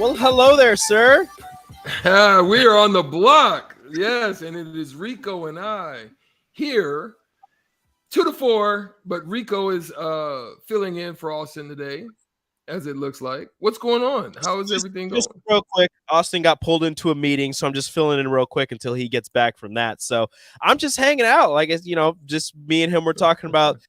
Well, hello there, sir. We are on the block. Yes, and it is Rico and I here 2-4, but Rico is filling in for Austin today, as it looks like. What's going on? How is everything going? Just real quick, Austin got pulled into a meeting, so I'm just filling in real quick until he gets back from that. So I'm just hanging out. Like, just me and him were talking about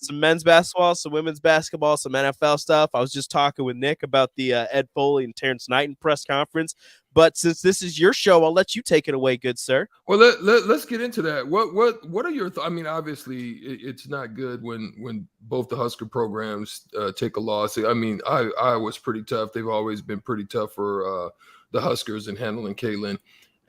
some men's basketball, some women's basketball, some NFL stuff. I was just talking with Nick about the Ed Foley and Terrence Knighton press conference. But since this is your show, I'll let you take it away, good sir. Well, let's get into that. What are your thoughts? I mean, obviously, it's not good when both the Husker programs take a loss. I mean, Iowa's pretty tough. They've always been pretty tough for the Huskers in handling Caitlin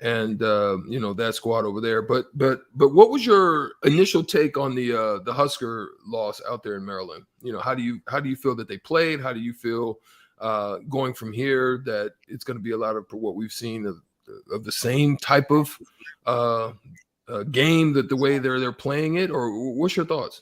and that squad over there. But what was your initial take on the Husker loss out there in Maryland? How do you feel that they played? How do you feel going from here, that it's going to be a lot of what we've seen of the same type of game, that the way they're playing it? Or what's your thoughts?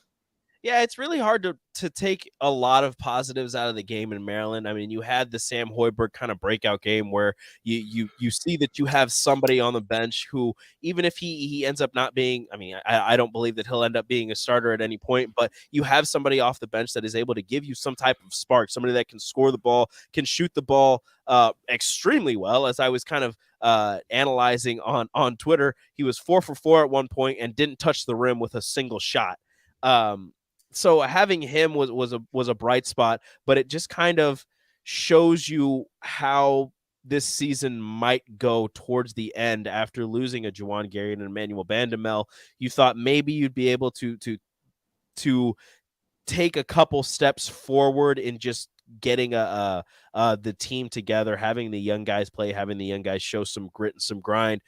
Yeah, it's really hard to take a lot of positives out of the game in Maryland. I mean, you had the Sam Hoiberg kind of breakout game where you see that you have somebody on the bench who, even if he ends up not being, I mean, I don't believe that he'll end up being a starter at any point, but you have somebody off the bench that is able to give you some type of spark, somebody that can score the ball, can shoot the ball extremely well. As I was kind of analyzing on Twitter, he was 4 for 4 at one point and didn't touch the rim with a single shot. So having him was a bright spot, but it just kind of shows you how this season might go towards the end after losing a Juwan Gary and Emmanuel Bandamel. You thought maybe you'd be able to take a couple steps forward in just getting the team together, having the young guys play, having the young guys show some grit and some grind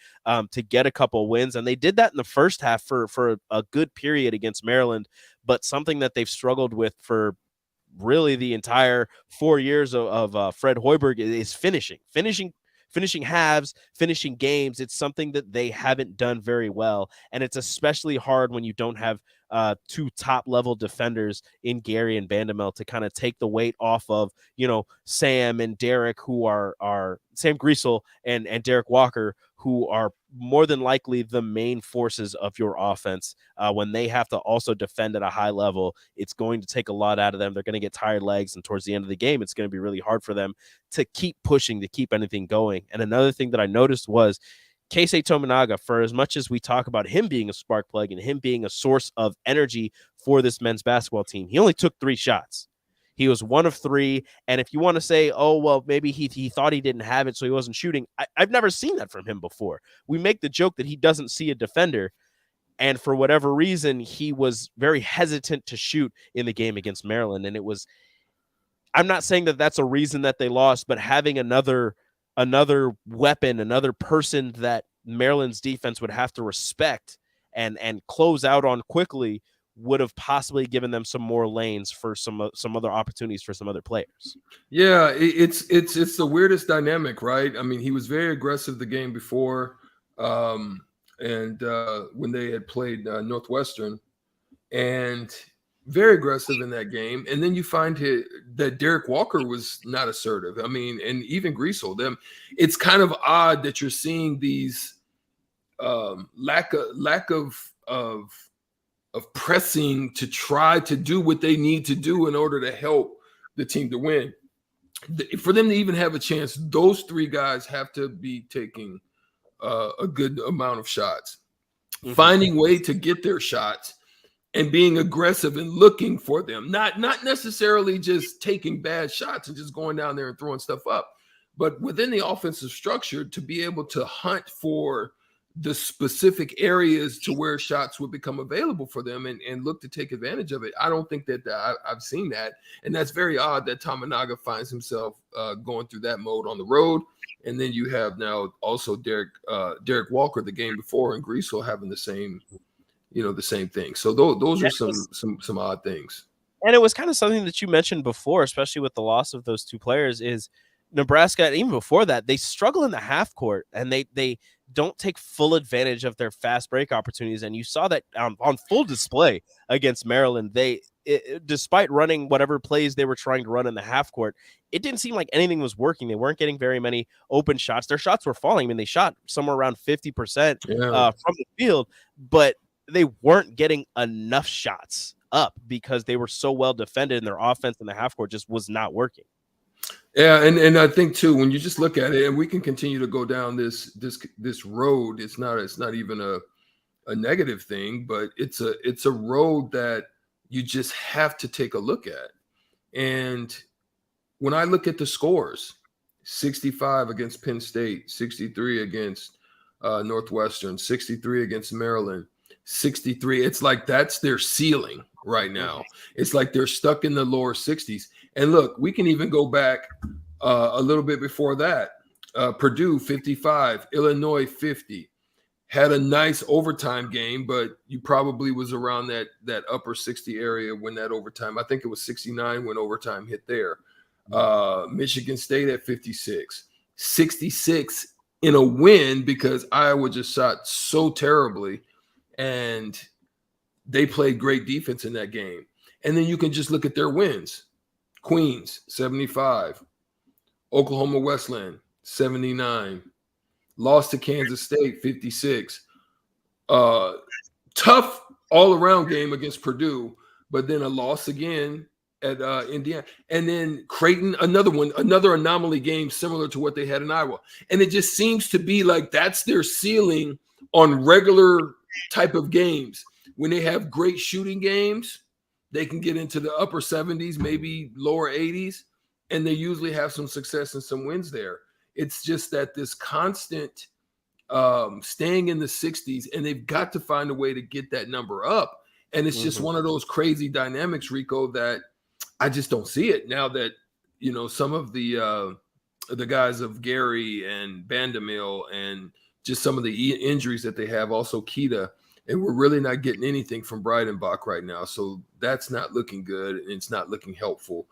to get a couple wins. And they did that in the first half for a good period against Maryland, but something that they've struggled with for really the entire 4 years of Fred Hoiberg is finishing halves, finishing games. It's something that they haven't done very well. And it's especially hard when you don't have two top level defenders in Gary and Bandamel to kind of take the weight off of, Sam and Derek, who are Sam Griesel and Derek Walker, who are more than likely the main forces of your offense. When they have to also defend at a high level, it's going to take a lot out of them. They're going to get tired legs, and towards the end of the game, it's going to be really hard for them to keep pushing, to keep anything going. And another thing that I noticed was Keisei Tominaga, for as much as we talk about him being a spark plug and him being a source of energy for this men's basketball team, he only took 3 shots. He was 1 of 3. And if you want to say, oh, well, maybe he thought he didn't have it, so he wasn't shooting, I've never seen that from him before. We make the joke that he doesn't see a defender. And for whatever reason, he was very hesitant to shoot in the game against Maryland. And I'm not saying that that's a reason that they lost, but having another weapon, another person that Maryland's defense would have to respect and close out on quickly would have possibly given them some more lanes for some other opportunities for some other players. Yeah, it's the weirdest dynamic, right? I mean, he was very aggressive the game before, and when they had played Northwestern, and very aggressive in that game. And then you find that Derek Walker was not assertive. I mean, and even Griesel, them. It's kind of odd that you're seeing these lack of pressing to try to do what they need to do in order to help the team to win. For them to even have a chance, those 3 guys have to be taking a good amount of shots, finding way to get their shots, and being aggressive and looking for them, not necessarily just taking bad shots and just going down there and throwing stuff up, but within the offensive structure to be able to hunt for the specific areas to where shots would become available for them and look to take advantage of it. I don't think that I've seen that. And that's very odd that Tominaga finds himself going through that mode on the road. And then you have now also Derek Walker the game before, and Griesel having the same thing. So those are some odd things. And it was kind of something that you mentioned before, especially with the loss of those 2 players, is Nebraska, and even before that, they struggle in the half court, and they don't take full advantage of their fast break opportunities. And you saw that on full display against Maryland. They despite running whatever plays they were trying to run in the half court, it didn't seem like anything was working. They weren't getting very many open shots. Their shots were falling. I mean, they shot somewhere around 50% from the field, but they weren't getting enough shots up because they were so well defended, and their offense in the half court just was not working. Yeah, and I think too, when you just look at it, and we can continue to go down this road, it's not even a negative thing, but it's a road that you just have to take a look at. And when I look at the scores, 65 against Penn State, 63 against Northwestern, 63 against Maryland, 63, it's like that's their ceiling right now. It's like they're stuck in the lower 60s. And look, we can even go back a little bit before that. Purdue 55, Illinois 50. Had a nice overtime game, but you probably was around that upper 60 area when that overtime. I think it was 69 when overtime hit there. Michigan State at 56, 66 in a win because Iowa just shot so terribly, and they played great defense in that game. And then you can just look at their wins. Queens 75, Oklahoma Wesleyan 79. Lost to Kansas State 56. Tough all-around game against Purdue, but then a loss again at Indiana. And then Creighton, another anomaly game similar to what they had in Iowa. And it just seems to be like that's their ceiling on regular type of games. When they have great shooting games, they can get into the upper 70s, maybe lower 80s, and they usually have some success and some wins there. It's just that this constant staying in the 60s, and they've got to find a way to get that number up. And it's just one of those crazy dynamics, Rico, that I just don't see it now that, you know, some of the guys of Gary and Bandamil and just some of the injuries that they have, also Keita, and we're really not getting anything from Breidenbach right now. So that's not looking good, and it's not looking helpful.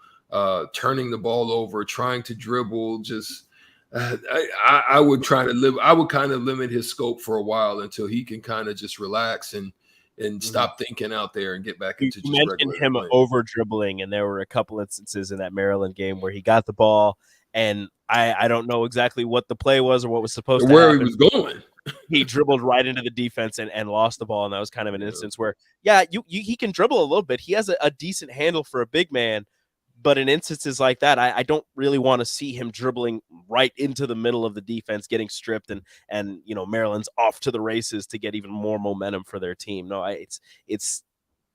Turning the ball over, trying to dribble, just I would kind of limit his scope for a while until he can kind of just relax and stop thinking out there and get back into just regular mentioned him playing. over dribbling, and there were a couple instances in that Maryland game where he got the ball, and I don't know exactly what the play was or what was supposed to happen. Where he was going. He dribbled right into the defense and lost the ball, and that was kind of an instance where, he can dribble a little bit. He has a decent handle for a big man, but in instances like that, I don't really want to see him dribbling right into the middle of the defense, getting stripped, and you know, Maryland's off to the races to get even more momentum for their team. No, it's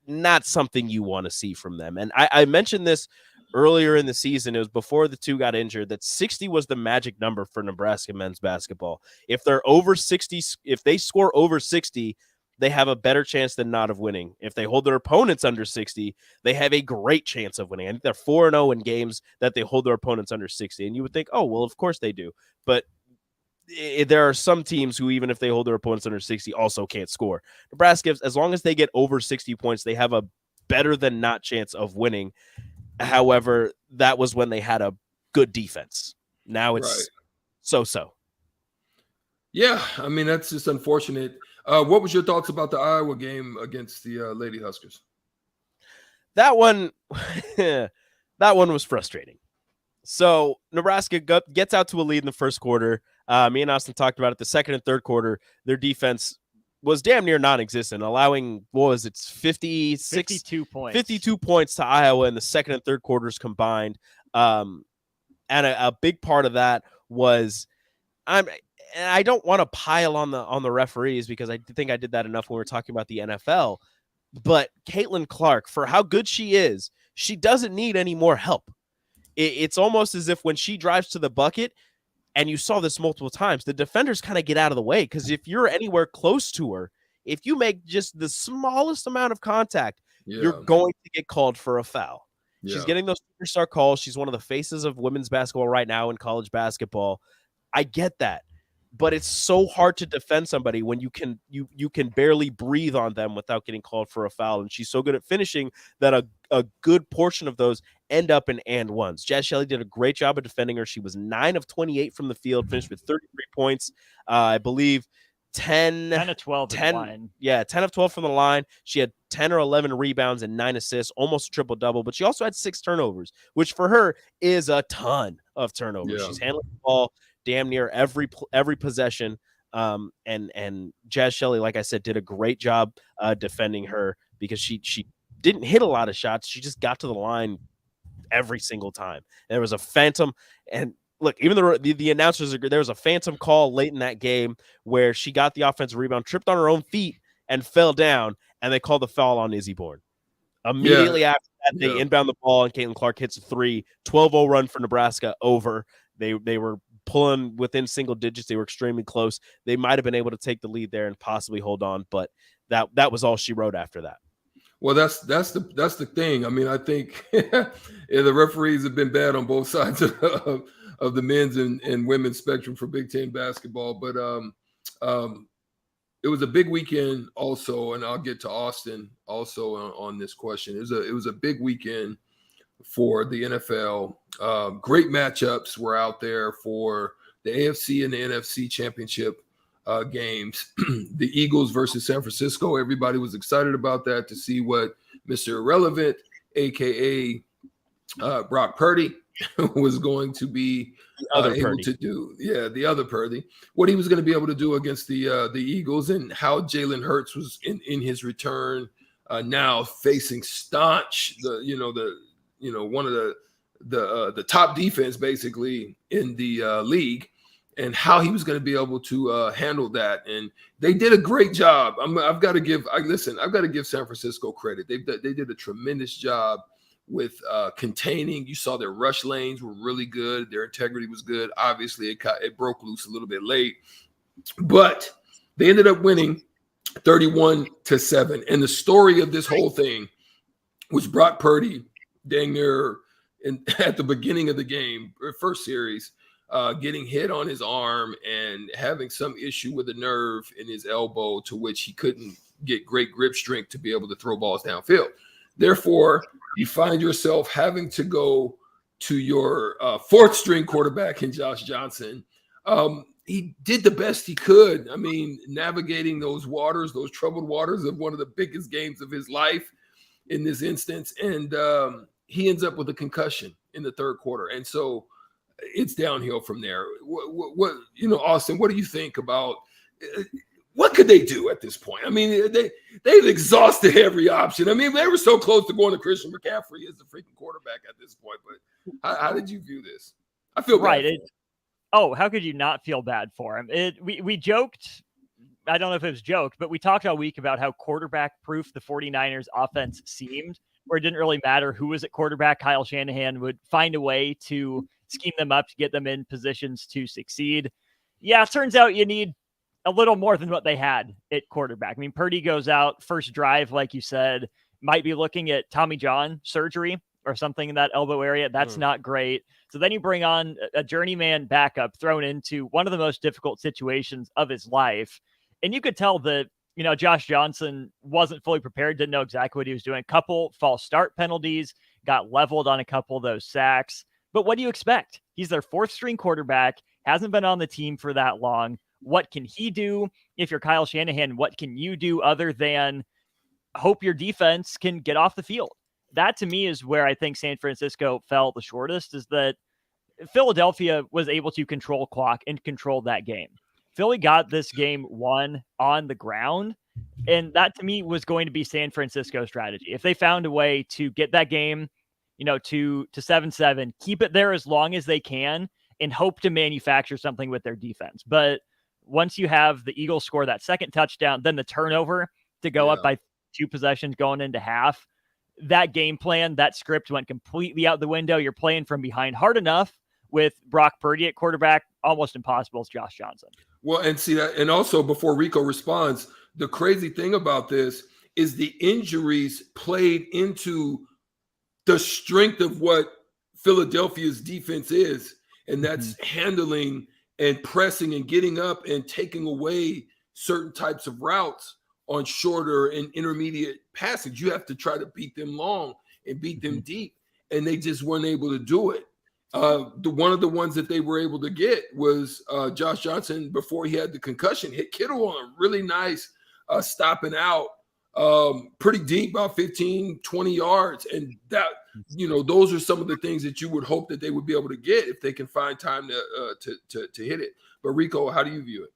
not something you want to see from them. And I mentioned this earlier in the season. It was before the two got injured, that 60 was the magic number for Nebraska men's basketball. If they're over 60, if they score over 60, they have a better chance than not of winning. If they hold their opponents under 60, they have a great chance of winning. I think they're 4-0 in games that they hold their opponents under 60. And you would think, oh, well, of course they do. But there are some teams who, even if they hold their opponents under 60, also can't score. Nebraska, as long as they get over 60 points, they have a better than not chance of winning. However, that was when they had a good defense. Now it's so-so. Yeah, I mean, that's just unfortunate. What was your thoughts about the Iowa game against the Lady Huskers? That one was frustrating. So Nebraska gets out to a lead in the first quarter. Me and Austin talked about it. The second and third quarter, their defense was damn near non-existent, allowing, 52 points to Iowa in the second and third quarters combined. And a big part of that was, I don't want to pile on the referees, because I think I did that enough when we were talking about the NFL, but Caitlin Clark, for how good she is, she doesn't need any more help. It's almost as if when she drives to the bucket, and you saw this multiple times, the defenders kind of get out of the way, because if you're anywhere close to her, if you make just the smallest amount of contact, you're going to get called for a foul. Yeah. She's getting those superstar calls. She's one of the faces of women's basketball right now in college basketball. I get that, but it's so hard to defend somebody when you can barely breathe on them without getting called for a foul. And she's so good at finishing that a good portion of those end up in and ones. Jazz Shelley did a great job of defending her. She was 9 of 28 from the field, finished with 33 points. I believe 10 of 12 at the line. Yeah, 10 of 12 from the line. She had 10 or 11 rebounds and 9 assists, almost a triple-double, but she also had 6 turnovers, which for her is a ton of turnovers. Yeah. She's handling the ball damn near every possession. And Jazz Shelley, like I said, did a great job defending her because she didn't hit a lot of shots. She just got to the line every single time. There was a phantom, and look, even the announcers agree, there was a phantom call late in that game where she got the offensive rebound, tripped on her own feet, and fell down, and they called the foul on Izzy Bourne. Immediately after that, they inbound the ball, and Caitlin Clark hits a 3. 12-0 run for Nebraska over. They were pulling within single digits. They were extremely close. They might have been able to take the lead there and possibly hold on, but that was all she wrote after that. Well, that's the thing. I mean, I think the referees have been bad on both sides of the men's and women's spectrum for Big Ten basketball. But it was a big weekend also, and I'll get to Austin also on this question. It was a big weekend for the NFL. Great matchups were out there for the AFC and the NFC championship games. The Eagles versus San Francisco. Everybody was excited about that to see what Mr. Irrelevant, aka Brock Purdy, was going to be able to do. Yeah, the other Purdy. What he was going to be able to do against the Eagles, and how Jalen Hurts was in his return. Now facing staunch, one of the top defense basically in the league. And how he was going to be able to handle that, and they did a great job. I've got to give San Francisco credit. They did a tremendous job with containing. You saw their rush lanes were really good. Their integrity was good. Obviously, it broke loose a little bit late, but they ended up winning 31-7. And the story of this whole thing was Brock Purdy, dang near at the beginning of the game, first series. Getting hit on his arm and having some issue with a nerve in his elbow, to which he couldn't get great grip strength to be able to throw balls downfield. Therefore, you find yourself having to go to your fourth string quarterback in Josh Johnson. He did the best he could. I mean, navigating those troubled waters of one of the biggest games of his life in this instance. And he ends up with a concussion in the third quarter. And so it's downhill from there. What Austin, what do you think about what could they do at this point? I mean, they've exhausted every option. I mean, they were so close to going to Christian McCaffrey as the freaking quarterback at this point. But how did you view this? I feel bad. Right. How could you not feel bad for him? We joked. I don't know if it was joked, but we talked all week about how quarterback proof the 49ers offense seemed, where it didn't really matter who was at quarterback. Kyle Shanahan would find a way to scheme them up to get them in positions to succeed. Yeah, it turns out you need a little more than what they had at quarterback. I mean, Purdy goes out first drive, like you said, might be looking at Tommy John surgery or something in that elbow area. That's not great. So then you bring on a journeyman backup thrown into one of the most difficult situations of his life. And you could tell that, Josh Johnson wasn't fully prepared, didn't know exactly what he was doing. A couple false start penalties, got leveled on a couple of those sacks. But what do you expect? He's their fourth string quarterback, hasn't been on the team for that long. What can he do? If you're Kyle Shanahan, what can you do other than hope your defense can get off the field? That to me is where I think San Francisco fell the shortest, is that Philadelphia was able to control clock and control that game. Philly got this game won on the ground, and that to me was going to be San Francisco's strategy. If they found a way to get that game, to 7-7, keep it there as long as they can and hope to manufacture something with their defense. But once you have the Eagles score that second touchdown, then the turnover to go up by 2 possessions going into half, that game plan, that script went completely out the window. You're playing from behind hard enough with Brock Purdy at quarterback, almost impossible as Josh Johnson. Well, and see that, and also before Rico responds, the crazy thing about this is the injuries played into the strength of what Philadelphia's defense is, and that's handling and pressing and getting up and taking away certain types of routes on shorter and intermediate passage. You have to try to beat them long and beat them deep, and they just weren't able to do it. One of the ones that they were able to get was Josh Johnson before he had the concussion, hit Kittle on a really nice stopping out pretty deep, about 15, 20 yards. And that, those are some of the things that you would hope that they would be able to get if they can find time to hit it. But Rico, how do you view it?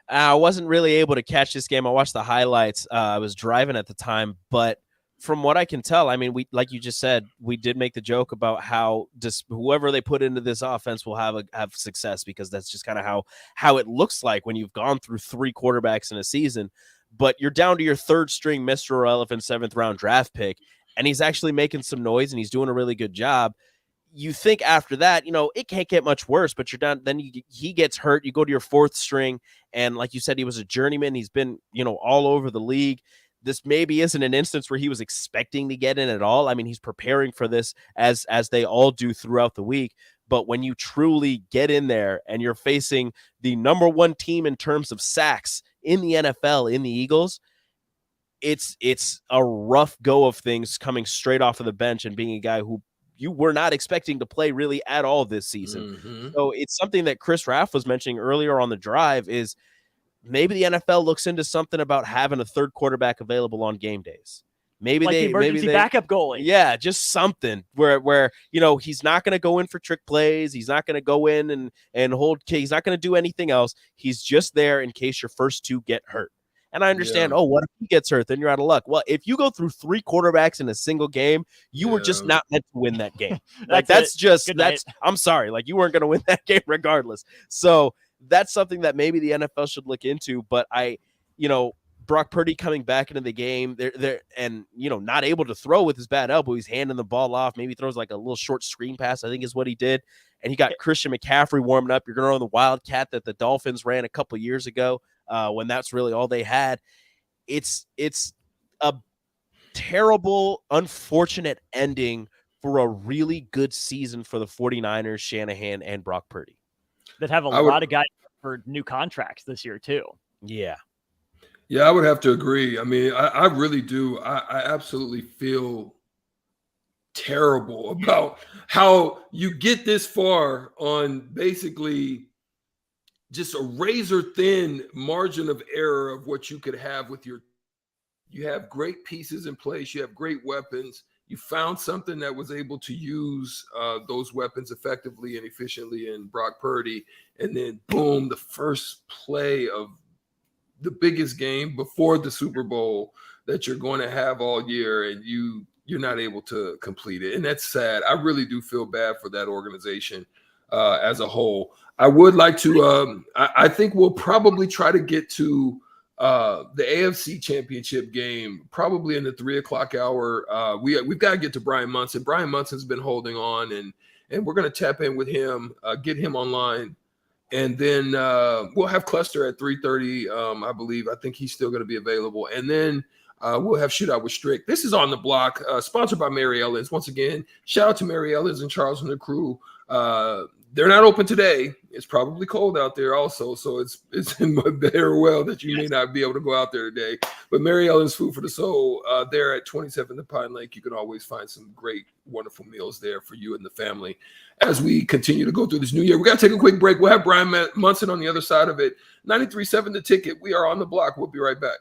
I wasn't really able to catch this game. I watched the highlights. I was driving at the time, but from what I can tell, I mean, we, like you just said, we did make the joke about how whoever they put into this offense will have success, because that's just kind of how it looks like when you've gone through 3 quarterbacks in a season. But you're down to your 3rd string Mr. Irrelevant 7th round draft pick, and he's actually making some noise and he's doing a really good job. You think after that, it can't get much worse, but you're done. Then he gets hurt. You go to your 4th string, and like you said, he was a journeyman. He's been, all over the league. This maybe isn't an instance where he was expecting to get in at all. I mean, he's preparing for this as they all do throughout the week. But when you truly get in there and you're facing the number 1 team in terms of sacks in the NFL, in the Eagles, it's a rough go of things coming straight off of the bench and being a guy who you were not expecting to play really at all this season. Mm-hmm. So it's something that Chris Raff was mentioning earlier on the drive is maybe the NFL looks into something about having a 3rd quarterback available on game days. Maybe like the emergency backup goalie. Yeah, just something where he's not going to go in for trick plays. He's not going to go in and hold. He's not going to do anything else. He's just there in case your first 2 get hurt. And I understand, what if he gets hurt? Then you're out of luck. Well, if you go through 3 quarterbacks in a single game, you were just not meant to win that game. I'm sorry. Like, you weren't going to win that game regardless. So that's something that maybe the NFL should look into. But Brock Purdy coming back into the game there and, not able to throw with his bad elbow. He's handing the ball off. Maybe throws like a little short screen pass, I think is what he did. And he got Christian McCaffrey warming up. You're going to run the Wildcat that the Dolphins ran a couple years ago when that's really all they had. It's a terrible, unfortunate ending for a really good season for the 49ers, Shanahan, and Brock Purdy. That have a lot of guys for new contracts this year too. Yeah. Yeah, I would have to agree. I mean, I really do. I absolutely feel terrible about how you get this far on basically just a razor thin margin of error of what you could have with you have great pieces in place. You have great weapons. You found something that was able to use those weapons effectively and efficiently in Brock Purdy. And then boom, the first play of the biggest game before the Super Bowl that you're going to have all year, and you're not able to complete it. And that's sad. I really do feel bad for that organization as a whole. I would like to, I think we'll probably try to get to the AFC Championship game, probably in the 3:00 hour. We've got to get to Bryan Munson. Bryan Munson's been holding on, and we're going to tap in with him, get him online. And then we'll have Cluster at 3:30, I believe. I think he's still going to be available. And then we'll have Shootout with Strick. This is On the Block, sponsored by Mary Ellen's. Once again, shout out to Mary Ellen's and Charles and the crew. They're not open today. It's probably cold out there also, so it's very well that you may not be able to go out there today. But Mary Ellen's Food for the Soul, there at 27 to Pine Lake, you can always find some great, wonderful meals there for you and the family as we continue to go through this new year. We got to take a quick break. We'll have Bryan Munson on the other side of it. 93.7 The Ticket. We are On the Block. We'll be right back.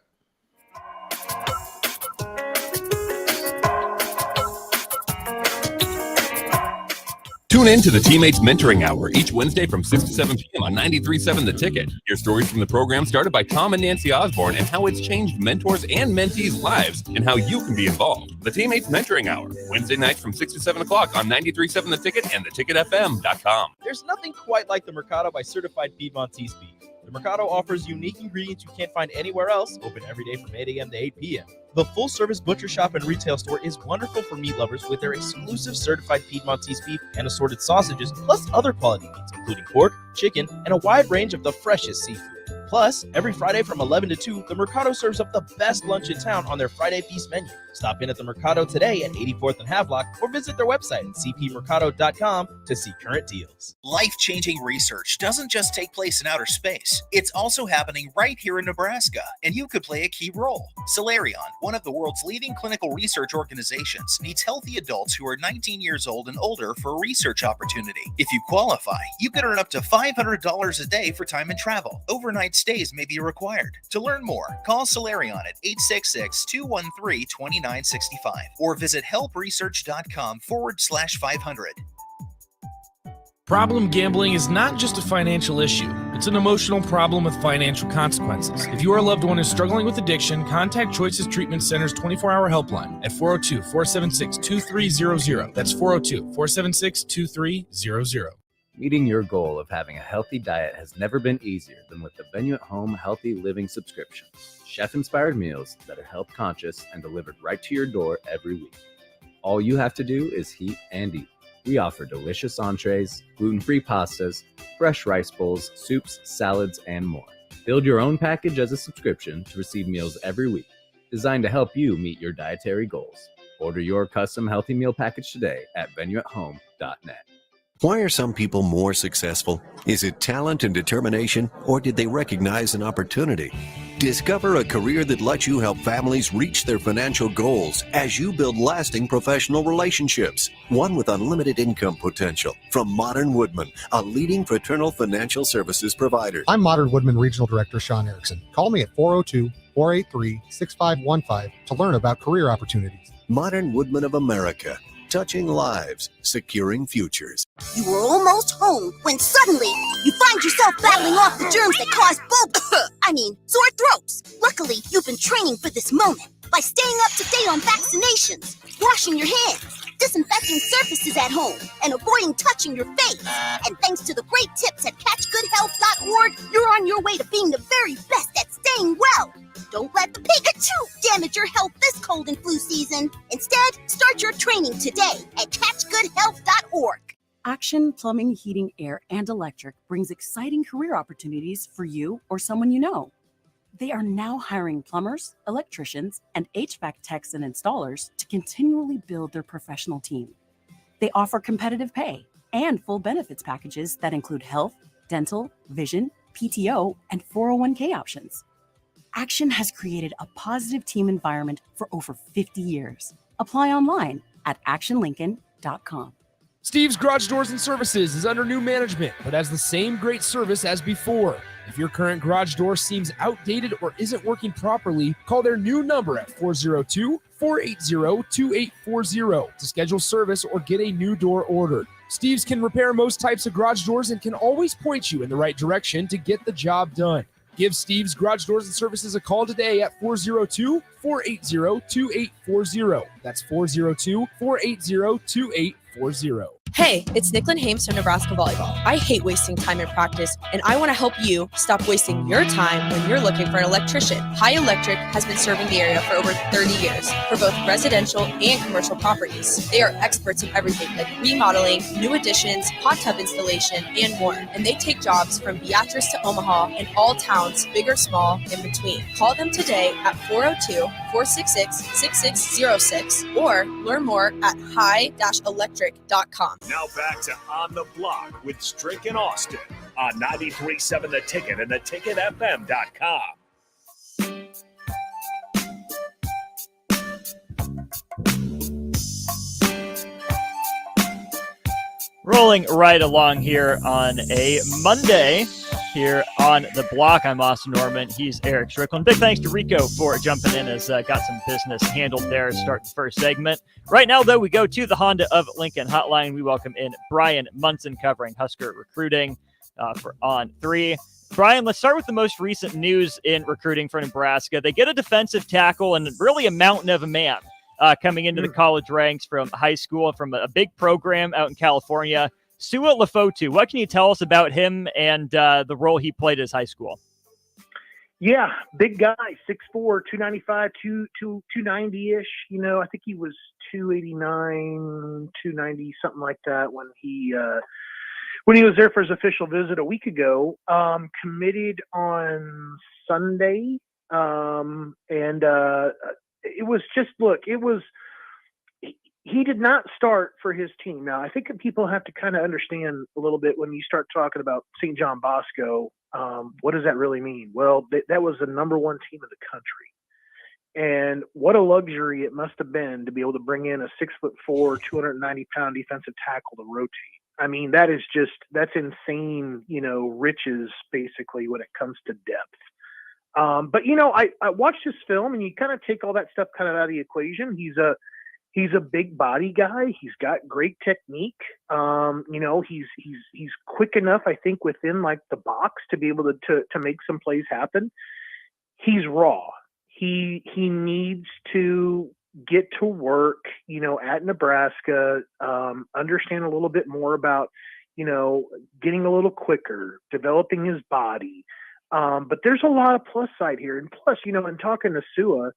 Tune in to the Teammates Mentoring Hour each Wednesday from 6 to 7 p.m. on 93.7 The Ticket. Hear stories from the program started by Tom and Nancy Osborne and how it's changed mentors and mentees' lives and how you can be involved. The Teammates Mentoring Hour, Wednesday nights from 6 to 7 o'clock on 93.7 The Ticket and theticketfm.com. There's nothing quite like the Mercado by Certified Piedmontese Beef. The Mercado offers unique ingredients you can't find anywhere else, open every day from 8 a.m. to 8 p.m. The full-service butcher shop and retail store is wonderful for meat lovers with their exclusive certified Piedmontese beef and assorted sausages, plus other quality meats, including pork, chicken, and a wide range of the freshest seafood. Plus, every Friday from 11 to 2, the Mercado serves up the best lunch in town on their Friday Feast menu. Stop in at the Mercado today at 84th and Havelock or visit their website at cpmercado.com to see current deals. Life-changing research doesn't just take place in outer space. It's also happening right here in Nebraska, and you could play a key role. Solarion, one of the world's leading clinical research organizations, needs healthy adults who are 19 years old and older for a research opportunity. If you qualify, you could earn up to $500 a day for time and travel. Overnight stays may be required. To learn more, call Solarion at 866-213-2965 or visit helpresearch.com/500. Problem gambling is not just a financial issue. It's an emotional problem with financial consequences. If your loved one is struggling with addiction, contact Choices Treatment Center's 24-hour helpline at 402-476-2300. That's 402-476-2300. Meeting your goal of having a healthy diet has never been easier than with the Venue at Home Healthy Living subscription. Chef-inspired meals that are health conscious and delivered right to your door every week. All you have to do is heat and eat. We offer delicious entrees, gluten-free pastas, fresh rice bowls, soups, salads, and more. Build your own package as a subscription to receive meals every week, designed to help you meet your dietary goals. Order your custom healthy meal package today at venueathome.net. Why are some people more successful? Is it talent and determination, or did they recognize an opportunity? Discover a career that lets you help families reach their financial goals as you build lasting professional relationships, one with unlimited income potential. From Modern Woodman, a leading fraternal financial services provider. I'm Modern Woodman Regional Director Sean Erickson. Call me at 402-483-6515 to learn about career opportunities. Modern Woodman of America. Touching lives, securing futures. You were almost home when suddenly you find yourself battling off the germs that cause sore throats. Luckily, you've been training for this moment by staying up to date on vaccinations, washing your hands, disinfecting surfaces at home, and avoiding touching your face. And thanks to the great tips at catchgoodhealth.org, you're on your way to being the very best at staying well. Don't let the Pikachu damage your health this cold and flu season. Instead, start your training today at catchgoodhealth.org. Action Plumbing, Heating, Air, and Electric brings exciting career opportunities for you or someone you know. They are now hiring plumbers, electricians, and HVAC techs and installers to continually build their professional team. They offer competitive pay and full benefits packages that include health, dental, vision, PTO, and 401k options. Action has created a positive team environment for over 50 years. Apply online at actionlincoln.com. Steve's Garage Doors and Services is under new management, but has the same great service as before. If your current garage door seems outdated or isn't working properly, call their new number at 402-480-2840 to schedule service or get a new door ordered. Steve's can repair most types of garage doors and can always point you in the right direction to get the job done. Give Steve's Garage Doors and Services a call today at 402-480-2840. That's 402-480-2840. Hey, it's Nicklin Hames from Nebraska Volleyball. I hate wasting time in practice, and I want to help you stop wasting your time when you're looking for an electrician. High Electric has been serving the area for over 30 years for both residential and commercial properties. They are experts in everything like remodeling, new additions, hot tub installation, and more. And they take jobs from Beatrice to Omaha and all towns, big or small, in between. Call them today at 402-466-6606 or learn more at high-electric.com. Now back to On the Block with Strick and Austin on 93.7 The Ticket and theticketfm.com. Rolling right along here on a Monday here on The Block. I'm Austin Norman. He's Eric Strickland. Big thanks to Rico for jumping in as got some business handled there to start the first segment. Right now, though, we go to the Honda of Lincoln hotline. We welcome in Bryan Munson covering Husker recruiting for On 3. Bryan, let's start with the most recent news in recruiting for Nebraska. They get a defensive tackle and really a mountain of a man coming into the college ranks from high school, from a big program out in California. Sua Lefotu, what can you tell us about him and the role he played as high school? Yeah, big guy, 6'4", 295, 290-ish. You know, I think he was 289, 290, something like that when he was there for his official visit a week ago. Committed on Sunday, and it was just, look, it was, he did not start for his team. Now, I think that people have to kind of understand a little bit when you start talking about St. John Bosco. What does that really mean? Well, that was the number one team in the country. And what a luxury it must have been to be able to bring in a 6'4", 290-pound defensive tackle to rotate. I mean, that's insane, riches basically when it comes to depth. But I watched this film, and you kind of take all that stuff kind of out of the equation. He's a big body guy. He's got great technique. He's quick enough, I think, within like the box to be able to make some plays happen. He's raw. He needs to get to work, at Nebraska, understand a little bit more about, getting a little quicker, developing his body. But there's a lot of plus side here. And plus, in talking to Sua,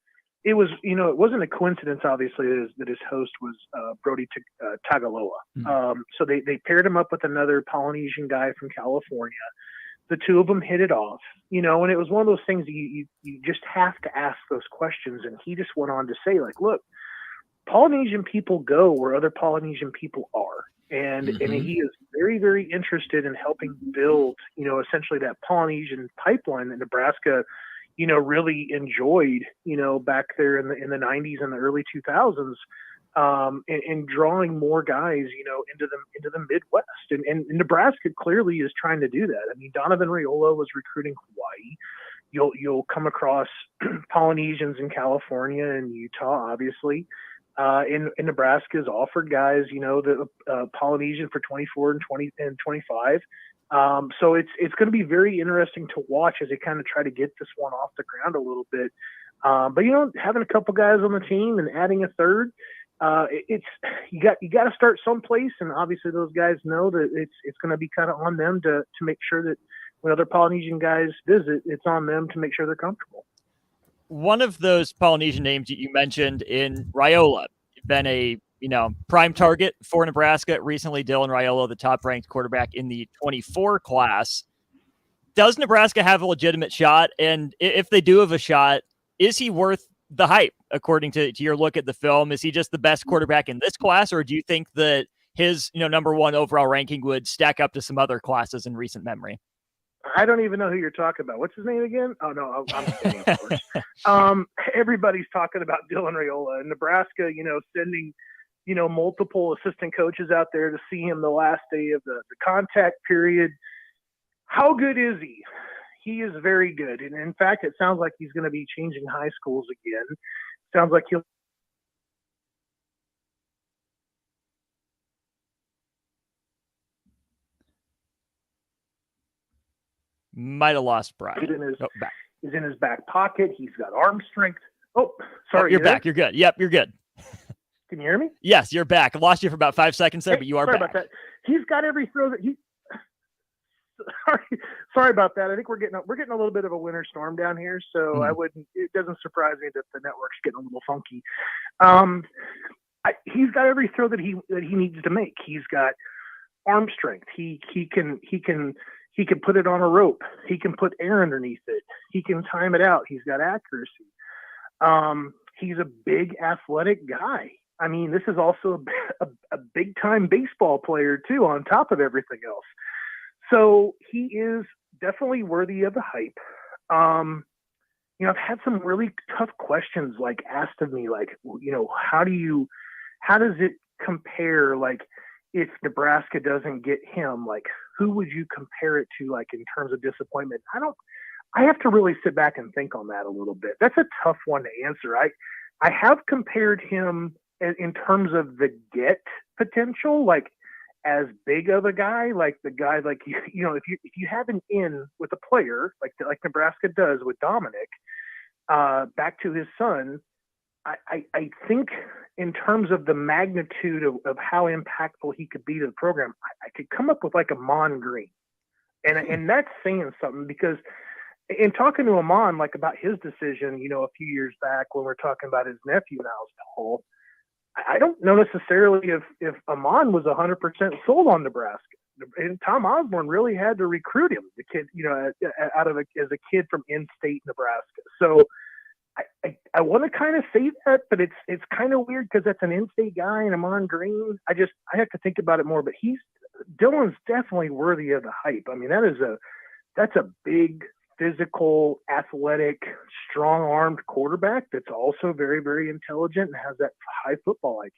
it was, it wasn't a coincidence, obviously, that his host was Brody Tagaloa. Mm-hmm. So they paired him up with another Polynesian guy from California. The two of them hit it off, and it was one of those things you just have to ask those questions. And he just went on to say, like, look, Polynesian people go where other Polynesian people are. And he is very, very interested in helping build, essentially that Polynesian pipeline that Nebraska, really enjoyed, back there in the 90s and the early 2000s, and drawing more guys, into the Midwest. And Nebraska clearly is trying to do that. I mean, Donovan Raiola was recruiting Hawaii. You'll come across Polynesians in California and Utah, obviously. And Nebraska's offered guys, the Polynesian for 24 and 20 and 25. So it's going to be very interesting to watch as they kind of try to get this one off the ground a little bit. But having a couple guys on the team and adding a third, you got to start someplace, and obviously those guys know that it's going to be kind of on them to make sure that when other Polynesian guys visit, it's on them to make sure they're comfortable. One of those Polynesian names that you mentioned in Raiola, been a prime target for Nebraska recently. Dylan Raiola, the top-ranked quarterback in the 24 class. Does Nebraska have a legitimate shot? And if they do have a shot, is he worth the hype, according to your look at the film? Is he just the best quarterback in this class, or do you think that his number one overall ranking would stack up to some other classes in recent memory? I don't even know who you're talking about. What's his name again? Oh, no, I'm kidding, of course. Everybody's talking about Dylan Raiola, and Nebraska, sending, multiple assistant coaches out there to see him the last day of the contact period. How good is he? He is very good. And in fact, it sounds like he's going to be changing high schools again. Sounds like he'll. Might have lost Bryan. He's in his back pocket. He's got arm strength. Oh, sorry. You're back. You're good. Yep, you're good. Can you hear me? Yes, you're back. I lost you for about 5 seconds there, but you are sorry back. About that. He's got every throw that he. Sorry about that. I think we're getting a little bit of a winter storm down here, so it doesn't surprise me that the network's getting a little funky. He's got every throw that he needs to make. He's got arm strength. He can put it on a rope. He can put air underneath it. He can time it out. He's got accuracy. He's a big athletic guy. I mean, this is also a big time baseball player too, on top of everything else. So he is definitely worthy of the hype. I've had some really tough questions asked of me, how does it compare? If Nebraska doesn't get him, who would you compare it to, in terms of disappointment? I have to really sit back and think on that a little bit. That's a tough one to answer. I have compared him in terms of the get potential, as big of a guy, the guy, if you have an in with a player like Nebraska does with Dominic, back to his son, I think in terms of the magnitude of how impactful he could be to the program, I could come up with a Mon Green. And that's saying something, because in talking to Amon, about his decision, a few years back when we're talking about his nephew, Niles Hall, I don't know necessarily if Amon was 100% sold on Nebraska. And Tom Osborne really had to recruit him, the kid, as a kid from in-state Nebraska. So I want to kind of say that, but it's kind of weird because that's an in-state guy and Amon Green. I have to think about it more, but Dylan's definitely worthy of the hype. I mean, that's a big, physical, athletic, strong-armed quarterback that's also very, very intelligent and has that high football IQ.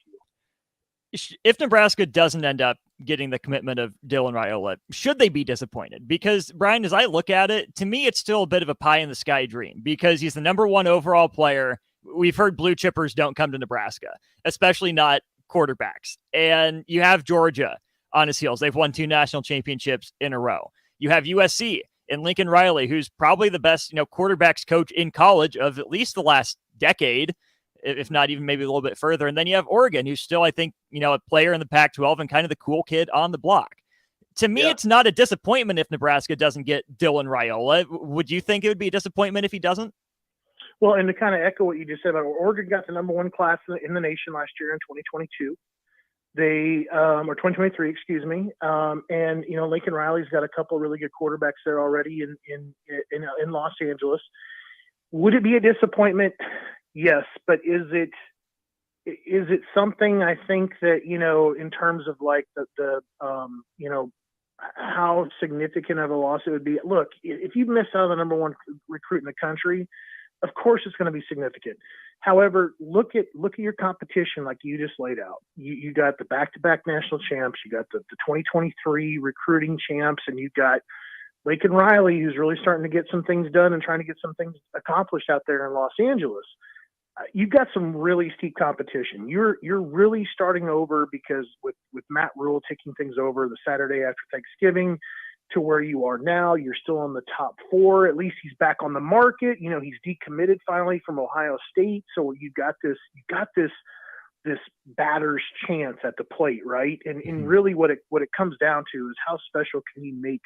If Nebraska doesn't end up getting the commitment of Dylan Raiola, should they be disappointed? Because, Brian, as I look at it, to me, it's still a bit of a pie-in-the-sky dream because he's the number 1 overall player. We've heard blue chippers don't come to Nebraska, especially not quarterbacks. And you have Georgia on his heels. They've won 2 national championships in a row. You have USC and Lincoln Riley, who's probably the best, quarterbacks coach in college of at least the last decade, if not even maybe a little bit further. And then you have Oregon, who's still, I think, a player in the Pac-12 and kind of the cool kid on the block. To me, It's not a disappointment if Nebraska doesn't get Dylan Raiola. Would you think it would be a disappointment if he doesn't? Well, and to kind of echo what you just said about Oregon got the number 1 class in the nation last year in 2022. They or 2023, excuse me. And Lincoln Riley's got a couple really good quarterbacks there already in Los Angeles. Would it be a disappointment? Yes, but is it something I think that in terms of like the how significant of a loss it would be? Look, if you miss out on the number 1 recruit in the country, of course it's going to be significant. However, look at your competition like you just laid out. You got the back-to-back national champs, you got the 2023 recruiting champs, and you got Lincoln Riley, who's really starting to get some things done and trying to get some things accomplished out there in Los Angeles. You've got some really steep competition. You're really starting over because with Matt Rule taking things over the Saturday after Thanksgiving to where you are now, you're still in the top 4. At least he's back on the market. He's decommitted finally from Ohio State. So you got this batter's chance at the plate, right? And really what it comes down to is how special can he make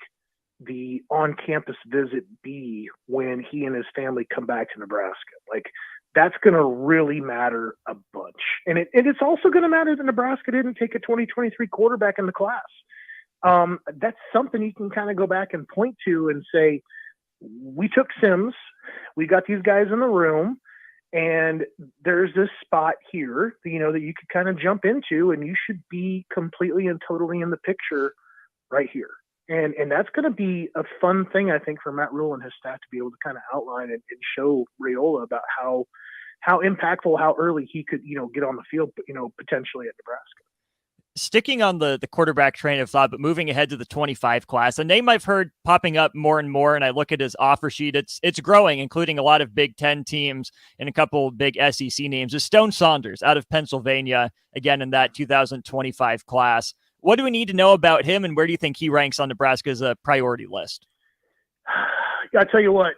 the on-campus visit be when he and his family come back to Nebraska? Like, that's going to really matter a bunch. And it's also going to matter that Nebraska didn't take a 2023 quarterback in the class. That's something you can kind of go back and point to and say, we took Sims, we got these guys in the room, and there's this spot here, that you could kind of jump into, and you should be completely and totally in the picture right here. And that's going to be a fun thing, I think, for Matt Rule and his staff to be able to kind of outline and show Raiola about how impactful, how early he could, get on the field, potentially at Nebraska. Sticking on the quarterback train of thought, but moving ahead to the 25 class, a name I've heard popping up more and more, and I look at his offer sheet, it's growing, including a lot of Big Ten teams and a couple big SEC names, is Stone Saunders out of Pennsylvania, again in that 2025 class. What do we need to know about him, and where do you think he ranks on Nebraska's priority list? I tell you what,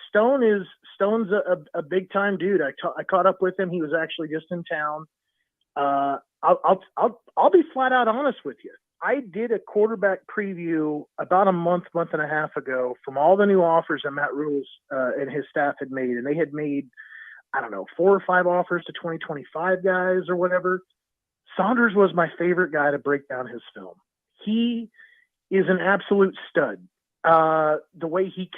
Stone's a big time dude. I caught up with him. He was actually just in town. I'll be flat out honest with you. I did a quarterback preview about a month and a half ago from all the new offers that Matt Rule's and his staff had made, and they had made, 4 or 5 offers to 2025 guys or whatever. Saunders was my favorite guy to break down his film. He is an absolute stud. The way he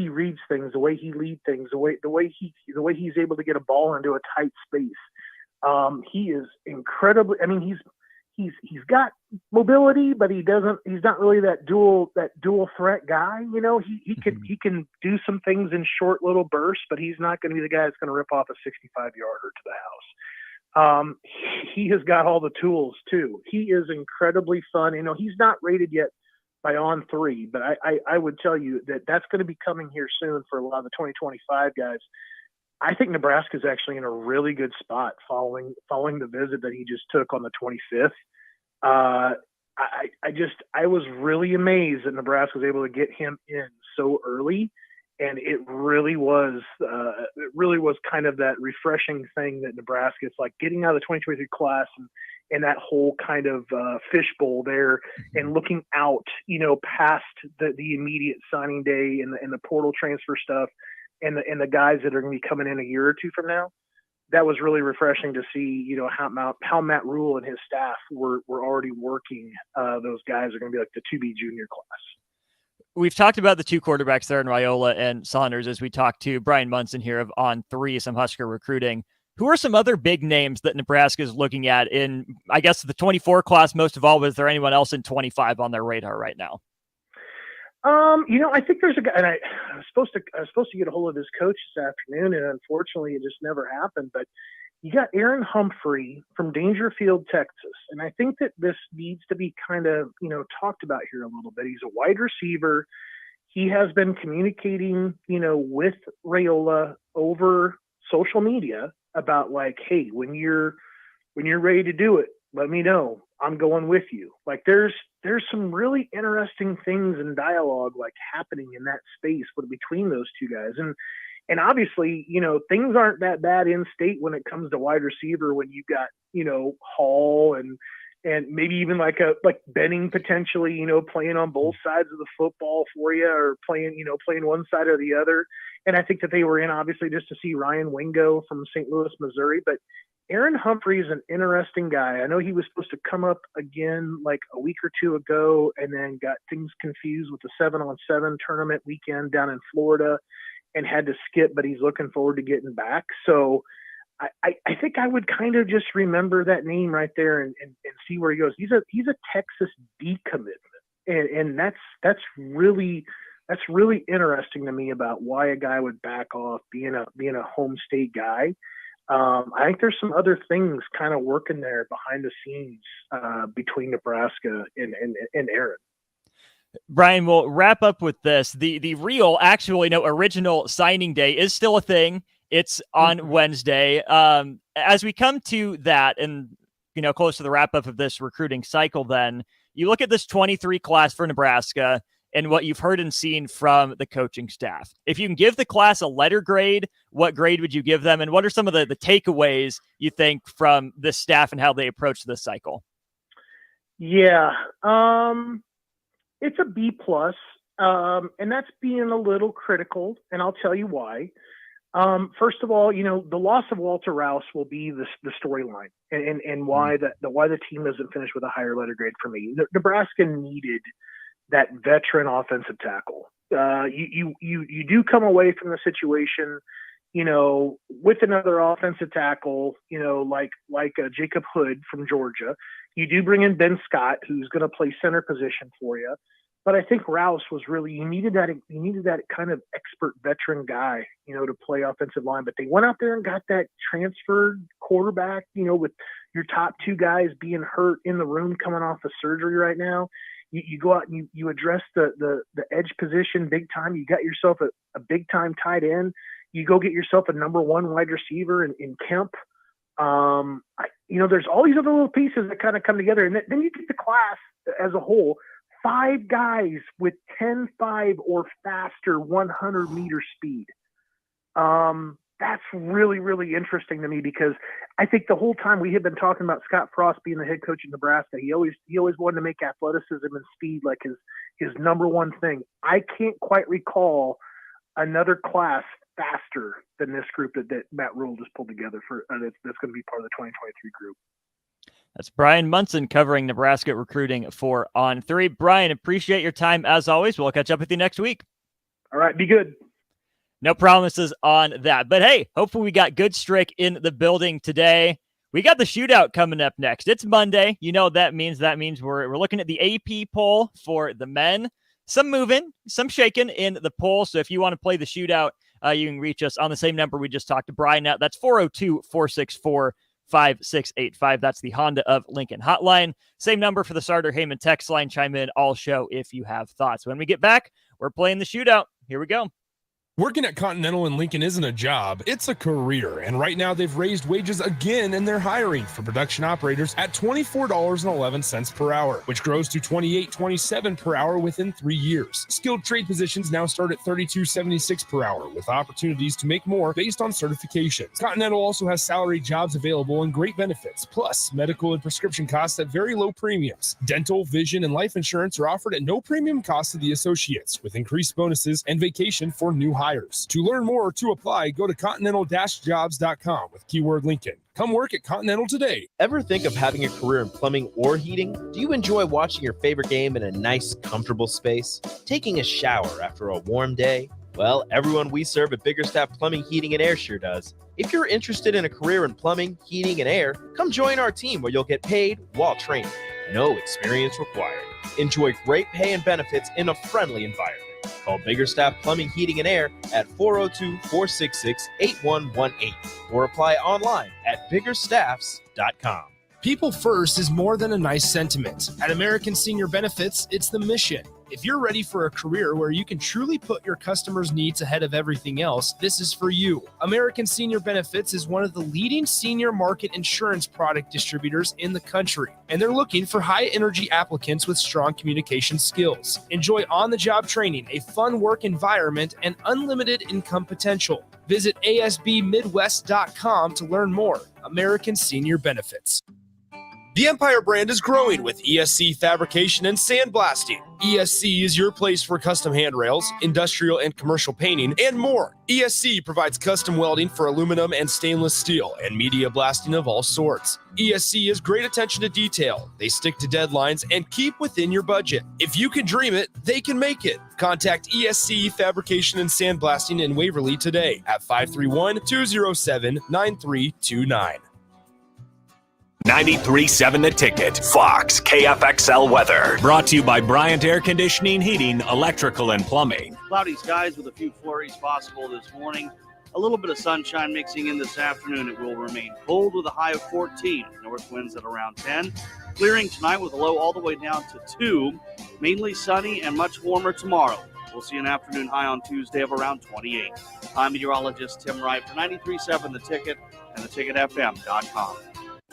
reads things, the way he leads things, the way he's able to get a ball into a tight space. He is incredibly. I mean, he's got mobility, but he's not really that dual threat guy. He can do some things in short little bursts, but he's not going to be the guy that's going to rip off a 65-yarder to the house. He has got all the tools too. He is incredibly fun. He's not rated yet by On3, but I would tell you that that's going to be coming here soon for a lot of the 2025 guys. I think Nebraska is actually in a really good spot following the visit that he just took on the 25th. I was really amazed that Nebraska was able to get him in so early. And it really was kind of that refreshing thing that Nebraska, it's like getting out of the 2023 class and that whole kind of fishbowl there and looking out, past the immediate signing day and the portal transfer stuff and the guys that are going to be coming in a year or two from now. That was really refreshing to see, how Matt Rule and his staff were already working. Those guys are going to be like the 2B junior class. We've talked about the two quarterbacks there in Raiola and Saunders as we talked to Bryan Munson here of On 3, some Husker recruiting. Who are some other big names that Nebraska is looking at in, I guess, the 24 class most of all, but is there anyone else in 25 on their radar right now? I think there's a guy, and I was supposed to get a hold of his coach this afternoon, and unfortunately it just never happened. But you got Aaron Humphrey from Dangerfield, Texas, and I think that this needs to be kind of talked about here a little bit. He's a wide receiver. He has been communicating, with Raiola over social media about like, hey, when you're ready to do it, let me know. I'm going with you. Like there's some really interesting things in dialogue like happening in that space between those two guys. And obviously, things aren't that bad in state when it comes to wide receiver when you've got, Hall and maybe even like Benning potentially, playing on both sides of the football for you or playing one side or the other. And I think that they were in obviously just to see Ryan Wingo from St. Louis, Missouri, but Aaron Humphrey is an interesting guy. I know he was supposed to come up again like a week or two ago and then got things confused with the 7-on-7 tournament weekend down in Florida and had to skip, but he's looking forward to getting back. So I think I would kind of just remember that name right there and see where he goes. He's a Texas decommitment. And that's really interesting to me about why a guy would back off being a home state guy. I think there's some other things kind of working there behind the scenes between Nebraska and Aaron. Brian, we'll wrap up with this. The real, actually, original signing day is still a thing. It's on Wednesday. As we come to that and, close to the wrap up of this recruiting cycle, then you look at this 23 class for Nebraska and what you've heard and seen from the coaching staff. If you can give the class a letter grade, what grade would you give them? And what are some of the takeaways you think from this staff and how they approach this cycle? Yeah. It's a B+, and that's being a little critical, and I'll tell you why. First of all, the loss of Walter Rouse will be the storyline and why the team doesn't finish with a higher letter grade for me. Nebraska needed that veteran offensive tackle. You do come away from the situation, with another offensive tackle, like Jacob Hood from Georgia. You do bring in Ben Scott, who's going to play center position for you. But I think Rouse was really, you needed that kind of expert veteran guy, to play offensive line. But they went out there and got that transferred quarterback, with your top two guys being hurt in the room coming off of surgery right now. You go out and you address the edge position big time. You got yourself a big time tight end. You go get yourself a number one wide receiver in Kemp. There's all these other little pieces that kind of come together. And then you get the class as a whole. 5 guys with 10.5 or faster 100-meter speed. That's really, really interesting to me because I think the whole time we had been talking about Scott Frost being the head coach in Nebraska, he always wanted to make athleticism and speed like his number one thing. I can't quite recall another class faster than this group that Matt Rule just pulled together for that's going to be part of the 2023 group. That's Bryan Munson covering Nebraska recruiting for On 3. Brian, appreciate your time as always. We'll catch up with you next week. All right, be good. No promises on that. But hey, hopefully we got good Strick in the building today. We got the shootout coming up next. It's Monday. You know what that means. That means we're looking at the AP poll for the men. Some moving, some shaking in the poll. So if you want to play the shootout, you can reach us on the same number we just talked to Brian at. That's 402-464-5685. That's the Honda of Lincoln hotline. Same number for the Starter Heyman text line. Chime in all show if you have thoughts. When we get back, we're playing the shootout. Here we go. Working at Continental in Lincoln isn't a job, it's a career. And right now they've raised wages again and they're hiring for production operators at $24.11 per hour, which grows to $28.27 per hour within 3 years. Skilled trade positions now start at $32.76 per hour with opportunities to make more based on certifications. Continental also has salary jobs available and great benefits, plus medical and prescription costs at very low premiums. Dental, vision, and life insurance are offered at no premium cost to the associates with increased bonuses and vacation for new hires. hires. To learn more or to apply, go to continental-jobs.com with keyword Lincoln. Come work at Continental today. Ever think of having a career in plumbing or heating? Do you enjoy watching your favorite game in a nice, comfortable space? Taking a shower after a warm day? Well, everyone we serve at Biggerstaff Plumbing, Heating, and Air sure does. If you're interested in a career in plumbing, heating, and air, come join our team where you'll get paid while training. No experience required. Enjoy great pay and benefits in a friendly environment. Call Biggerstaff Plumbing, Heating, and Air at 402-466-8118 or apply online at biggerstaffs.com. People first is more than a nice sentiment. At American Senior Benefits, it's the mission. If you're ready for a career where you can truly put your customers' needs ahead of everything else, this is for you. American Senior Benefits is one of the leading senior market insurance product distributors in the country, and they're looking for high-energy applicants with strong communication skills. Enjoy on-the-job training, a fun work environment, and unlimited income potential. Visit asbmidwest.com to learn more. American Senior Benefits. The Empire brand is growing with ESC fabrication and sandblasting. ESC is your place for custom handrails, industrial and commercial painting, and more. ESC provides custom welding for aluminum and stainless steel and media blasting of all sorts. ESC has great attention to detail. They stick to deadlines and keep within your budget. If you can dream it, they can make it. Contact ESC Fabrication and Sandblasting in Waverly today at 531-207-9329. 93.7 The Ticket, Fox, KFXL weather. Brought to you by Bryant Air Conditioning, Heating, Electrical, and Plumbing. Cloudy skies with a few flurries possible this morning. A little bit of sunshine mixing in this afternoon. It will remain cold with a high of 14. North winds at around 10. Clearing tonight with a low all the way down to 2. Mainly sunny and much warmer tomorrow. We'll see an afternoon high on Tuesday of around 28. I'm meteorologist Tim Wright for 93.7 The Ticket and theticketfm.com.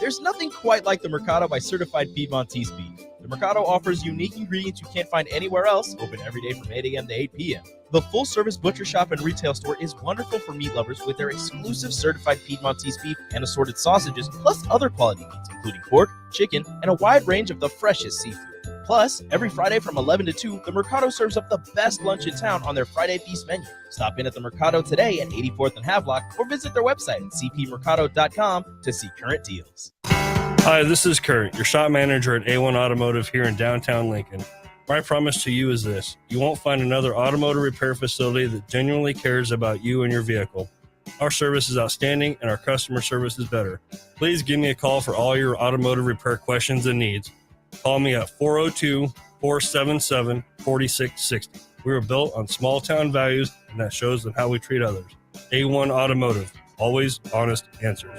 There's nothing quite like the Mercado by Certified Piedmontese beef. The Mercado offers unique ingredients you can't find anywhere else, open every day from 8 a.m. to 8 p.m. The full-service butcher shop and retail store is wonderful for meat lovers with their exclusive certified Piedmontese beef and assorted sausages, plus other quality meats, including pork, chicken, and a wide range of the freshest seafood. Plus, every Friday from 11 to 2, the Mercado serves up the best lunch in town on their Friday Feast menu. Stop in at the Mercado today at 84th and Havelock or visit their website at cpmercado.com to see current deals. Hi, this is Kurt, your shop manager at A1 Automotive here in downtown Lincoln. My promise to you is this: you won't find another automotive repair facility that genuinely cares about you and your vehicle. Our service is outstanding and our customer service is better. Please give me a call for all your automotive repair questions and needs. Call me at 402-477-4660. We were built on small town values, and that shows in how we treat others. A1 Automotive, always honest answers.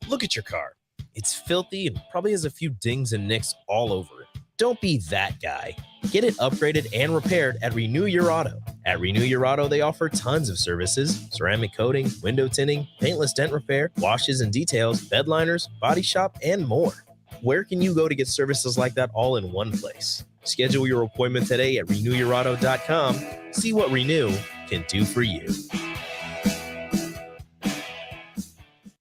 Look at your car. It's filthy and probably has a few dings and nicks all over it. Don't be that guy. Get it upgraded and repaired at Renew Your Auto. At Renew Your Auto, they offer tons of services: ceramic coating, window tinting, paintless dent repair, washes and details, bed liners, body shop, and more. Where can you go to get services like that all in one place? Schedule your appointment today at renewyourauto.com. See what Renew can do for you.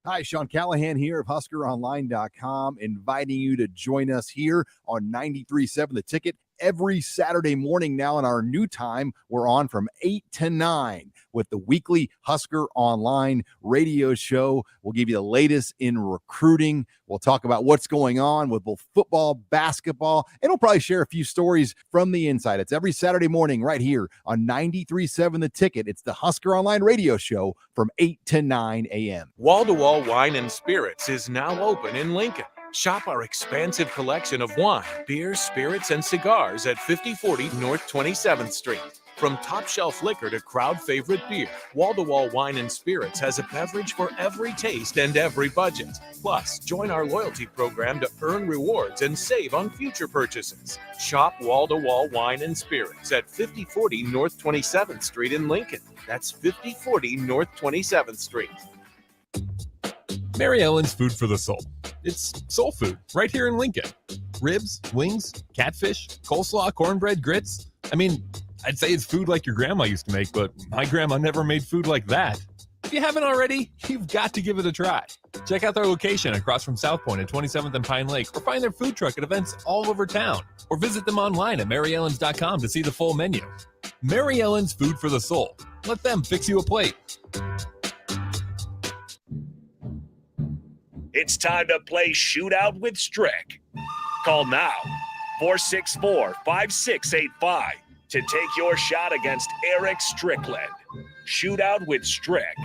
Hi, Sean Callahan here of HuskerOnline.com, inviting you to join us here on 93.7 The Ticket every Saturday morning. Now in our new time, we're on from 8 to 9 with the weekly Husker Online radio show. We'll give you the latest in recruiting. We'll talk about what's going on with both football, basketball, and we'll probably share a few stories from the inside. It's every Saturday morning right here on 93.7 The Ticket. It's the Husker Online radio show from 8 to 9 a.m. Wall-to-Wall Wine and Spirits is now open in Lincoln. Shop our expansive collection of wine, beer, spirits, and cigars at 5040 North 27th Street. From top shelf liquor to crowd favorite beer, Wall-to-Wall Wine and Spirits has a beverage for every taste and every budget. Plus, join our loyalty program to earn rewards and save on future purchases. Shop Wall-to-Wall Wine and Spirits at 5040 North 27th Street in Lincoln. That's 5040 North 27th Street. Mary Ellen's Food for the Soul. It's soul food right here in Lincoln. Ribs, wings, catfish, coleslaw, cornbread, grits. I mean, I'd say it's food like your grandma used to make, but my grandma never made food like that. If you haven't already, you've got to give it a try. Check out their location across from South Point at 27th and Pine Lake, or find their food truck at events all over town, or visit them online at maryellens.com to see the full menu. Mary Ellen's Food for the Soul. Let them fix you a plate. It's time to play Shootout with Strick. Call now, 464-5685, to take your shot against Eric Strickland. Shootout with Strick.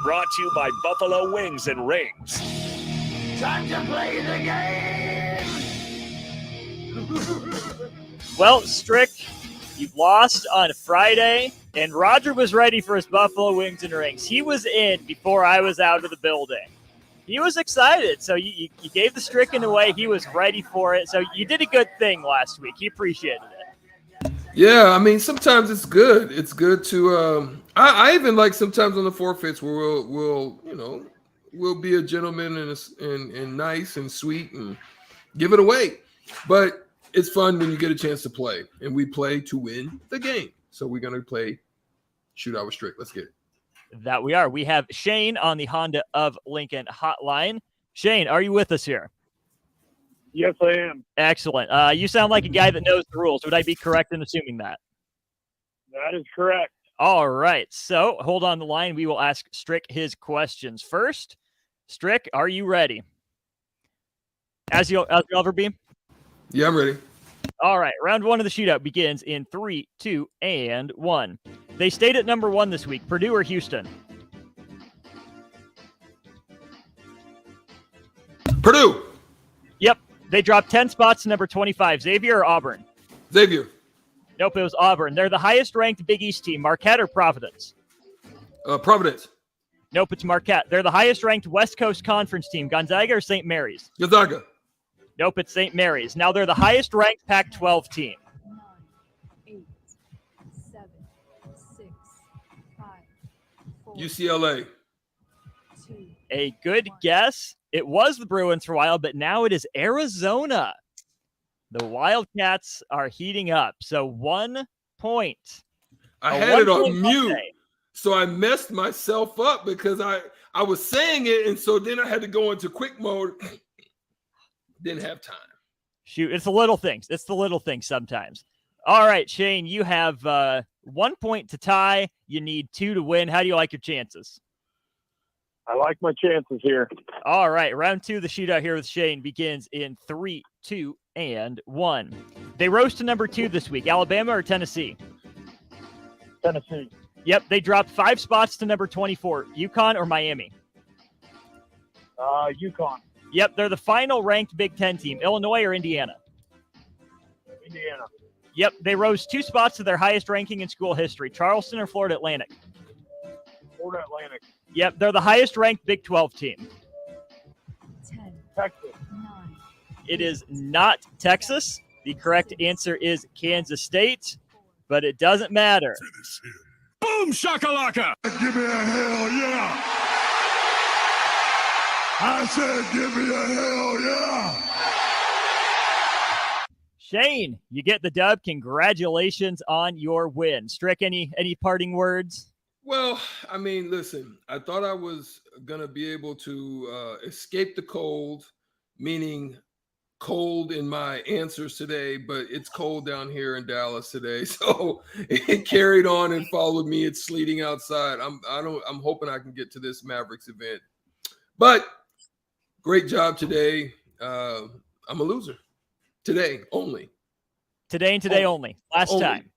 Brought to you by Buffalo Wings and Rings. Time to play the game! Well, Strick, you've lost on Friday, and Roger was ready for his Buffalo Wings and Rings. He was in before I was out of the building. He was excited, so you gave the Stricken away. He was ready for it, so you did a good thing last week. He appreciated it. Yeah, I mean, sometimes it's good. It's good to. I even like sometimes on the forfeits where we'll be a gentleman and nice and sweet and give it away. But it's fun when you get a chance to play, and we play to win the game. So we're gonna play Shootout with Strick. Let's get it. That we are. We have Shane on the Honda of Lincoln hotline. Shane, are you with us here? Yes, I am. Excellent. You sound like a guy that knows the rules. Would I be correct in assuming that? That is correct. All right. So hold on the line. We will ask Strick his questions first. Strick, are you ready? As you'll ever be? Yeah, I'm ready. All right. Round one of the shootout begins in 3, 2, and 1. They stayed at number 1 this week. Purdue or Houston? Purdue. Yep. They dropped 10 spots to number 25. Xavier or Auburn? Xavier. Nope, it was Auburn. They're the highest-ranked Big East team. Marquette or Providence? Providence. Nope, it's Marquette. They're the highest-ranked West Coast Conference team. Gonzaga or St. Mary's? Gonzaga. Nope, it's St. Mary's. Now they're the highest-ranked Pac-12 team. 9, 8, 7, 6, 5, 4, UCLA. 2. A good guess. It was the Bruins for a while, but now it is Arizona. The Wildcats are heating up. So 1 point. I had it on mute, so I messed myself up because I was saying it, and so then I had to go into quick mode. Didn't have time. Shoot, it's the little things. It's the little things sometimes. All right, Shane, you have 1 point to tie. You need 2 to win. How do you like your chances? I like my chances here. All right, round 2 of the shootout here with Shane begins in 3, 2, and 1. They rose to number 2 this week. Alabama or Tennessee? Tennessee. Yep, they dropped 5 spots to number 24. UConn or Miami? UConn. Yep, they're the final ranked Big Ten team. Illinois or Indiana? Indiana. Yep, they rose 2 spots to their highest ranking in school history. Charleston or Florida Atlantic? Florida Atlantic. Yep, they're the highest ranked Big 12 team. 10. Texas. 9. It is not Texas. The correct answer is Kansas State, but it doesn't matter. Boom shakalaka! Give me a hell yeah! I said give me a hell yeah! Shane, you get the dub. Congratulations on your win. Strick, any parting words? Well, I mean, listen, I thought I was going to be able to escape the cold, meaning cold in my answers today, but it's cold down here in Dallas today. So it carried on and followed me. It's sleeting outside. I'm hoping I can get to this Mavericks event. But great job today. I'm a loser. Today only. Today and today only. Last time.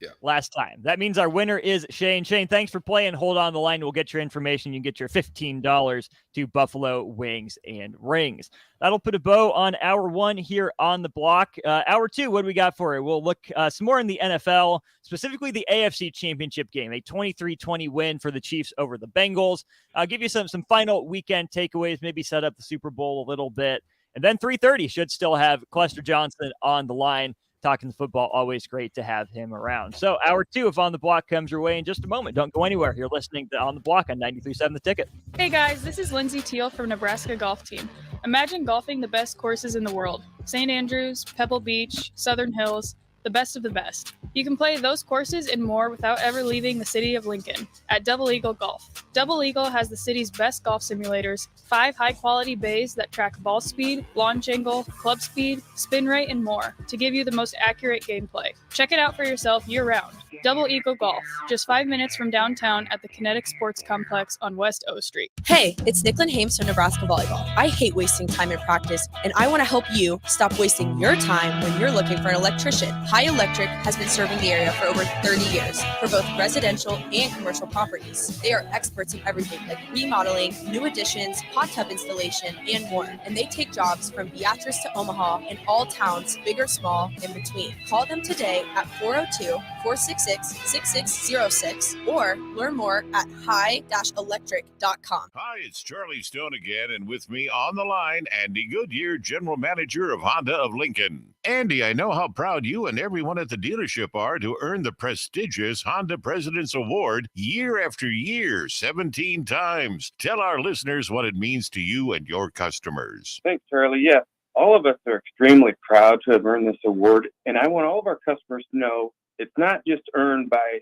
Yeah. Last time. That means our winner is Shane. Shane, thanks for playing. Hold on the line. We'll get your information. You can get your $15 to Buffalo Wings and Rings. That'll put a bow on hour 1 here on the block. Hour 2, what do we got for you? We'll look some more in the NFL, specifically the AFC Championship game, a 23-20 win for the Chiefs over the Bengals. I'll give you some final weekend takeaways, maybe set up the Super Bowl a little bit. And then 3:30 should still have Clester Johnson on the line. Talking football, always great to have him around. So hour 2 of On the Block comes your way in just a moment. Don't go anywhere. You're listening to On the Block on 93.7 The Ticket. Hey guys, this is Lindsay Teal from Nebraska Golf Team. Imagine golfing the best courses in the world. St. Andrews, Pebble Beach, Southern Hills, the best of the best. You can play those courses and more without ever leaving the city of Lincoln at Double Eagle Golf. Double Eagle has the city's best golf simulators, 5 high-quality bays that track ball speed, launch angle, club speed, spin rate, and more to give you the most accurate gameplay. Check it out for yourself year-round. Double Eagle Golf, just 5 minutes from downtown at the Kinetic Sports Complex on West O Street. Hey, it's Nicklin Hames from Nebraska Volleyball. I hate wasting time in practice, and I want to help you stop wasting your time when you're looking for an electrician. High Electric has been serving the area for over 30 years for both residential and commercial properties. They are experts in everything like remodeling, new additions, hot tub installation, and more. And they take jobs from Beatrice to Omaha and all towns, big or small, in between. Call them today at 402-466-6606 or learn more at high-electric.com. Hi, it's Charlie Stone again, and with me on the line, Andy Goodyear, General Manager of Honda of Lincoln. Andy, I know how proud you and everyone at the dealership are to earn the prestigious Honda President's Award year after year, 17 times. Tell our listeners what it means to you and your customers. Thanks, Charlie. Yeah, all of us are extremely proud to have earned this award, and I want all of our customers to know it's not just earned by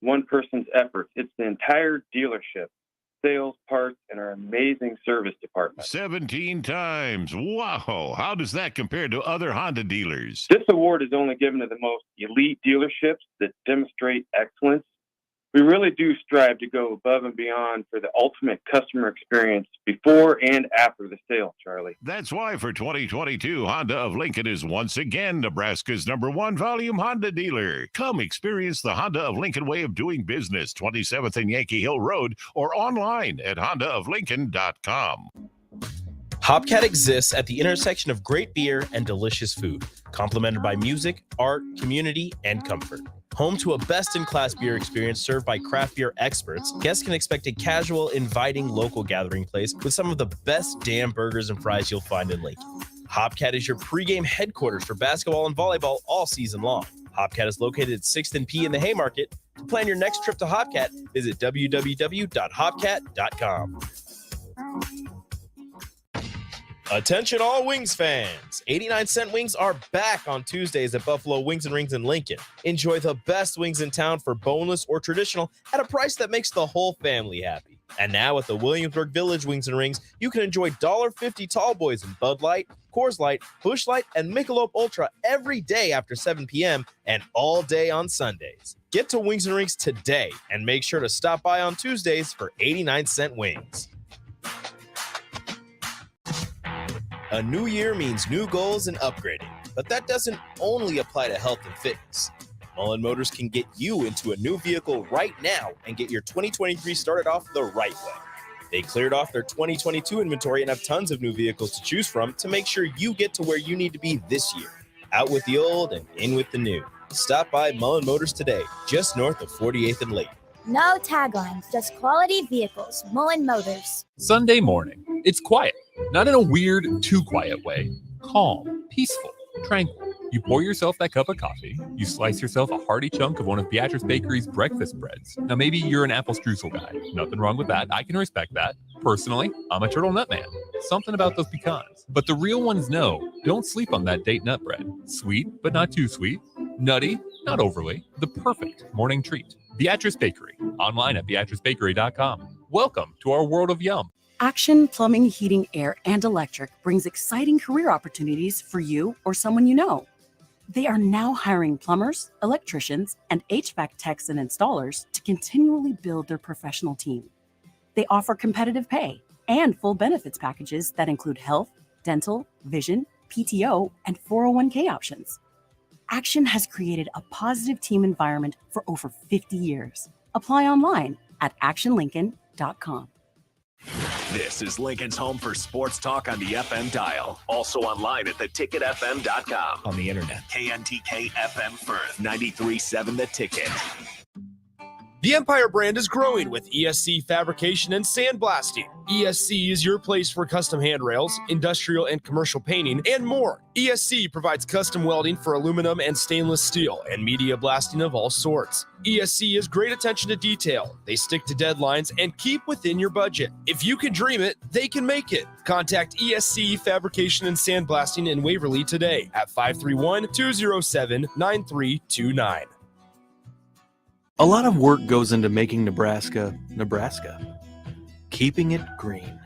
one person's efforts. It's the entire dealership, sales, parts, and our amazing service department. 17 times. Wow. How does that compare to other Honda dealers? This award is only given to the most elite dealerships that demonstrate excellence. We really do strive to go above and beyond for the ultimate customer experience before and after the sale, Charlie. That's why for 2022, Honda of Lincoln is once again Nebraska's #1 volume Honda dealer. Come experience the Honda of Lincoln way of doing business, 27th and Yankee Hill Road, or online at hondaoflincoln.com. Hopcat exists at the intersection of great beer and delicious food, complemented by music, art, community, and comfort. Home to a best-in-class beer experience served by craft beer experts, guests can expect a casual, inviting local gathering place with some of the best damn burgers and fries you'll find in Lincoln. Hopcat is your pregame headquarters for basketball and volleyball all season long. Hopcat is located at 6th and P in the Haymarket. To plan your next trip to Hopcat, visit www.hopcat.com. Attention all Wings fans. 89-cent wings are back on Tuesdays at Buffalo Wings and Rings in Lincoln. Enjoy the best wings in town for boneless or traditional at a price that makes the whole family happy. And now at the Williamsburg Village Wings and Rings, you can enjoy $1.50 tall boys in Bud Light, Coors Light, Busch Light, and Michelob Ultra every day after 7 p.m. and all day on Sundays. Get to Wings and Rings today and make sure to stop by on Tuesdays for 89-cent wings. A new year means new goals and upgrading, but that doesn't only apply to health and fitness. Mullen Motors can get you into a new vehicle right now and get your 2023 started off the right way. They cleared off their 2022 inventory and have tons of new vehicles to choose from to make sure you get to where you need to be this year. Out with the old and in with the new. Stop by Mullen Motors today, just north of 48th and Lake. No taglines, just quality vehicles. Mullen Motors. Sunday morning. It's quiet, not in a weird, too quiet way. Calm, peaceful, tranquil. You pour yourself that cup of coffee. You slice yourself a hearty chunk of one of Beatrice Bakery's breakfast breads. Now, maybe you're an apple streusel guy. Nothing wrong with that. I can respect that. Personally, I'm a turtle nut man. Something about those pecans. But the real ones know, don't sleep on that date nut bread. Sweet, but not too sweet. Nutty, not overly. The perfect morning treat. Beatrice Bakery. Online at beatricebakery.com. Welcome to our world of yum. Action Plumbing, Heating, Air, and Electric brings exciting career opportunities for you or someone you know. They are now hiring plumbers, electricians, and HVAC techs and installers to continually build their professional team. They offer competitive pay and full benefits packages that include health, dental, vision, PTO, and 401k options. Action has created a positive team environment for over 50 years. Apply online at actionlincoln.com. This is Lincoln's home for sports talk on the FM dial. Also online at theticketfm.com. On the internet. KNTK FM Firth, 93.7 The Ticket. The Empire brand is growing with ESC fabrication and sandblasting. ESC is your place for custom handrails, industrial and commercial painting, and more. ESC provides custom welding for aluminum and stainless steel and media blasting of all sorts. ESC has great attention to detail. They stick to deadlines and keep within your budget. If you can dream it, they can make it. Contact ESC Fabrication and Sandblasting in Waverly today at 531-207-9329. A lot of work goes into making Nebraska, Nebraska. keeping it green,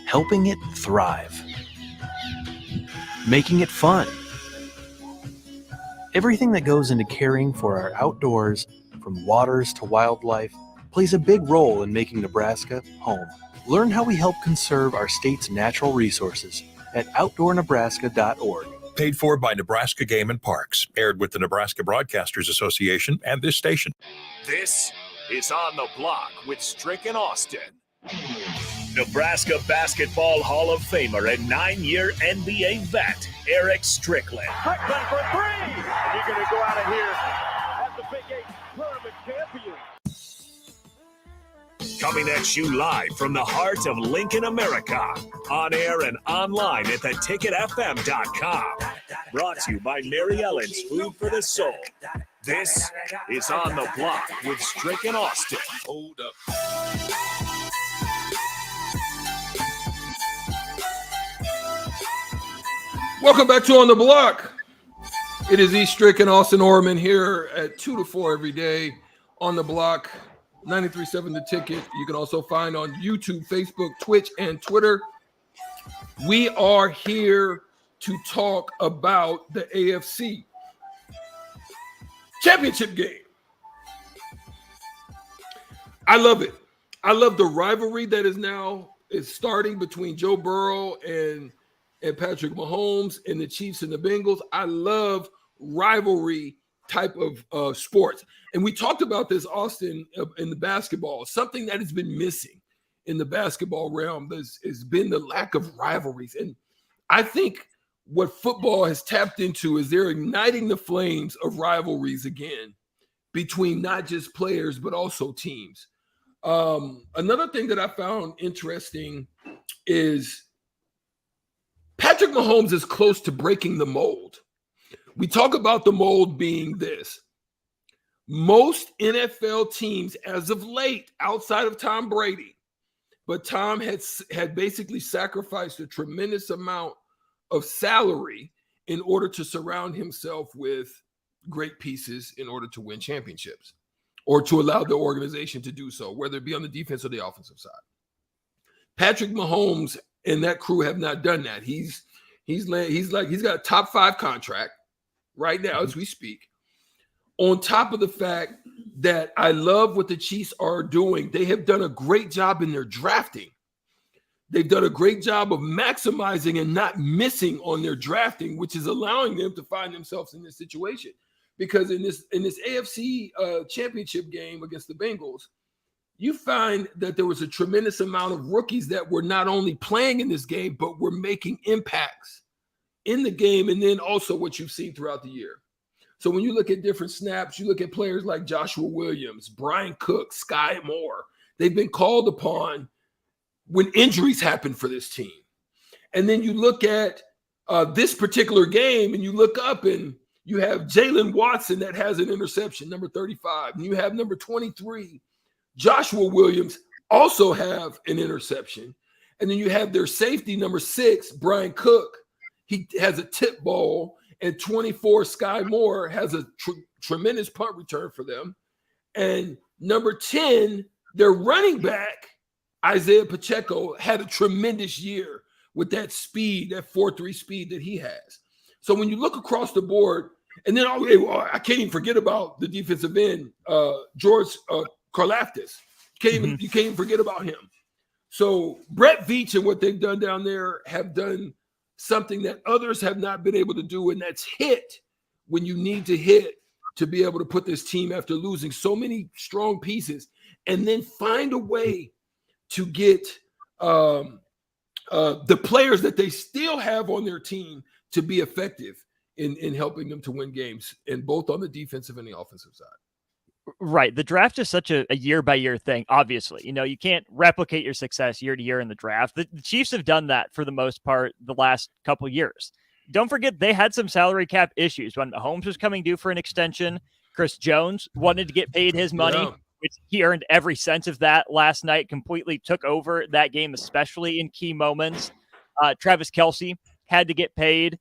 helping it thrive, making it fun. Everything that goes into caring for our outdoors, from waters to wildlife, plays a big role in making Nebraska home. Learn how we help conserve our state's natural resources at outdoornebraska.org. Paid for by Nebraska Game and Parks. Aired with the Nebraska Broadcasters Association and this station. This is On the Block with Strick and Austin. Nebraska Basketball Hall of Famer and 9-year NBA vet, Eric Strickland. Strickland for three. And you're going to go out of here as the Big 8 tournament champion. Coming at you live from the heart of Lincoln, America. On air and online at theticketfm.com. Brought to you by Mary Ellen's Food for the Soul. This is On the Block with Strick and Austin. Hold up. Welcome back to On the Block. It is E. Strick and Austin Orman here at 2 to 4 every day on the block. 93.7 The Ticket. You can also find on YouTube, Facebook, Twitch, and Twitter. We are here to talk about the AFC Championship game. I love it. I love the rivalry that is starting between Joe Burrow and Patrick Mahomes and the Chiefs and the Bengals. I love rivalry type of sports. And we talked about this, Austin, in the basketball. Something that has been missing in the basketball realm has been the lack of rivalries. And I think what football has tapped into is they're igniting the flames of rivalries again between not just players, but also teams. Another thing that I found interesting is Patrick Mahomes is close to breaking the mold. We talk about the mold being this. Most NFL teams as of late, outside of Tom Brady, but Tom had basically sacrificed a tremendous amount of salary in order to surround himself with great pieces in order to win championships or to allow the organization to do so, whether it be on the defense or the offensive side. Patrick Mahomes and that crew have not done that. He's got a top 5 contract right now as we speak. On top of the fact that I love what the Chiefs are doing, they have done a great job in their drafting. They've done a great job of maximizing and not missing on their drafting, which is allowing them to find themselves in this situation. Because in this AFC championship game against the Bengals, you find that there was a tremendous amount of rookies that were not only playing in this game, but were making impacts in the game, and then also what you've seen throughout the year. So when you look at different snaps, you look at players like Joshua Williams, Brian Cook, Sky Moore. They've been called upon when injuries happen for this team. And then you look at this particular game and you look up and you have Jalen Watson that has an interception, number 35. And you have number 23, Joshua Williams, also have an interception. And then you have their safety, number 6, Brian Cook. He has a tip ball. And 24, Sky Moore has a tremendous punt return for them. And number 10, their running back, Isaiah Pacheco, had a tremendous year with that speed, that 4.3 speed that he has. So when you look across the board, and then I can't even forget about the defensive end, George Karlaftis. You can't even forget about him. So Brett Veach and what they've done down there have done something that others have not been able to do, and that's hit when you need to hit to be able to put this team after losing so many strong pieces, and then find a way to get the players that they still have on their team to be effective in helping them to win games, and both on the defensive and the offensive side. Right. The draft is such a year-by-year thing, obviously. You can't replicate your success year to year in the draft. The Chiefs have done that for the most part the last couple years. Don't forget, they had some salary cap issues when Mahomes was coming due for an extension. Chris Jones wanted to get paid his money, which he earned every cent of that last night, completely took over that game, especially in key moments. Travis Kelce had to get paid.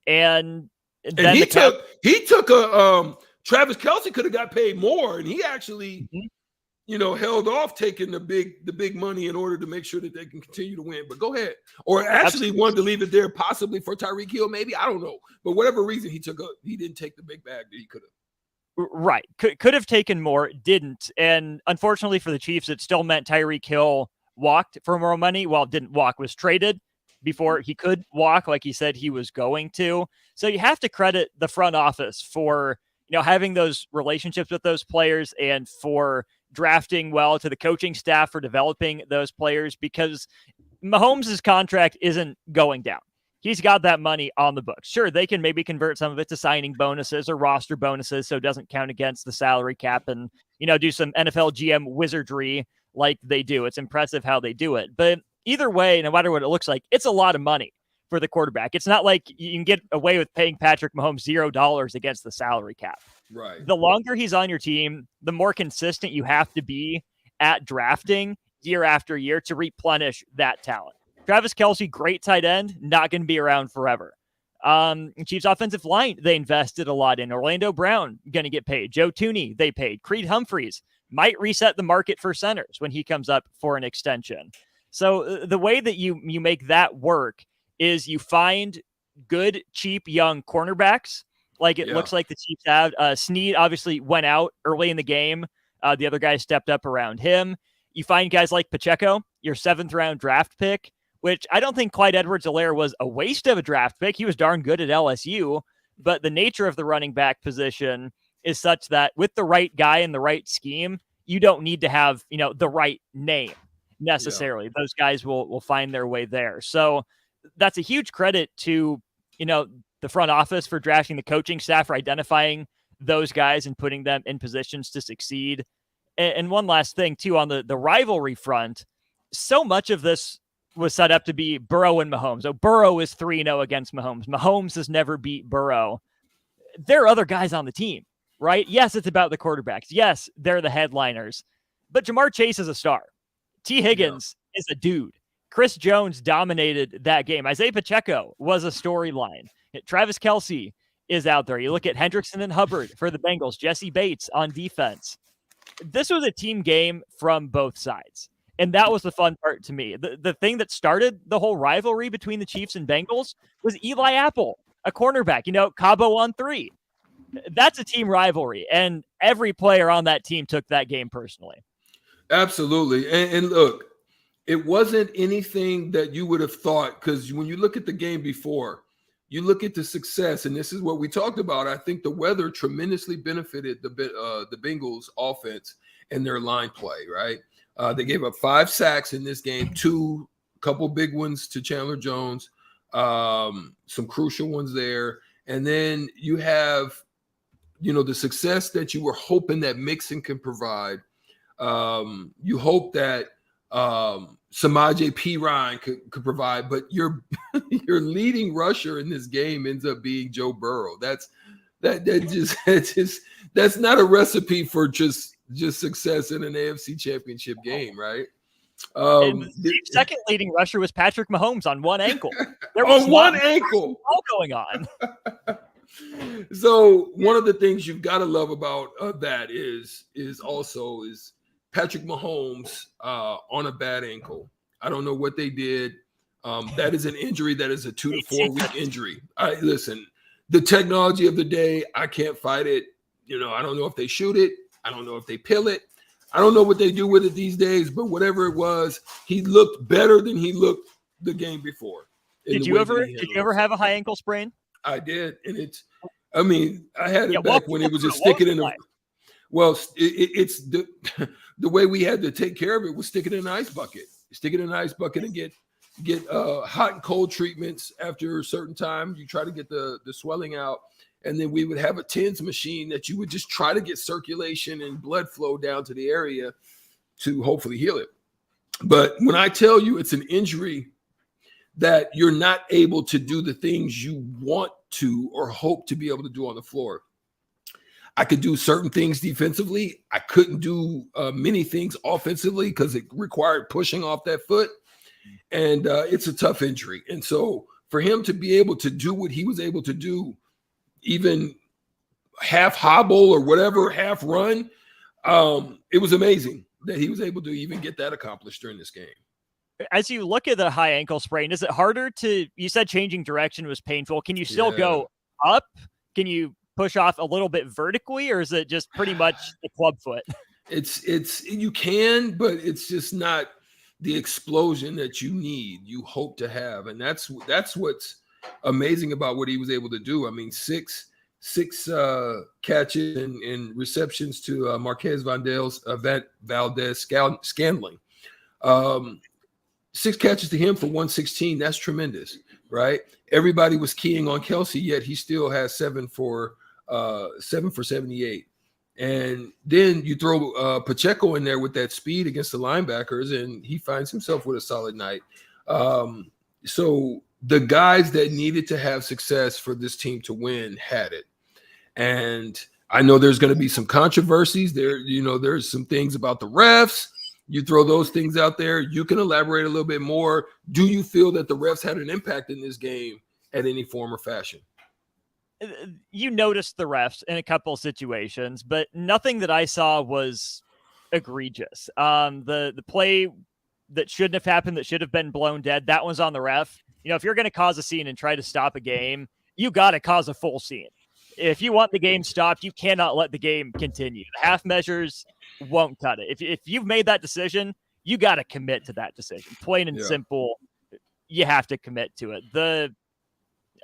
And then he took a Travis Kelce could have got paid more, and he actually, held off taking the big money in order to make sure that they can continue to win. But go ahead. Or actually wanted to leave it there possibly for Tyreek Hill, maybe. I don't know. But whatever reason he didn't take the big bag that he could have. Right. Could have taken more, didn't. And unfortunately for the Chiefs, it still meant Tyreek Hill walked for more money. Well, didn't walk, was traded before he could walk like he said he was going to. So you have to credit the front office for, having those relationships with those players and for drafting well, to the coaching staff for developing those players, because Mahomes' contract isn't going down. He's got that money on the books. Sure, they can maybe convert some of it to signing bonuses or roster bonuses so it doesn't count against the salary cap and, do some NFL GM wizardry like they do. It's impressive how they do it. But either way, no matter what it looks like, it's a lot of money for the quarterback. It's not like you can get away with paying Patrick Mahomes $0 against the salary cap. Right. The longer he's on your team, the more consistent you have to be at drafting year after year to replenish that talent. Travis Kelce, great tight end, not going to be around forever. Chiefs offensive line, they invested a lot in. Orlando Brown, going to get paid. Joe Thuney, they paid. Creed Humphreys might reset the market for centers when he comes up for an extension. So the way that you make that work is you find good, cheap, young cornerbacks. Like it looks like the Chiefs have. Snead obviously went out early in the game. The other guys stepped up around him. You find guys like Pacheco, your 7th round draft pick, which I don't think Clyde Edwards-Helaire was a waste of a draft pick. He was darn good at LSU, but the nature of the running back position is such that with the right guy and the right scheme, you don't need to have, the right name necessarily. Yeah. Those guys will find their way there. So that's a huge credit to, the front office for drafting, the coaching staff for identifying those guys and putting them in positions to succeed. And one last thing too, on the rivalry front, so much of this was set up to be Burrow and Mahomes. So Burrow is 3-0 against Mahomes. Mahomes has never beat Burrow. There are other guys on the team, right? Yes, it's about the quarterbacks. Yes, they're the headliners, but Jamar Chase is a star. T. Higgins is a dude. Chris Jones dominated that game. Isaiah Pacheco was a storyline. Travis Kelce is out there. You look at Hendrickson and Hubbard for the Bengals, Jesse Bates on defense. This was a team game from both sides. And that was the fun part to me. The thing that started the whole rivalry between the Chiefs and Bengals was Eli Apple, a cornerback, Cabo on 3. That's a team rivalry. And every player on that team took that game personally. Absolutely. And look, it wasn't anything that you would have thought, because when you look at the game before, you look at the success, and this is what we talked about. I think the weather tremendously benefited the Bengals offense and their line play, right? They gave up 5 sacks in this game, 2 couple big ones to Chandler Jones, some crucial ones there. And then you have, the success that you were hoping that Mixon can provide. You hope that Samaje Perine could provide, but your leading rusher in this game ends up being Joe Burrow. That's not a recipe for just success in an AFC Championship game, right? The second leading rusher was Patrick Mahomes on one ankle. There was one ankle all going on. So one of the things you've got to love about that is Patrick Mahomes on a bad ankle. I don't know what they did. That is an injury that is a 2 to 4 week injury. Listen, the technology of the day, I can't fight it. I don't know if they shoot it. I don't know if they pill it. I don't know what they do with it these days, but whatever it was, he looked better than he looked the game before. Did you ever have a high ankle sprain? I did. And I had it back when it was just sticking in the. Well, it's the way we had to take care of it was stick it in an ice bucket. Stick it in an ice bucket and get hot and cold treatments after a certain time. You try to get the swelling out. And then we would have a TENS machine that you would just try to get circulation and blood flow down to the area to hopefully heal it. But when I tell you it's an injury that you're not able to do the things you want to or hope to be able to do on the floor. I could do certain things defensively. I couldn't do many things offensively because it required pushing off that foot. And it's a tough injury. And so for him to be able to do what he was able to do, even half hobble or whatever, half run, it was amazing. that he was able to even get that accomplished during this game. As you look at the high ankle sprain, is it harder to, you said changing direction was painful. Can you still go up? Can you push off a little bit vertically, or is it just pretty much the club foot? It's you can, but it's just not the explosion that you need, you hope to have. And that's what's amazing about what he was able to do. I mean, six catches and receptions to Marquez Valdez-Scantling. 6 catches to him for 116. That's tremendous, right? Everybody was keying on Kelsey, yet he still has 7 for 78. And then you throw Pacheco in there with that speed against the linebackers, and he finds himself with a solid night. So the guys that needed to have success for this team to win had it. And I know there's going to be some controversies there. You know, there's some things about the refs. You throw those things out there. You can elaborate a little bit more. Do you feel that the refs had an impact in this game at any form or fashion? You noticed the refs in a couple of situations, but nothing that I saw was egregious. The play that shouldn't have happened, that should have been blown dead, that one's on the ref. You know, if you're going to cause a scene and try to stop a game, you got to cause a full scene. If you want the game stopped, you cannot let the game continue. The half measures won't cut it. If you've made that decision, you got to commit to that decision. Plain and simple, you have to commit to it. The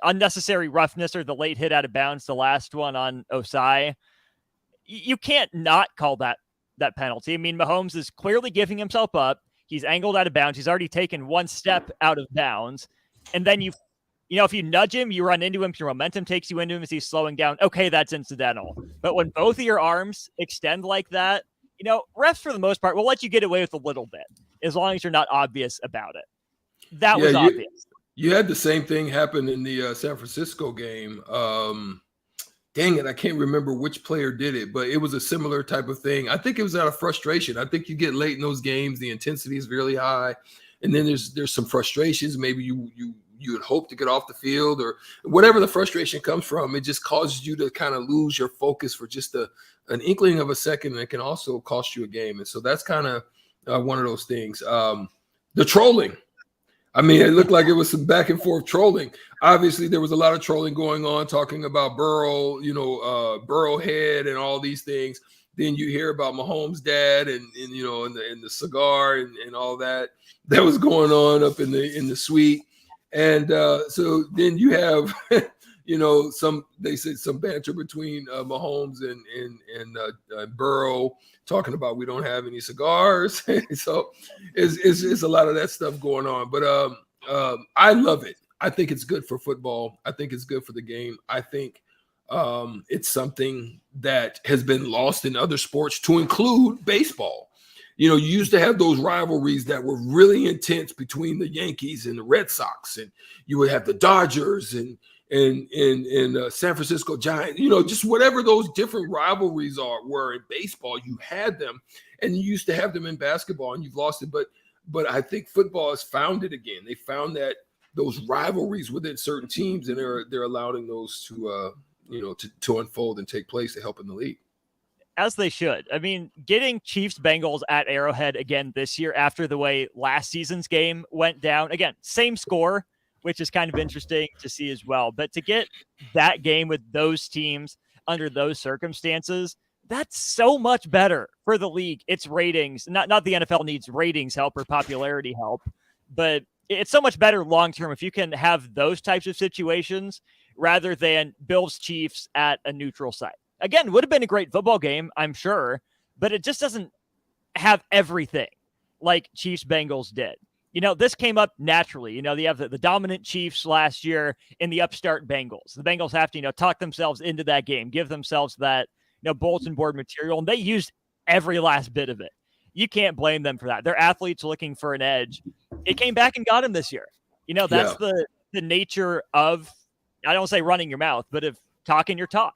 unnecessary roughness or the late hit out of bounds, the last one on Osai, you can't not call that penalty. I mean, Mahomes is clearly giving himself up. He's angled out of bounds. He's already taken one step out of bounds. And then you know, if you nudge him, you run into him, your momentum takes you into him as he's slowing down. Okay, that's incidental. But when both of your arms extend like that, you know, refs for the most part will let you get away with a little bit as long as you're not obvious about it. That was obvious. You had the same thing happen in the San Francisco game. Dang it, I can't remember which player did it, but it was a similar type of thing. I think it was out of frustration. I think you get late in those games, the intensity is really high, and then there's some frustrations. Maybe you would hope to get off the field, or whatever the frustration comes from. It just causes you to kind of lose your focus for just an inkling of a second, and it can also cost you a game. And so that's kind of one of those things. The trolling. I mean, it looked like it was some back and forth trolling. Obviously, there was a lot of trolling going on, talking about Burrow, Burrowhead and all these things. Then you hear about Mahomes' dad and the cigar and all that was going on up in the suite. And so then you have, they said some banter between Mahomes and Burrow, talking about we don't have any cigars. So it's a lot of that stuff going on. But I love it. I think it's good for football. I think it's good for the game. I think it's something that has been lost in other sports, to include baseball. You know, you used to have those rivalries that were really intense between the Yankees and the Red Sox, and you would have the Dodgers and San Francisco Giants, just whatever those different rivalries were in baseball, you had them, and you used to have them in basketball, and you've lost it. But I think football has found it again. They found that those rivalries within certain teams, and they're allowing those to unfold and take place to help in the league. As they should. I mean, getting Chiefs-Bengals at Arrowhead again this year after the way last season's game went down, again, same score, which is kind of interesting to see as well. But to get that game with those teams under those circumstances, that's so much better for the league. It's ratings. Not the NFL needs ratings help or popularity help, but it's so much better long-term if you can have those types of situations rather than Bills-Chiefs at a neutral site. Again, would have been a great football game, I'm sure, but it just doesn't have everything like Chiefs-Bengals did. This came up naturally. You have the dominant Chiefs last year in the upstart Bengals. The Bengals have to, talk themselves into that game, give themselves that, bulletin board material, and they used every last bit of it. You can't blame them for that. They're athletes looking for an edge. It came back and got him this year. That's the nature of, I don't say running your mouth, but of talking your talk.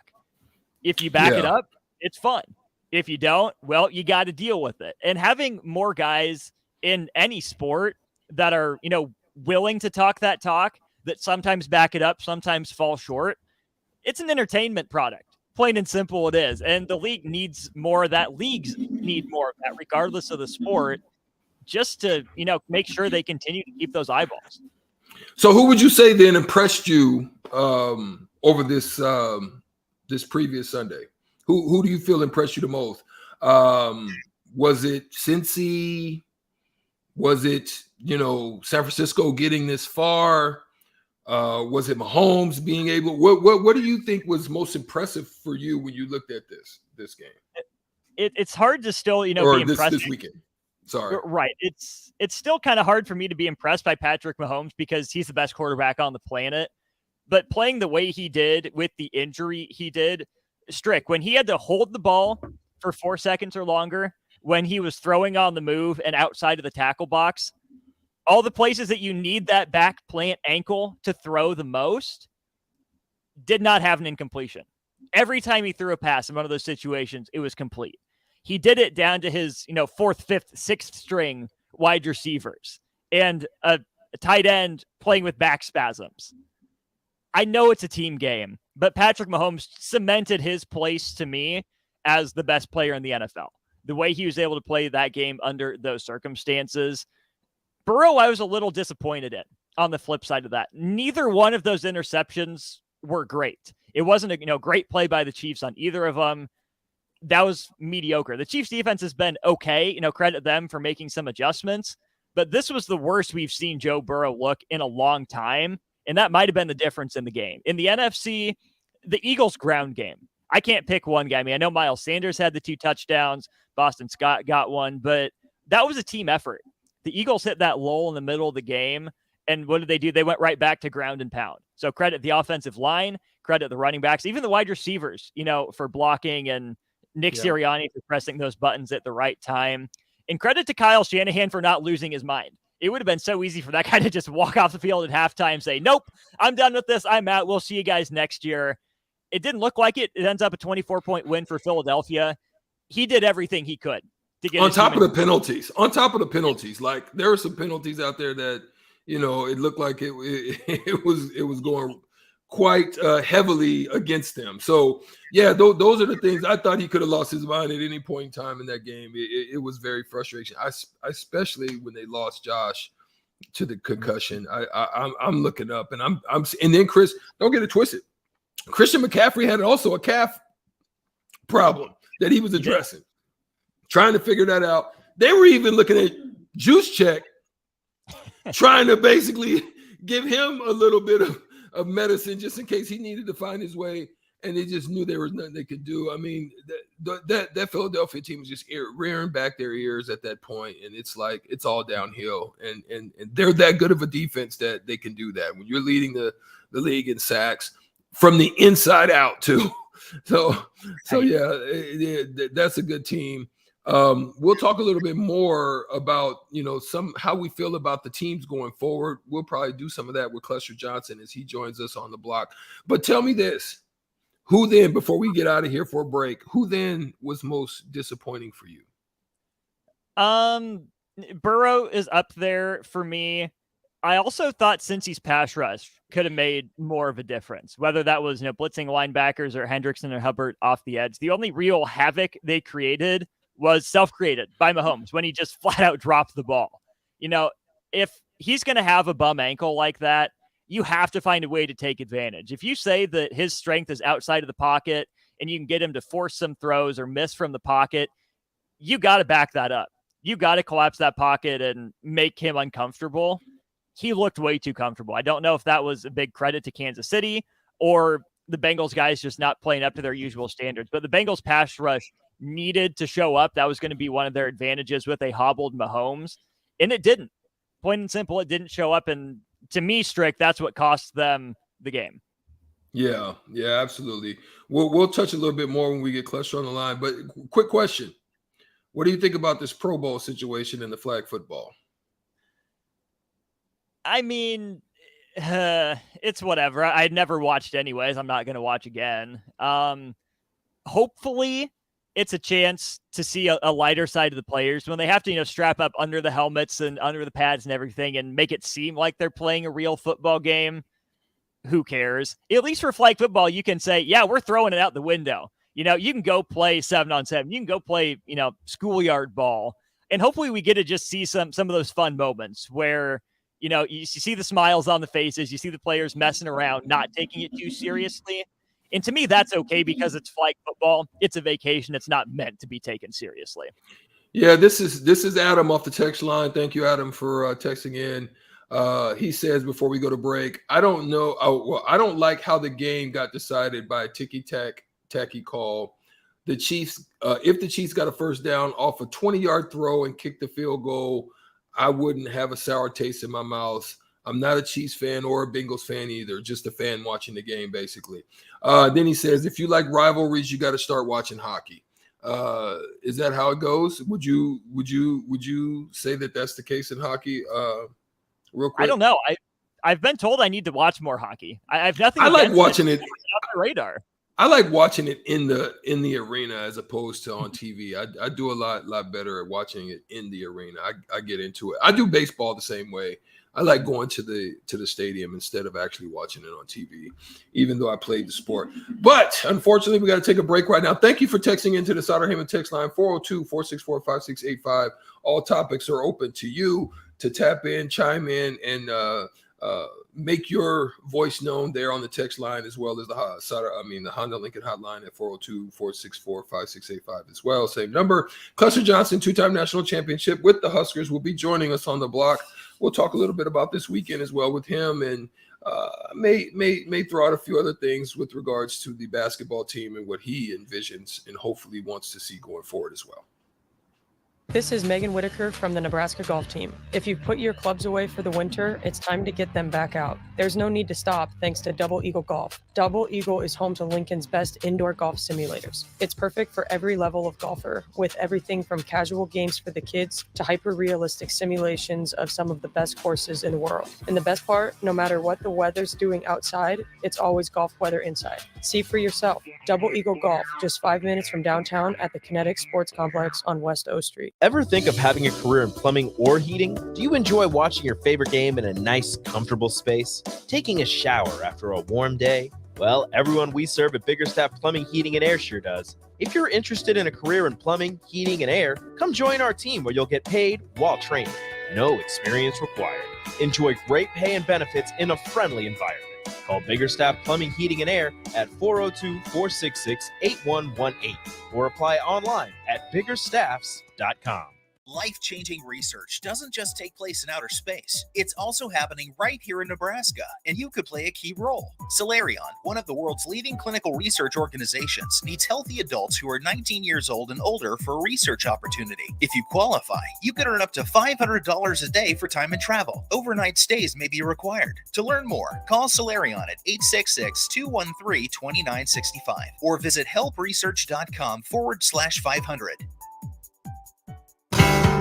If you back it up, it's fun. If you don't, well, you got to deal with it. And having more guys in any sport that are, willing to talk that talk, that sometimes back it up, sometimes fall short, it's an entertainment product Plain and simple it is. And the league needs more of that. Leagues need more of that, regardless of the sport, just to, make sure they continue to keep those eyeballs. So who would you say then impressed you over this this previous Sunday? Who do you feel impressed you the most? Was it Cincy? Was it, San Francisco getting this far? Was it Mahomes being able? What do you think was most impressive for you when you looked at this game? It's hard to still, or be impressed this weekend. Sorry. Right. It's still kind of hard for me to be impressed by Patrick Mahomes because he's the best quarterback on the planet. But playing the way he did with the injury he did, Strick, when he had to hold the ball for 4 seconds or longer, when he was throwing on the move and outside of the tackle box, all the places that you need that back plant ankle to throw the most, did not have an incompletion. Every time he threw a pass in one of those situations, it was complete. He did it down to his, fourth, fifth, sixth string wide receivers and a tight end playing with back spasms. I know it's a team game, but Patrick Mahomes cemented his place to me as the best player in the NFL. The way he was able to play that game under those circumstances. Burrow, I was a little disappointed in on the flip side of that. Neither one of those interceptions were great. It wasn't a great play by the Chiefs on either of them. That was mediocre. The Chiefs defense has been okay. Credit them for making some adjustments, but this was the worst we've seen Joe Burrow look in a long time. And that might've been the difference in the game. In the NFC, the Eagles ground game. I can't pick one guy. I mean, I know Miles Sanders had the 2 touchdowns. Boston Scott got one, but that was a team effort. The Eagles hit that lull in the middle of the game. And what did they do? They went right back to ground and pound. So credit the offensive line, credit the running backs, even the wide receivers, for blocking, and Nick Sirianni for pressing those buttons at the right time. And credit to Kyle Shanahan for not losing his mind. It would have been so easy for that guy to just walk off the field at halftime and say, nope, I'm done with this. I'm out. We'll see you guys next year. It didn't look like it. It ends up a 24-point win for Philadelphia. He did everything he could to get on top of the penalties. On top of the penalties, like there were some penalties out there that it looked like it was going quite heavily against them. So yeah, those are the things. I thought he could have lost his mind at any point in time in that game. It was very frustrating. I especially when they lost Josh to the concussion. I'm looking up, and I'm and then Chris, don't get it twisted. Christian McCaffrey had also a calf problem that he was addressing, trying to figure that out. They were even looking at Juice Check, trying to basically give him a little bit of medicine just in case he needed to find his way, and they just knew there was nothing they could do. I mean, that Philadelphia team was just rearing back their ears at that point, and it's like it's all downhill. And they're that good of a defense that they can do that when you're leading the league in sacks from the inside out too. So yeah, that's a good team. We'll talk a little bit more about, how we feel about the teams going forward. We'll probably do some of that with Cluster Johnson as he joins us on the block. But tell me this, who then, before we get out of here for a break, who then was most disappointing for you? Burrow is up there for me. I also thought Cincy's pass rush could have made more of a difference, whether that was, blitzing linebackers or Hendrickson or Hubbard off the edge. The only real havoc they created was self-created by Mahomes when he just flat out dropped the ball. If he's going to have a bum ankle like that, you have to find a way to take advantage. If you say that his strength is outside of the pocket and you can get him to force some throws or miss from the pocket, you got to back that up. You got to collapse that pocket and make him uncomfortable. He looked way too comfortable. I don't know if that was a big credit to Kansas City or the Bengals guys just not playing up to their usual standards, but the Bengals pass rush needed to show up. That was going to be one of their advantages with a hobbled Mahomes, and it didn't. Plain and simple, it didn't show up, and to me, Strick, that's what cost them the game. Yeah, absolutely. We'll touch a little bit more when we get Cluster on the line, but quick question. What do you think about this Pro Bowl situation in the flag football? I mean, it's whatever. I'd never watched anyways. I'm not going to watch again. Hopefully it's a chance to see a lighter side of the players when they have to, strap up under the helmets and under the pads and everything and make it seem like they're playing a real football game. who cares? At least for flag football, you can say, yeah, we're throwing it out the window. You know, you can go play 7-on-7. You can go play, schoolyard ball. And hopefully we get to just see some of those fun moments where, you see the smiles on the faces, you see the players messing around, not taking it too seriously. And to me, that's okay because it's flag football. It's a vacation. It's not meant to be taken seriously. Yeah, this is Adam off the text line. Thank you, Adam, for texting in. He says before we go to break, I don't know. I don't like how the game got decided by a ticky-tacky call. The Chiefs, if the Chiefs got a first down off a 20-yard throw and kicked the field goal, I wouldn't have a sour taste in my mouth. I'm not a Chiefs fan or a Bengals fan either, just a fan watching the game, basically. Then he says, if you like rivalries, you got to start watching hockey. Is that how it goes? Would you say that that's the case in hockey? Real quick, I don't know. I've been told I need to watch more hockey. I have nothing. I like watching it on the radar. I like watching it in the arena as opposed to on TV. I do a lot better at watching it in the arena. I get into it. I do baseball the same way. I like going to the stadium instead of actually watching it on TV, even though I played the sport. But unfortunately, we got to take a break right now. Thank you for texting into the Sauter Heyman text line, 402-464-5685. All topics are open to you to tap in, chime in, and make your voice known there on the text line, as well as the Honda Lincoln hotline at 402-464-5685 as well. Same number. Custer Johnson, two-time national championship with the Huskers, will be joining us on the block. We'll talk a little bit about this weekend as well with him, and may throw out a few other things with regards to the basketball team and what he envisions and hopefully wants to see going forward as well. This is Megan Whitaker from the Nebraska golf team. If you've put your clubs away for the winter, it's time to get them back out. There's no need to stop thanks to Double Eagle Golf. Double Eagle is home to Lincoln's best indoor golf simulators. It's perfect for every level of golfer, with everything from casual games for the kids to hyper-realistic simulations of some of the best courses in the world. And the best part, no matter what the weather's doing outside, it's always golf weather inside. See for yourself. Double Eagle Golf, just 5 minutes from downtown at the Kinetic Sports Complex on West O Street. Ever think of having a career in plumbing or heating? Do you enjoy watching your favorite game in a nice, comfortable space? Taking a shower after a warm day? Well, everyone we serve at Biggerstaff Plumbing, Heating, and Air sure does. If you're interested in a career in plumbing, heating, and air, come join our team where you'll get paid while training. No experience required. Enjoy great pay and benefits in a friendly environment. Call Biggerstaff Plumbing, Heating, and Air at 402-466-8118 or apply online at biggerstaffs.com. Life-changing research doesn't just take place in outer space. It's also happening right here in Nebraska, and you could play a key role. Solarion, one of the world's leading clinical research organizations, needs healthy adults who are 19 years old and older for a research opportunity. If you qualify, you can earn up to $500 a day for time and travel. Overnight stays may be required. To learn more, call Solarion at 866-213-2965 or visit helpresearch.com/500.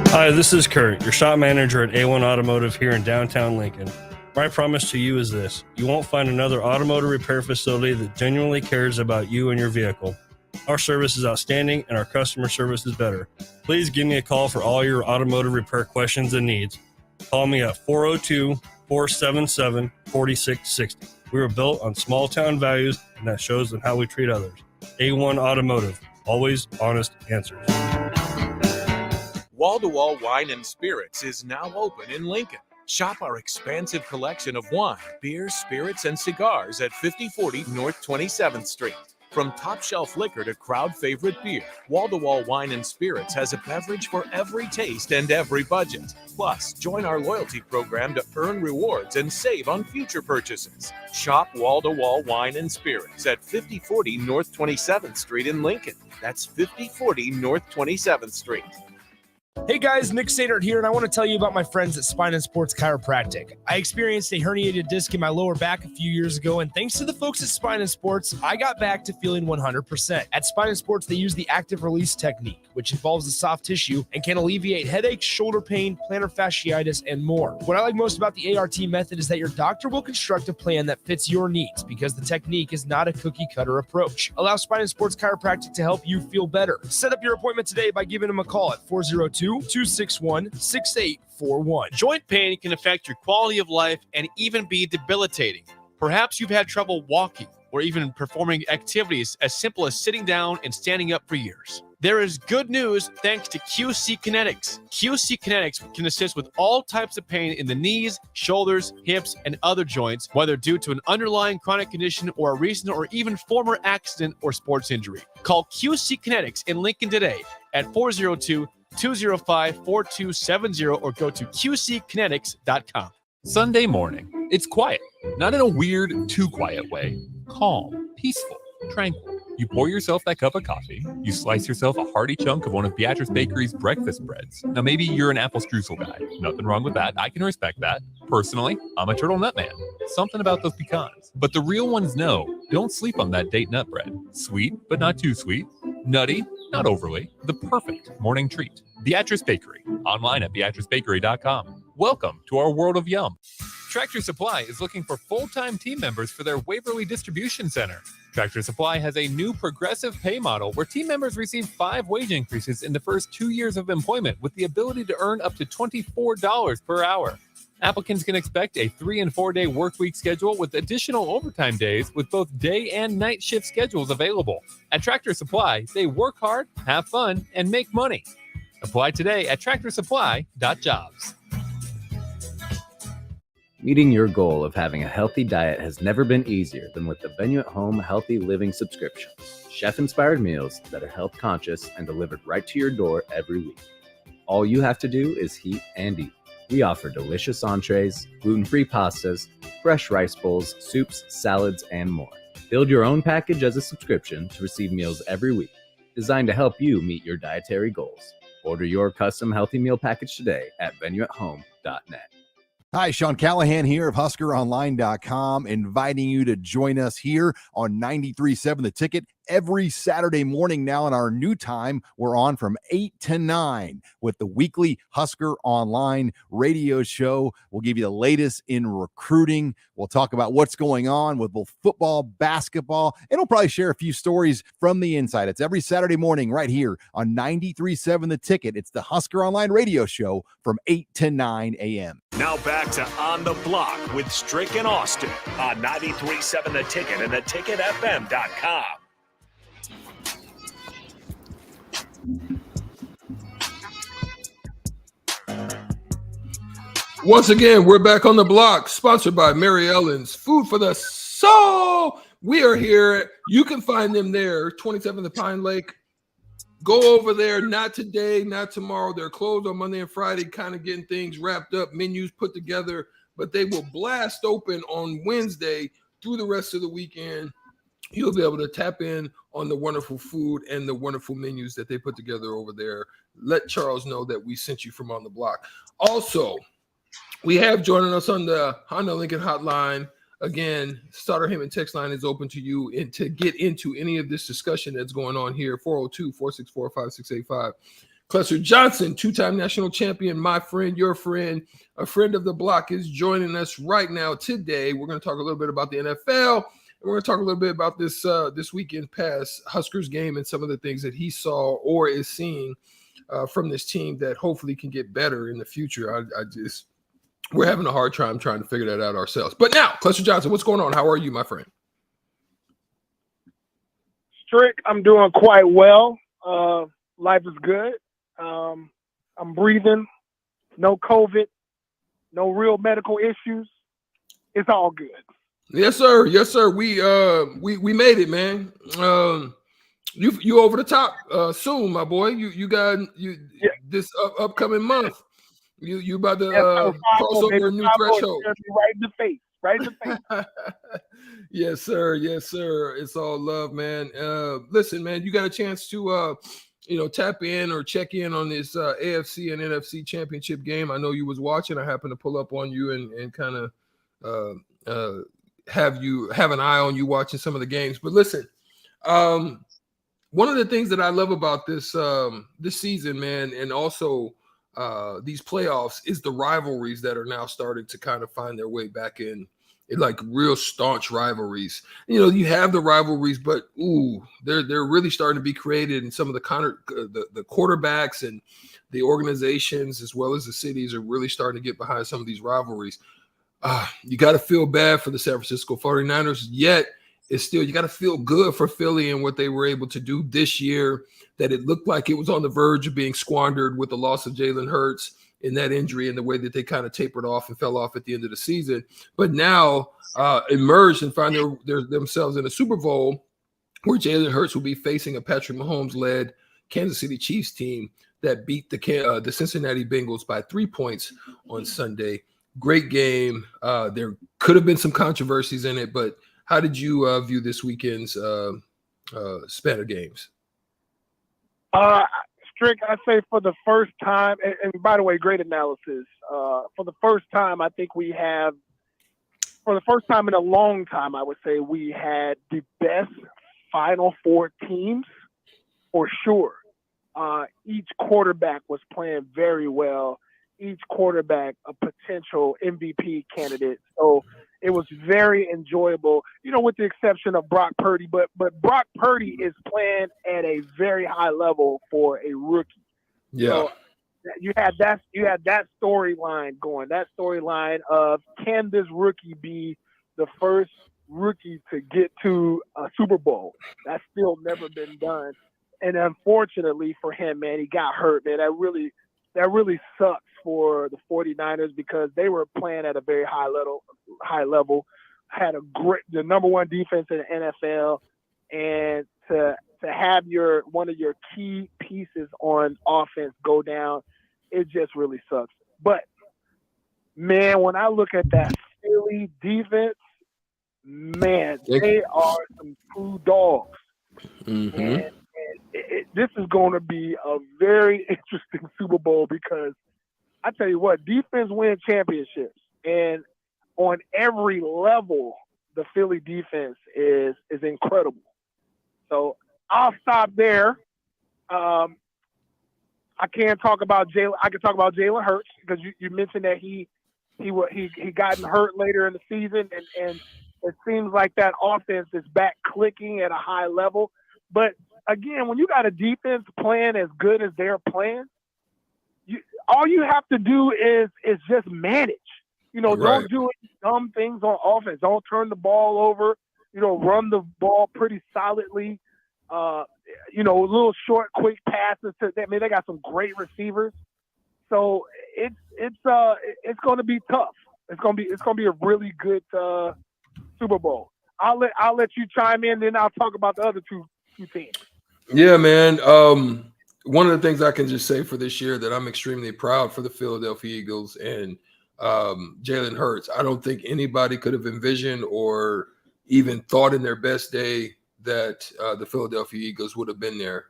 Hi, this is Kurt, your shop manager at A1 Automotive here in downtown Lincoln. My promise to you is this: you won't find another automotive repair facility that genuinely cares about you and your vehicle. Our service is outstanding and our customer service is better. Please give me a call for all your automotive repair questions and needs. Call me at 402-477-4660. We were built on small town values, and that shows in how we treat others. A1 Automotive, always honest answers. Wall-to-Wall Wine and Spirits is now open in Lincoln. Shop our expansive collection of wine, beer, spirits, and cigars at 5040 North 27th Street. From top-shelf liquor to crowd-favorite beer, Wall-to-Wall Wine and Spirits has a beverage for every taste and every budget. Plus, join our loyalty program to earn rewards and save on future purchases. Shop Wall-to-Wall Wine and Spirits at 5040 North 27th Street in Lincoln. That's 5040 North 27th Street. Hey guys, Nick Sadert here, and I want to tell you about my friends at Spine and Sports Chiropractic. I experienced a herniated disc in my lower back a few years ago, and thanks to the folks at Spine and Sports, I got back to feeling 100%. At Spine and Sports, they use the active release technique, which involves the soft tissue and can alleviate headaches, shoulder pain, plantar fasciitis, and more. What I like most about the ART method is that your doctor will construct a plan that fits your needs because the technique is not a cookie-cutter approach. Allow Spine and Sports Chiropractic to help you feel better. Set up your appointment today by giving them a call at 402-261-6841. Joint pain can affect your quality of life and even be debilitating. Perhaps you've had trouble walking or even performing activities as simple as sitting down and standing up for years. There is good news thanks to QC Kinetics. QC Kinetics can assist with all types of pain in the knees, shoulders, hips, and other joints, whether due to an underlying chronic condition or a recent or even former accident or sports injury. Call QC Kinetics in Lincoln today at 402-205-4270 or go to qckinetics.com. Sunday morning. It's quiet, not in a weird, too quiet way. Calm, peaceful, tranquil. You pour yourself that cup of coffee. You slice yourself a hearty chunk of one of Beatrice Bakery's breakfast breads. Now, maybe you're an apple streusel guy. Nothing wrong with that. I can respect that. Personally, I'm a turtle nut man. Something about those pecans. But the real ones know, don't sleep on that date nut bread. Sweet, but not too sweet. Nutty, not overly. The perfect morning treat. Beatrice Bakery. Online at beatricebakery.com. Welcome to our world of yum. Tractor Supply is looking for full-time team members for their Waverly Distribution Center. Tractor Supply has a new progressive pay model where team members receive 5 wage increases in the first 2 years of employment with the ability to earn up to $24 per hour. Applicants can expect a 3- and 4-day work week schedule with additional overtime days with both day and night shift schedules available. At Tractor Supply, they work hard, have fun, and make money. Apply today at tractorsupply.jobs. Meeting your goal of having a healthy diet has never been easier than with the Venue at Home Healthy Living subscription. Chef-inspired meals that are health conscious and delivered right to your door every week. All you have to do is heat and eat. We offer delicious entrees, gluten-free pastas, fresh rice bowls, soups, salads, and more. Build your own package as a subscription to receive meals every week, designed to help you meet your dietary goals. Order your custom healthy meal package today at venueathome.net. Hi, Sean Callahan here of HuskerOnline.com, inviting you to join us here on 93.7 The Ticket every Saturday morning. Now in our new time, we're on from 8 to 9 with the weekly Husker Online radio show. We'll give you the latest in recruiting. We'll talk about what's going on with both football, basketball, and we'll probably share a few stories from the inside. It's every Saturday morning right here on 93.7 The Ticket. It's the Husker Online radio show from 8 to 9 a.m. Now back to On the Block with Strick and Austin on 93.7 The Ticket and theticketfm.com. Once again, we're back on the block, sponsored by Mary Ellen's Food for the Soul. We are here. You can find them there, 27 the Pine Lake. Go over there, not today, not tomorrow. They're closed on Monday and Friday, kind of getting things wrapped up, menus put together, but they will blast open on Wednesday through the rest of the weekend. You'll be able to tap in on the wonderful food and the wonderful menus that they put together over there. Let Charles know that we sent you from On the Block. Also, we have joining us on the Honda Lincoln hotline. Again, Starter Heyman text line is open to you and to get into any of this discussion that's going on here, 402-464-5685. Clesser Johnson, 2-time national champion, my friend, your friend, a friend of the block, is joining us right now today. We're going to talk a little bit about the NFL, and we're going to talk a little bit about this this weekend past Huskers game and some of the things that he saw or is seeing from this team that hopefully can get better in the future. We're having a hard time trying to figure that out ourselves. But now, Clesser Johnson, what's going on? How are you, my friend? Strick, I'm doing quite well. Life is good. I'm breathing. No COVID. No real medical issues. It's all good. Yes, sir. Yes, sir. We made it, man. You over the top soon, my boy. You got this upcoming month. You about to cross over a new threshold. Right in the face. Right in the face. Yes, sir. Yes, sir. It's all love, man. Listen, man, you got a chance to tap in or check in on this AFC and NFC championship game. I know you was watching. I happened to pull up on you and kind of have an eye on you watching some of the games. But listen, one of the things that I love about this season, man, and also these playoffs is the rivalries that are now starting to kind of find their way back in like real staunch rivalries. You have the rivalries, but they're really starting to be created, and some of the quarterbacks and the organizations as well as the cities are really starting to get behind some of these rivalries. you got to feel bad for the San Francisco 49ers, yet it's still, you got to feel good for Philly and what they were able to do this year, that it looked like it was on the verge of being squandered with the loss of Jalen Hurts in that injury and the way that they kind of tapered off and fell off at the end of the season. But now emerged and find themselves in a Super Bowl where Jalen Hurts will be facing a Patrick Mahomes-led Kansas City Chiefs team that beat the Cincinnati Bengals by 3 points on Sunday. Great game. There could have been some controversies in it, but how did you view this weekend's span of games? Strick, I say for the first time, and by the way, great analysis. For the first time, I think we have, for the first time in a long time, I would say we had the best Final Four teams for sure. Each quarterback was playing very well. Each quarterback a potential MVP candidate. So it was very enjoyable, with the exception of Brock Purdy. But Brock Purdy is playing at a very high level for a rookie. Yeah. So you had that storyline going. That storyline of, can this rookie be the first rookie to get to a Super Bowl? That's still never been done. And unfortunately for him, man, he got hurt, man. That really sucks for the 49ers because they were playing at a very high level, had the number one defense in the NFL, and to have one of your key pieces on offense go down, it just really sucks. But man, when I look at that Philly defense, man, they are some true dogs. Mm-hmm. And this is going to be a very interesting Super Bowl because I tell you what, defense wins championships, and on every level, the Philly defense is incredible. So I'll stop there. I can talk about Jalen Hurts because you mentioned that he gotten hurt later in the season, and it seems like that offense is back clicking at a high level. But again, when you got a defense playing as good as they're playing, all you have to do is just manage. Right. Don't do any dumb things on offense. Don't turn the ball over. Run the ball pretty solidly. Little short, quick passes. They got some great receivers. So it's going to be tough. It's going to be a really good Super Bowl. I'll let you chime in, then I'll talk about the other two teams. Yeah, man. One of the things I can just say for this year that I'm extremely proud for the Philadelphia Eagles and Jalen Hurts. I don't think anybody could have envisioned or even thought in their best day that the Philadelphia Eagles would have been there,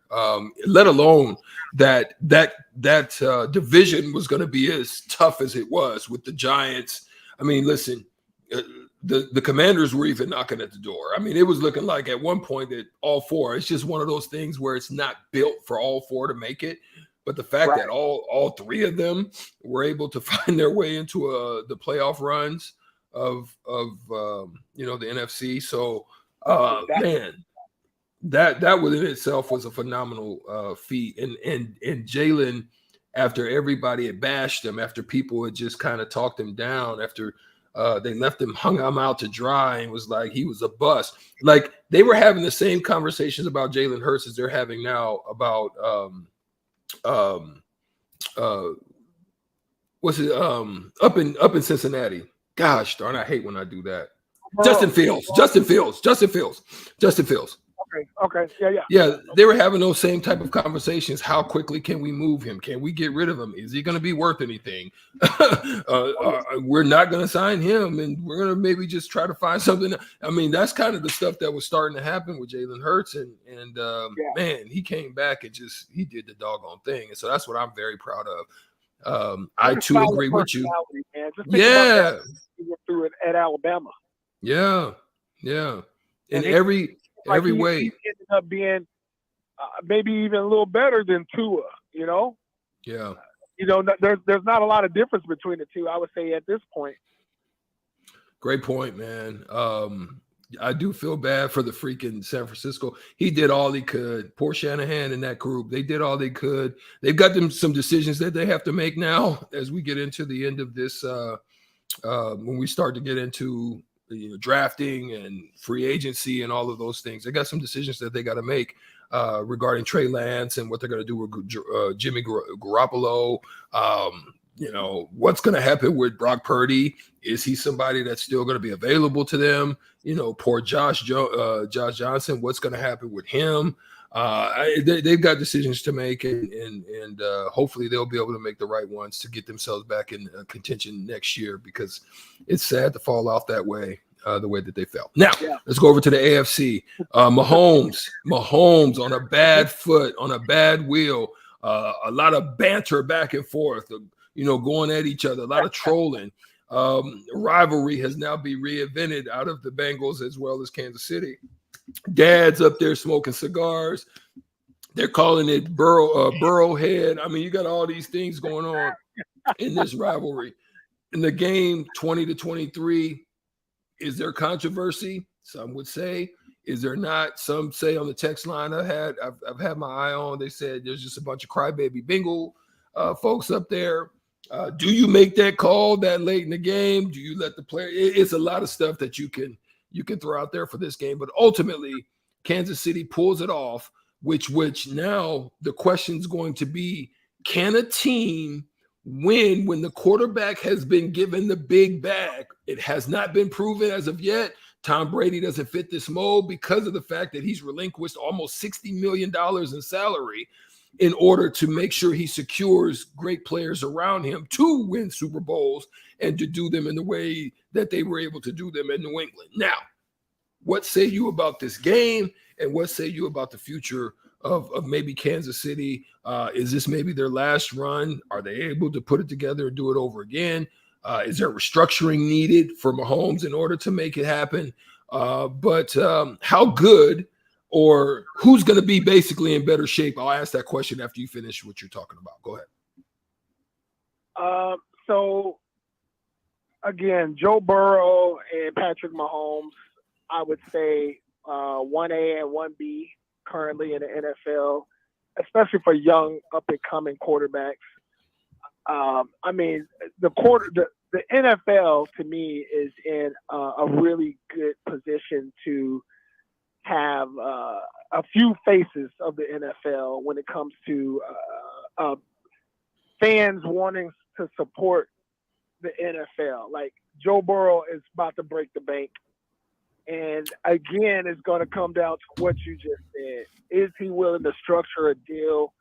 let alone that division was going to be as tough as it was with the Giants. I mean, listen, the Commanders were even knocking at the door. I mean, it was looking like at one point that all four, it's just one of those things where it's not built for all four to make it. But the fact that all three of them were able to find their way into the playoff runs of the NFC. So, man, that within itself was a phenomenal feat. And Jalen, after everybody had bashed him, after people had just kind of talked him down, after they left him, hung him out to dry, and was like he was a bust. Like they were having the same conversations about Jalen Hurts as they're having now about what's it up in Cincinnati. Gosh darn, I hate when I do that. Justin Fields. Okay. Yeah. Yeah, they were having those same type of conversations. How quickly can we move him? Can we get rid of him? Is he going to be worth anything? We're not going to sign him, and we're going to maybe just try to find something. I mean, that's kind of the stuff that was starting to happen with Jalen Hurts, and man, he came back and he did the doggone thing, and so that's what I'm very proud of. I too agree with you. Man. Just think about that. He went through it at Alabama. Yeah. In every way. He ended up being maybe even a little better than Tua, Yeah. There's not a lot of difference between the two, I would say, at this point. Great point, man. I do feel bad for the freaking San Francisco. He did all he could. Poor Shanahan and that group. They did all they could. They've got some decisions that they have to make now as we get into the end of this when we start to get into drafting and free agency and all of those things. They got some decisions that they got to make regarding Trey Lance and what they're going to do with Jimmy Garoppolo. What's going to happen with Brock Purdy? Is he somebody that's still going to be available to them? Poor Josh Johnson. What's going to happen with him? They've got decisions to make, and hopefully they'll be able to make the right ones to get themselves back in contention next year, because it's sad to fall off that way, the way that they fell. Now, let's go over to the AFC. Mahomes on a bad foot, on a bad wheel, a lot of banter back and forth, going at each other, a lot of trolling. Rivalry has now been reinvented out of the Bengals as well as Kansas City. Dad's up there smoking cigars. They're calling it Burrowhead. I mean, you got all these things going on in this rivalry. In the game, 20-23, is there controversy? Some would say. Is there not? Some say on the text line I've had my eye on, they said there's just a bunch of crybaby Bengal folks up there. Do you make that call that late in the game? Do you let the player? It's a lot of stuff that you can throw out there for this game, but ultimately Kansas City pulls it off, which now the question's going to be, can a team win when the quarterback has been given the big bag? It has not been proven as of yet. Tom Brady doesn't fit this mold because of the fact that he's relinquished almost $60 million in salary in order to make sure he secures great players around him to win Super Bowls and to do them in the way that they were able to do them in New England. Now, what say you about this game, and what say you about the future of maybe Kansas City? Is this maybe their last run? Are they able to put it together and do it over again? Is there restructuring needed for Mahomes in order to make it happen? But how good, or who's going to be basically in better shape? I'll ask that question after you finish what you're talking about. Go ahead. So, again, Joe Burrow and Patrick Mahomes, I would say 1A and 1B currently in the NFL, especially for young up-and-coming quarterbacks. I mean, the NFL to me is in a really good position to have a few faces of the NFL when it comes to fans wanting to support the NFL. Like, Joe Burrow is about to break the bank. And again, it's going to come down to what you just said. Is he willing to structure a deal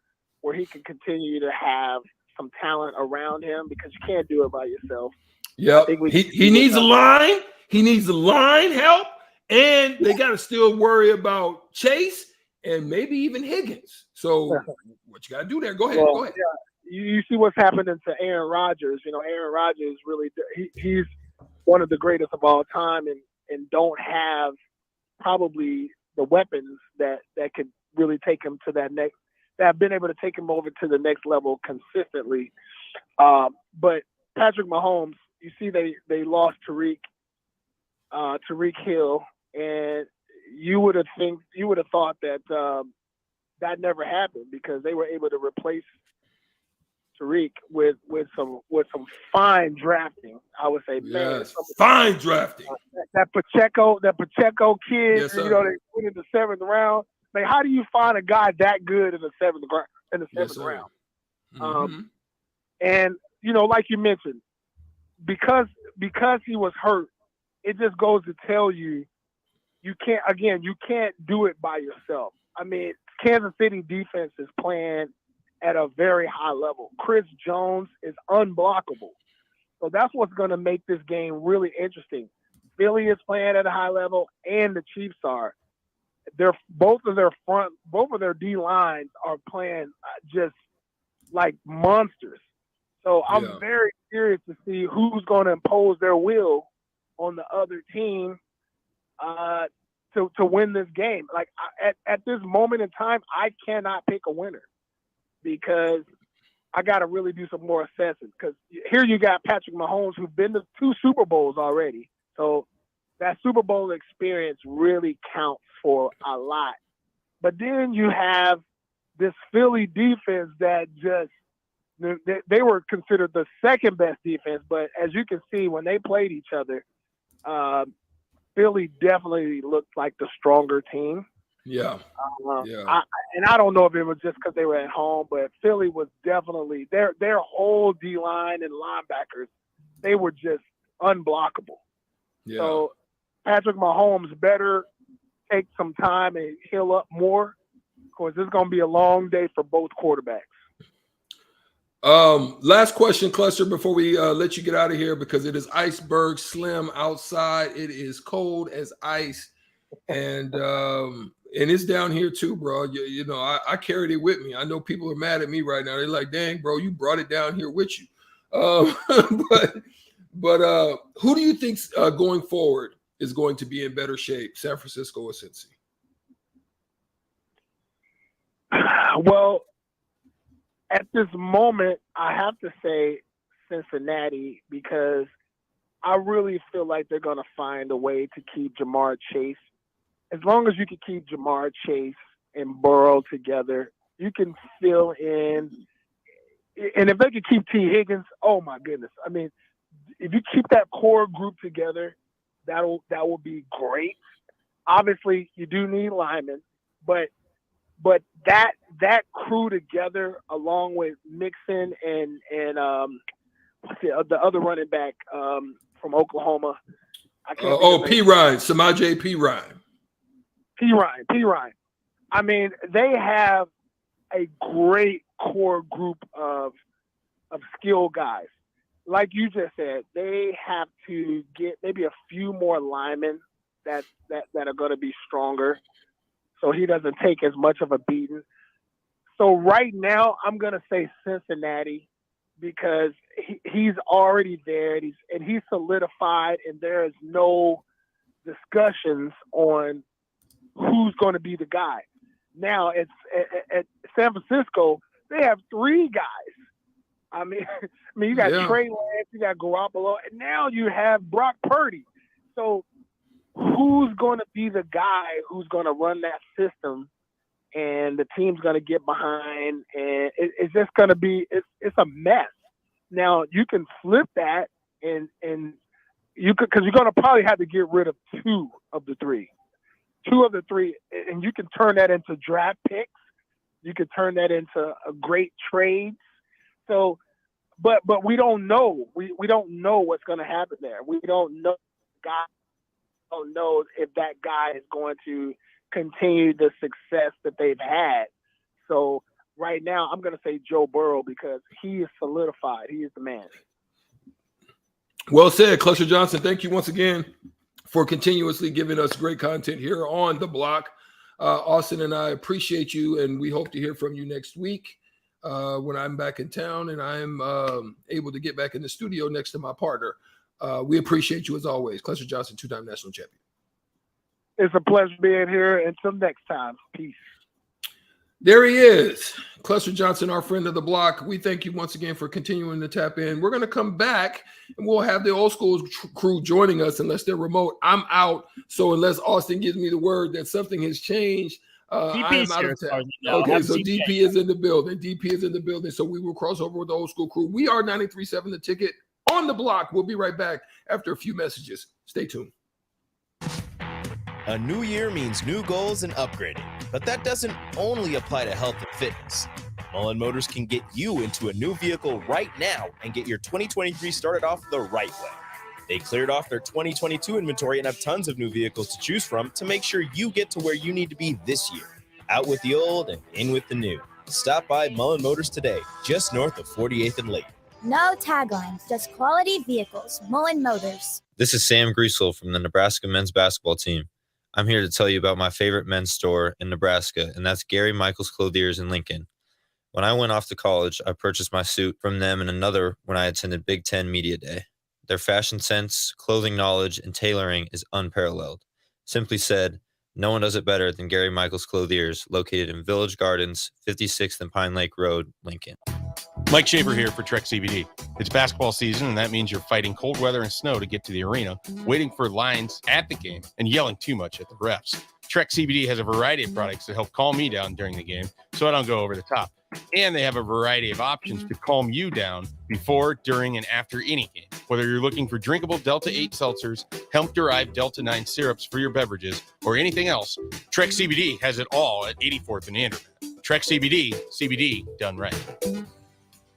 where he can continue to have some talent around him? Because you can't do it by yourself. Yeah, he needs a line. He needs a line help. And they got to still worry about Chase and maybe even Higgins. So what you got to do there? Go ahead. Go ahead. Yeah, you see what's happening to Aaron Rodgers. Aaron Rodgers really he's one of the greatest of all time, and don't have probably the weapons that could really take him to that have been able to take him over to the next level consistently. But Patrick Mahomes, you see they lost Tariq Hill, and you would have thought that that never happened, because they were able to replace Tariq with some fine drafting. I would say, yes, fine drafting. That Pacheco kid, yes, they put in the 7th round. Like, how do you find a guy that good in the 7th round? Mm-hmm. And like you mentioned, because he was hurt, it just goes to tell you you can't do it by yourself. I mean, Kansas City defense is playing at a very high level. Chris Jones is unblockable. So that's what's going to make this game really interesting. Philly is playing at a high level, and the Chiefs are. Both of their D lines are playing just like monsters. So I'm very curious to see who's going to impose their will on the other team to win this game. Like, at this moment in time, I cannot pick a winner, because I got to really do some more assessing. Because here you got Patrick Mahomes, who's been to 2 Super Bowls already. So that Super Bowl experience really counts for a lot. But then you have this Philly defense that just they were considered the second best defense. But as you can see, when they played each other, Philly definitely looked like the stronger team. Yeah. I don't know if it was just because they were at home, but Philly was definitely their whole D line and linebackers. They were just unblockable. Yeah. So Patrick Mahomes better take some time and heal up more, because it's going to be a long day for both quarterbacks. Last question, Cluster, before we let you get out of here, because it is iceberg slim outside. It is cold as ice, and it's down here too, bro. You know, I carried it with me. I know people are mad at me right now. They're like, "Dang, bro, you brought it down here with you." But who do you think going forward is going to be in better shape, San Francisco or Cincy? Well, at this moment, I have to say Cincinnati, because I really feel like they're going to find a way to keep Jamar Chase. As long as you can keep Jamar Chase and Burrow together, you can fill in. And if they can keep T. Higgins, oh my goodness. I mean, if you keep that core group together, that will be great. Obviously, you do need linemen, but that crew together, along with Mixon and what's the other running back from Oklahoma? P. Ryan, Samaje P. Ryan. P. Ryan. I mean, they have a great core group of skilled guys. Like you just said, they have to get maybe a few more linemen that are going to be stronger, so he doesn't take as much of a beating. So right now, I'm going to say Cincinnati, because he's already there, he's solidified, and there is no discussions on who's going to be the guy. Now, at San Francisco, they have three guys. I mean, you got Trey Lance, you got Garoppolo, and now you have Brock Purdy. So who's going to be the guy who's going to run that system, and the team's going to get behind, and it's just going to be it's a mess. Now you can flip that, and you could, because you're going to probably have to get rid of two of the three, and you can turn that into draft picks. You could turn that into a great trade. So, but we don't know. We don't know what's going to happen there. We don't know. God don't know if that guy is going to continue the success that they've had. So right now, I'm going to say Joe Burrow, because he is solidified. He is the man. Well said, Cluster Johnson. Thank you once again for continuously giving us great content here on The Block. Austin and I appreciate you, and we hope to hear from you next week when I'm back in town and I'm able to get back in the studio next to my partner. We appreciate you as always. Cluster Johnson, two-time national champion. It's a pleasure being here. Until next time, peace. There he is, Cluster Johnson, our friend of The Block. We thank you once again for continuing to tap in. We're going to come back, and we'll have the old school crew joining us unless they're remote. I'm out, so unless Austin gives me the word that something has changed, I am out of town. Okay, so DP is in the building. So we will cross over with the old school crew. We are 93.7 The Ticket on The Block. We'll be right back after a few messages. Stay tuned. A new year means new goals and upgrading, but that doesn't only apply to health and fitness. Mullen Motors can get you into a new vehicle right now and get your 2023 started off the right way. They cleared off their 2022 inventory and have tons of new vehicles to choose from to make sure you get to where you need to be this year. Out with the old and in with the new. Stop by Mullen Motors today, just north of 48th and Lake. No taglines, just quality vehicles. Mullen Motors. This is Sam Griesel from the Nebraska men's basketball team. I'm here to tell you about my favorite men's store in Nebraska, and that's Gary Michaels Clothiers in Lincoln. When I went off to college, I purchased my suit from them and another when I attended Big Ten Media Day. Their fashion sense, clothing knowledge, and tailoring is unparalleled. Simply said, no one does it better than Gary Michaels Clothiers, located in Village Gardens, 56th and Pine Lake Road, Lincoln. Mike Shaver here for Trek CBD. It's basketball season, and that means you're fighting cold weather and snow to get to the arena, waiting for lines at the game, and yelling too much at the refs. Trek CBD has a variety of products that help calm me down during the game so I don't go over the top. And they have a variety of options to calm you down before, during, and after any game. Whether you're looking for drinkable Delta 8 seltzers, hemp-derived Delta 9 syrups for your beverages, or anything else, Trek CBD has it all at 84th and Andermatt. Trek CBD, CBD done right.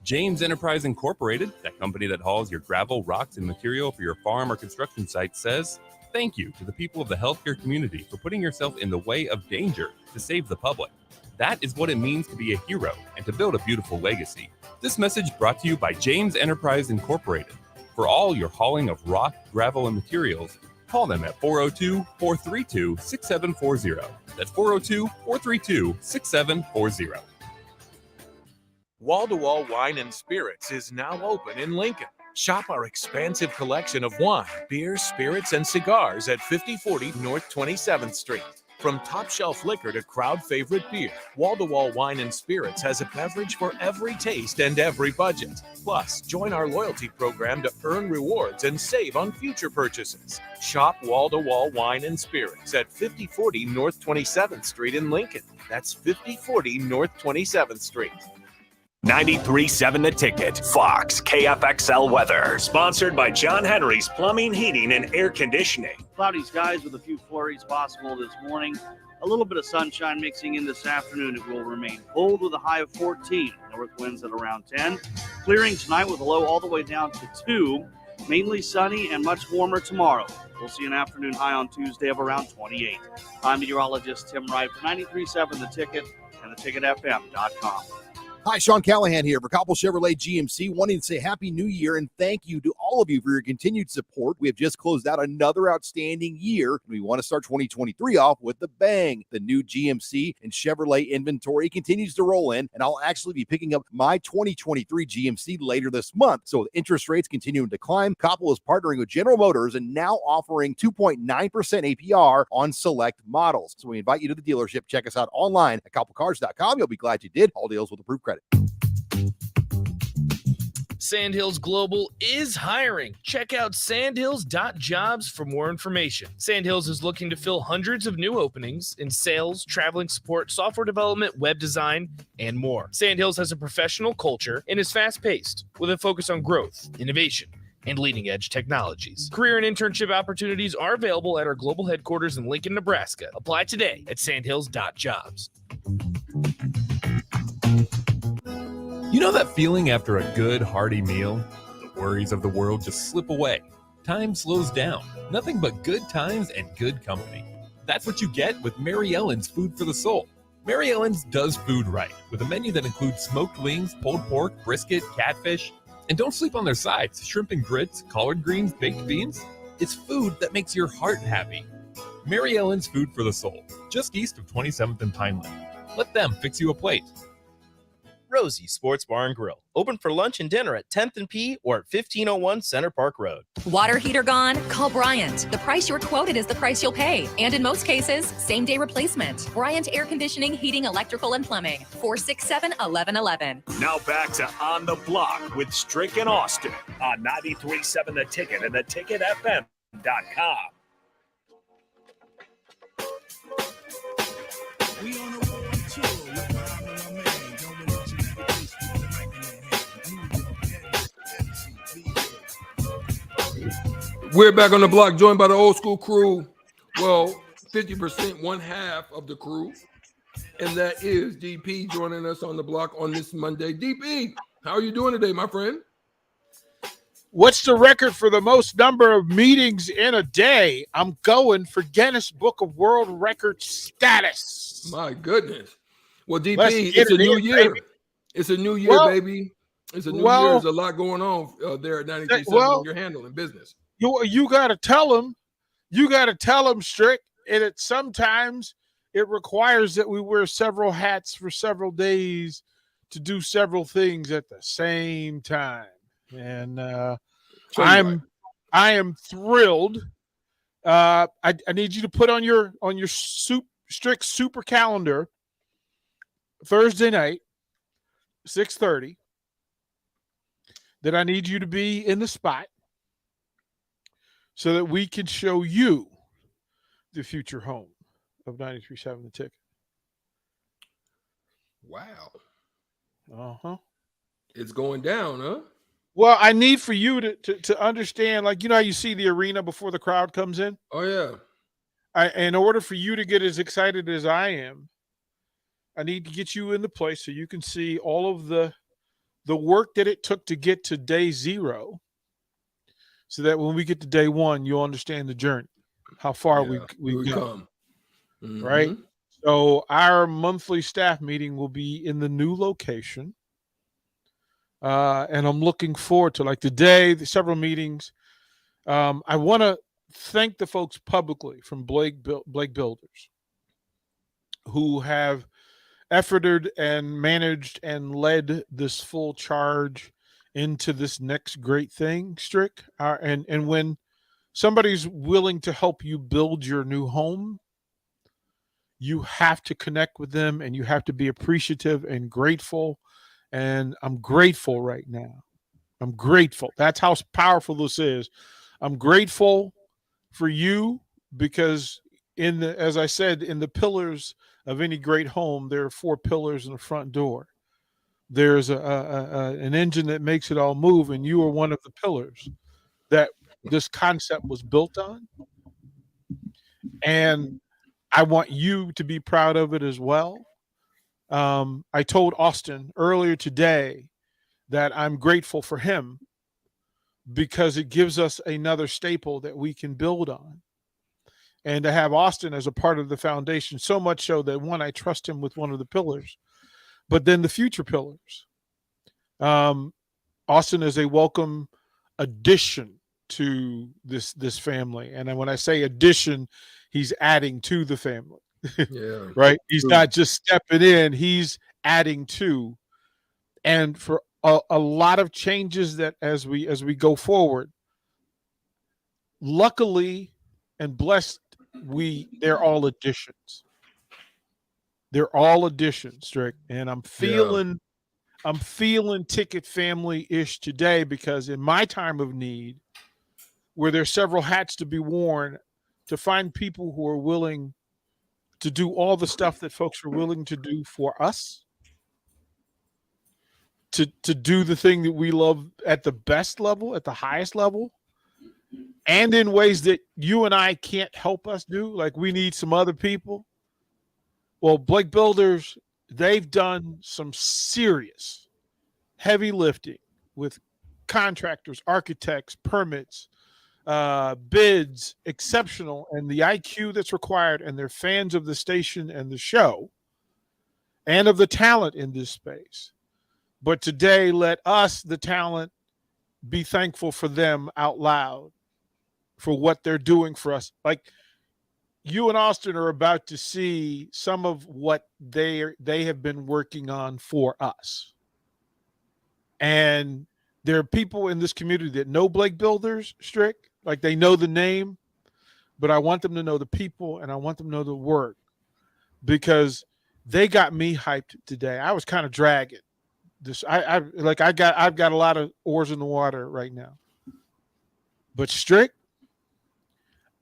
James Enterprise Incorporated, that company that hauls your gravel, rocks, and material for your farm or construction site, says thank you to the people of the healthcare community for putting yourself in the way of danger to save the public. That is what it means to be a hero and to build a beautiful legacy. This message brought to you by James Enterprise Incorporated. For all your hauling of rock, gravel, and materials, call them at 402-432-6740. That's 402-432-6740. Wall-to-Wall Wine and Spirits is now open in Lincoln. Shop our expansive collection of wine, beer, spirits, and cigars at 5040 North 27th Street. From top shelf liquor to crowd favorite beer, Wall-to-Wall Wine and Spirits has a beverage for every taste and every budget. Plus, join our loyalty program to earn rewards and save on future purchases. Shop Wall-to-Wall Wine and Spirits at 5040 North 27th Street in Lincoln. That's 5040 North 27th Street. 93.7 The Ticket, Fox, KFXL weather. Sponsored by John Henry's Plumbing, Heating, and Air Conditioning. Cloudy skies with a few flurries possible this morning. A little bit of sunshine mixing in this afternoon. It will remain cold with a high of 14. North winds at around 10. Clearing tonight with a low all the way down to 2. Mainly sunny and much warmer tomorrow. We'll see an afternoon high on Tuesday of around 28. I'm meteorologist Tim Wright for 93.7 The Ticket and theticketfm.com. Hi, Sean Callahan here for Coppell Chevrolet GMC, wanting to say Happy New Year and thank you to all of you for your continued support. We have just closed out another outstanding year, and we want to start 2023 off with a bang. The new GMC and Chevrolet inventory continues to roll in, and I'll actually be picking up my 2023 GMC later this month. So with interest rates continuing to climb, Coppell is partnering with General Motors and now offering 2.9% APR on select models. So we invite you to the dealership. Check us out online at CoppellCars.com. You'll be glad you did. All deals with approved credit. Sandhills Global is hiring. Check out sandhills.jobs for more information. Sandhills is looking to fill hundreds of new openings in sales, traveling support, software development, web design, and more. Sandhills has a professional culture and is fast-paced with a focus on growth, innovation, and leading-edge technologies. Career and internship opportunities are available at our global headquarters in Lincoln, Nebraska. Apply today at sandhills.jobs. You know that feeling after a good, hearty meal? The worries of the world just slip away. Time slows down. Nothing but good times and good company. That's what you get with Mary Ellen's Food for the Soul. Mary Ellen's does food right, with a menu that includes smoked wings, pulled pork, brisket, catfish. And don't sleep on their sides, shrimp and grits, collard greens, baked beans. It's food that makes your heart happy. Mary Ellen's Food for the Soul, just east of 27th and Pineland. Let them fix you a plate. Rosie's Sports Bar and Grill. Open for lunch and dinner at 10th and P or at 1501 Center Park Road. Water heater gone? Call Bryant. The price you're quoted is the price you'll pay. And in most cases, same-day replacement. Bryant Air Conditioning, Heating, Electrical, and Plumbing. 467-1111. Now back to On the Block with Strick and Austin on 93.7 The Ticket and theticketfm.com. We on the road to chill. We're back on the block, joined by the old school crew. Well, 50%, one half of the crew. And that is DP joining us on the block on this Monday. DP, how are you doing today, my friend? What's the record for the most number of meetings in a day? I'm going for Guinness Book of World Record status. My goodness. Well, DP, it's a new year. Baby. It's a new year, baby. It's a new year. There's a lot going on there at 93.7 when you're handling business. You got to tell them. You got to tell them, Strick. And sometimes it requires that we wear several hats for several days to do several things at the same time. And I am thrilled. I need you to put on your strict super calendar Thursday night, 6:30. That I need you to be in the spot so that we can show you the future home of 93.7 The Ticket. Wow. Uh-huh. It's going down, huh? Well, I need for you to understand, like, you know how you see the arena before the crowd comes in? Oh, yeah. In order for you to get as excited as I am, I need to get you in the place so you can see all of the work that it took to get to day 0, so that when we get to day 1, you'll understand the journey, how far we've come. Mm-hmm. Right? So our monthly staff meeting will be in the new location. And I'm looking forward to, like, today, the several meetings. I want to thank the folks publicly from Blake Builders, who have efforted and managed and led this full charge into this next great thing, Strick. And when somebody's willing to help you build your new home, you have to connect with them, and you have to be appreciative and grateful. And I'm grateful right now. I'm grateful. That's how powerful this is. I'm grateful for you because as I said, in the pillars of any great home, there are 4 pillars in the front door. There's an engine that makes it all move, and you are one of the pillars that this concept was built on. And I want you to be proud of it as well. I told Austin earlier today that I'm grateful for him because it gives us another staple that we can build on. And to have Austin as a part of the foundation, so much so that, one, I trust him with one of the pillars, but then the future pillars. Austin is a welcome addition to this family. And when I say addition, he's adding to the family. Yeah. Right? He's not just stepping in, he's adding to. And for a lot of changes that as we go forward, luckily and blessed, they're all additions. They're all additions, Strick. And I'm feeling Ticket Family-ish today because in my time of need, where there's several hats to be worn, to find people who are willing to do all the stuff that folks are willing to do for us, to do the thing that we love at the best level, at the highest level, and in ways that you and I can't help us do, like we need some other people. Well, Blake Builders, they've done some serious heavy lifting with contractors, architects, permits, bids, exceptional, and the IQ that's required, and they're fans of the station and the show and of the talent in this space. But today, let us, the talent, be thankful for them out loud for what they're doing for us. Like, you and Austin are about to see some of what they have been working on for us. And there are people in this community that know Blake Builders, Strick, like they know the name, but I want them to know the people and I want them to know the work because they got me hyped today. I was kind of dragging this. I've got a lot of oars in the water right now. But Strick,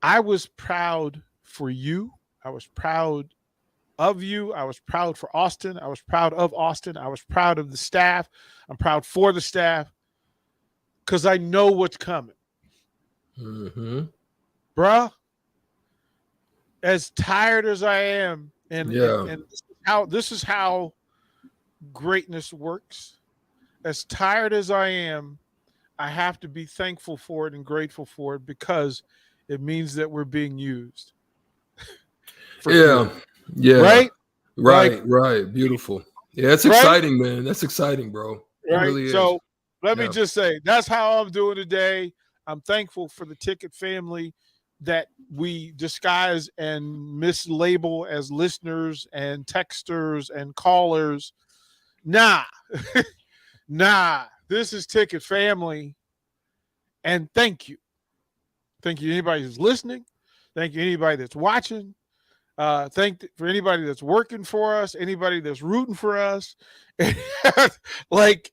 I was proud for you. I was proud of you. I was proud for Austin. I was proud of Austin. I was proud of the staff. I'm proud for the staff because I know what's coming. Mm-hmm. Bruh, as tired as I am, and this is how greatness works. As tired as I am, I have to be thankful for it and grateful for it because it means that we're being used. Right. Like, Beautiful. Yeah, it's exciting, man. That's exciting, bro. It right. really is. So let me just say, that's how I'm doing today. I'm thankful for the Ticket Family that we disguise and mislabel as listeners and texters and callers. Nah, this is Ticket Family. And thank you. Thank you anybody who's listening. Thank you anybody that's watching. Thank for anybody that's working for us, anybody that's rooting for us. Like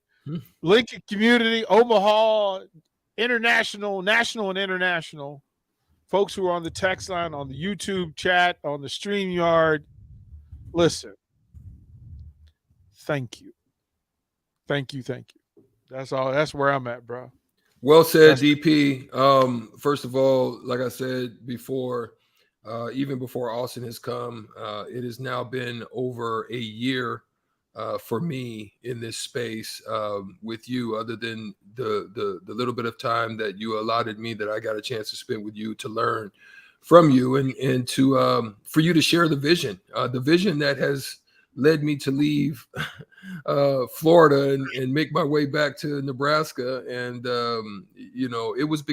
Lincoln community, Omaha, international, national and international. folks who are on the text line, on the YouTube chat, on the StreamYard, listen, thank you. Thank you. That's all. That's where I'm at, bro. Well said, DP. First of all, like I said before, even before Austin has come, it has now been over a year for me in this space with you, other than the little bit of time that you allotted me that I got a chance to spend with you to learn from you and to for you to share the vision that has led me to leave Florida and make my way back to Nebraska. And, it was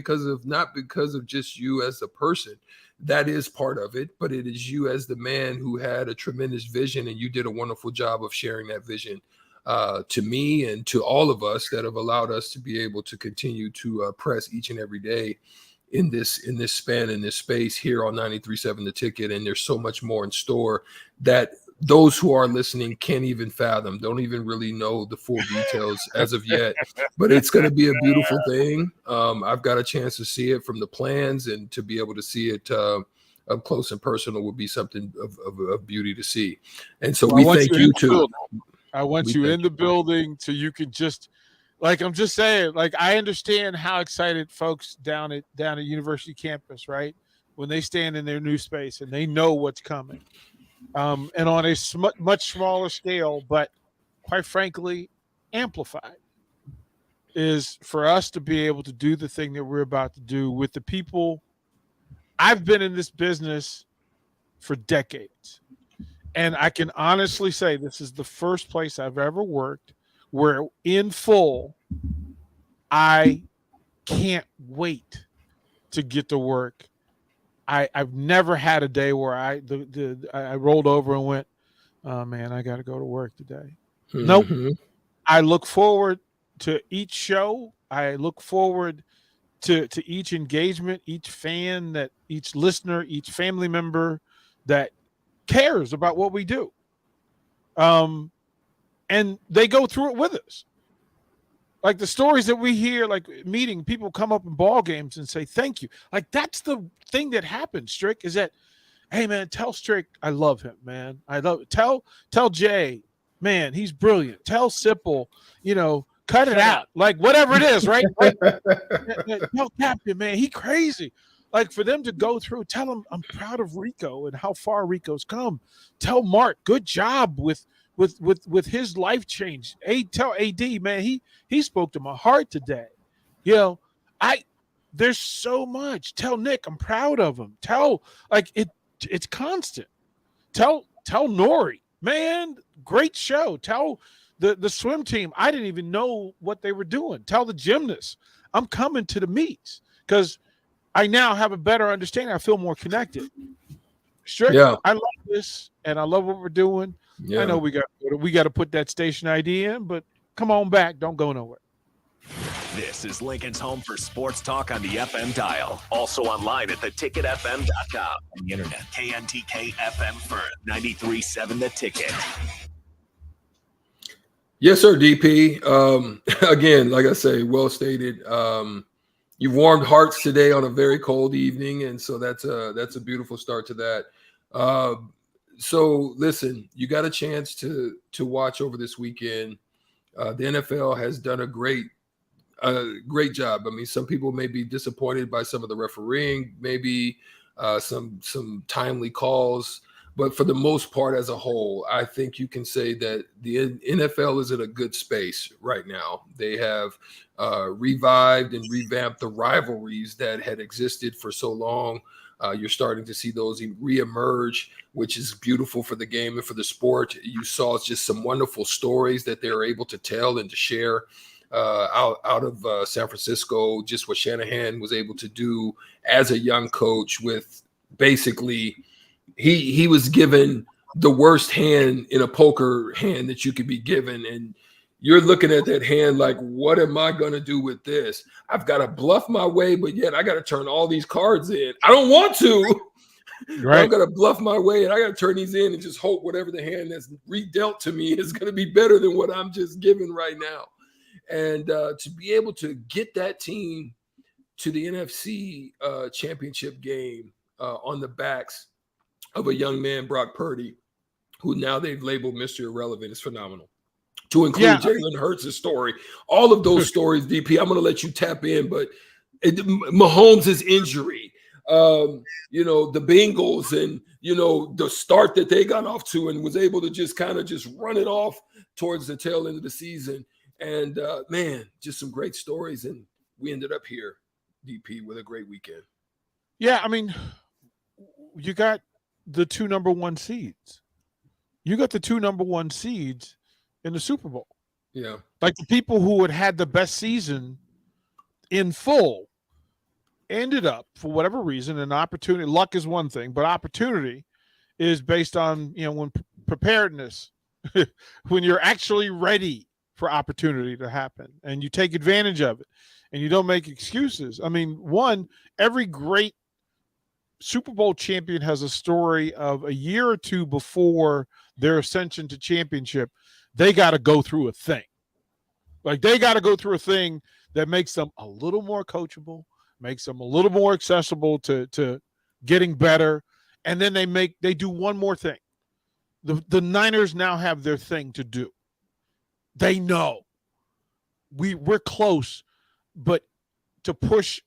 not because of just you as a person. That is part of it, but it is you as the man who had a tremendous vision, and you did a wonderful job of sharing that vision to me and to all of us that have allowed us to be able to continue to press each and every day in this span, in this space here on 93.7 The Ticket. And there's so much more in store that those who are listening can't even fathom, don't even really know the full details as of yet, but it's going to be a beautiful thing. I've got a chance to see it from the plans, and to be able to see it up close and personal would be something of beauty to see. And so we thank you too. I want you in the building so you can just, like, I'm just saying, like, I understand how excited folks down at University campus, right? When they stand in their new space and they know what's coming. And on a much smaller scale, but quite frankly, amplified, is for us to be able to do the thing that we're about to do with the people. I've been in this business for decades, and I can honestly say this is the first place I've ever worked where in full, I can't wait to get to work. I've never had a day where I rolled over and went, oh man, I got to go to work today. Mm-hmm. Nope. I look forward to each show. I look forward to each engagement, each fan, each listener, each family member that cares about what we do. And they go through it with us. Like the stories that we hear, like meeting people come up in ball games and say, thank you. Like that's the thing that happens, Strick, is that, hey man, tell Strick I love him, man. I love it. Tell Jay, man, he's brilliant. Tell Sipple, cut it out. Like whatever it is, right? Tell Captain, man, he crazy. Like for them to go through, tell him I'm proud of Rico and how far Rico's come. Tell Mark, good job with his life change. Tell AD, man, he spoke to my heart today. There's so much. Tell Nick, I'm proud of him. It's constant. Tell Nori, man, great show. Tell the swim team, I didn't even know what they were doing. Tell the gymnasts, I'm coming to the meets because I now have a better understanding. I feel more connected. Sure, yeah. I love this, and I love what we're doing. Yeah. I know we got to put that station ID in, but come on back. Don't go nowhere. This is Lincoln's home for sports talk on the FM dial. Also online at theticketfm.com. On the internet, KNTK FM for 93.7 The Ticket. Yes, sir, DP. Again, like I say, well stated. You've warmed hearts today on a very cold evening, and so that's a beautiful start to that. So listen, you got a chance to watch over this weekend. The NFL has done a great job. I mean, some people may be disappointed by some of the refereeing, maybe some timely calls, but for the most part, as a whole, I think you can say that the NFL is in a good space right now. They have revived and revamped the rivalries that had existed for so long. You're starting to see those reemerge, which is beautiful for the game and for the sport. You saw just some wonderful stories that they're able to tell and to share out of San Francisco, just what Shanahan was able to do as a young coach with basically he was given the worst hand in a poker hand that you could be given. And you're looking at that hand like, what am I going to do with this? I've got to bluff my way, but yet I got to turn all these cards in. I don't want to. Right. I'm going to bluff my way, and I got to turn these in and just hope whatever the hand that's redealt to me is going to be better than what I'm just given right now. And to be able to get that team to the NFC championship game on the backs of a young man, Brock Purdy, who now they've labeled Mr. Irrelevant, is phenomenal. To include Jalen Hurts' story. All of those stories, DP, I'm going to let you tap in, but Mahomes' injury, the Bengals and, the start that they got off to and was able to just kind of just run it off towards the tail end of the season. And, man, just some great stories. And we ended up here, DP, with a great weekend. Yeah, I mean, you got the 2 number 1 seeds. You got the 2 number 1 seeds in the Super Bowl. Yeah. Like the people who had the best season in full ended up, for whatever reason, an opportunity. Luck is one thing, but opportunity is based on, when preparedness, when you're actually ready for opportunity to happen and you take advantage of it and you don't make excuses. I mean, every great Super Bowl champion has a story of a year or two before their ascension to championship. They got to go through a thing. Like they got to go through a thing that makes them a little more coachable, makes them a little more accessible to getting better. And then they do one more thing. The Niners now have their thing to do. They know we're close, but to push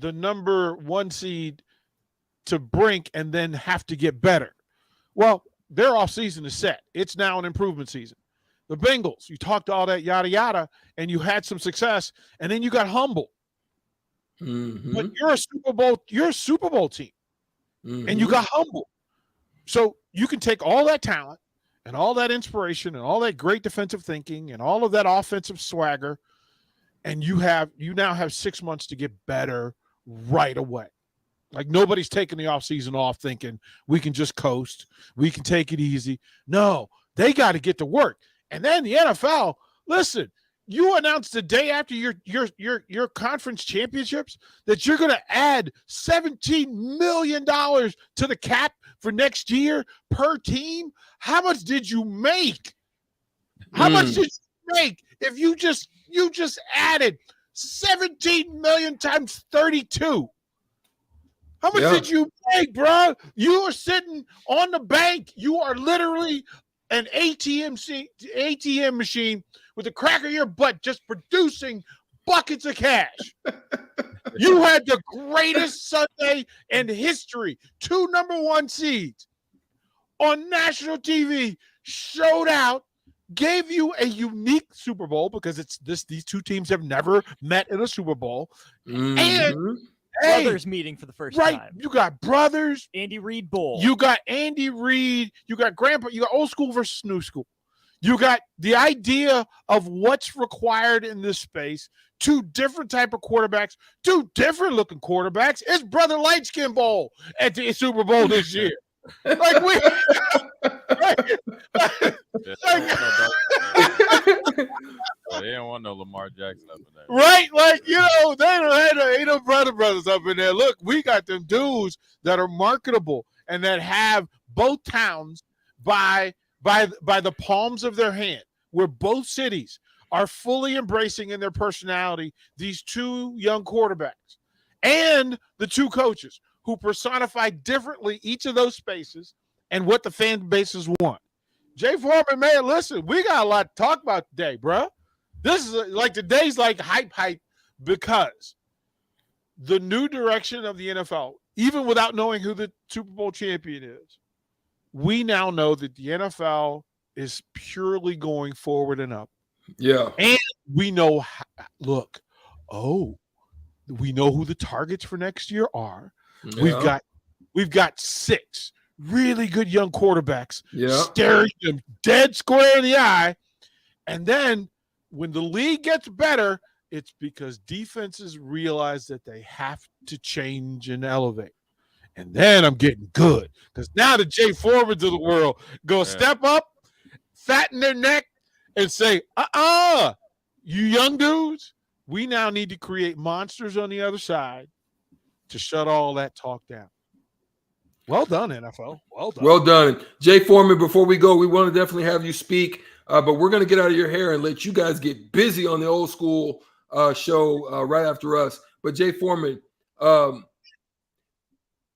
the number 1 seed to brink and then have to get better. Well, their offseason is set. It's now an improvement season. The Bengals, you talked all that yada yada, and you had some success, and then you got humble. Mm-hmm. But you're a Super Bowl team, and you got humble. So you can take all that talent and all that inspiration and all that great defensive thinking and all of that offensive swagger, and you now have 6 months to get better right away. Like nobody's taking the offseason off thinking we can just coast, we can take it easy. No, they got to get to work. And then the NFL, listen, you announced the day after your conference championships that you're going to add $17 million to the cap for next year per team. How much did you make? How much did you make if you just added 17 million times 32? How much did you make, bro? You are sitting on the bank. You are literally an ATM machine with the crack of your butt just producing buckets of cash. You had the greatest Sunday in history. 2 number 1 seeds on national TV, showed out, gave you a unique Super Bowl because these 2 teams have never met in a Super Bowl. Mm-hmm. And brothers meeting for the first time. You got brothers. Andy Reid Bowl. You got Andy Reid. You got grandpa. You got old school versus new school. You got the idea of what's required in this space. 2 different type of quarterbacks. 2 different looking quarterbacks. It's Brother Lightskin Bowl at the Super Bowl this year. Like we. They didn't want no Lamar Jackson up in there. Right? Like, they ain't no brothers up in there. Look, we got them dudes that are marketable and that have both towns by the palms of their hand, where both cities are fully embracing in their personality these 2 young quarterbacks and the 2 coaches who personify differently each of those spaces and what the fan bases want. Jay Foreman, man, listen, we got a lot to talk about today, bro. This is today's like hype because the new direction of the NFL, even without knowing who the Super Bowl champion is, we now know that the NFL is purely going forward and up. Yeah. And we know, we know who the targets for next year are. Yeah. We've got 6 really good young quarterbacks staring them dead square in the eye. And then when the league gets better, it's because defenses realize that they have to change and elevate. And then I'm getting good because now the Jay Foremans of the world go step up, fatten their neck, and say, you young dudes, we now need to create monsters on the other side to shut all that talk down. Well done, NFL. Well done. Well done. Jay Foreman, before we go, we want to definitely have you speak, but we're going to get out of your hair and let you guys get busy on the old school show right after us. But Jay Foreman,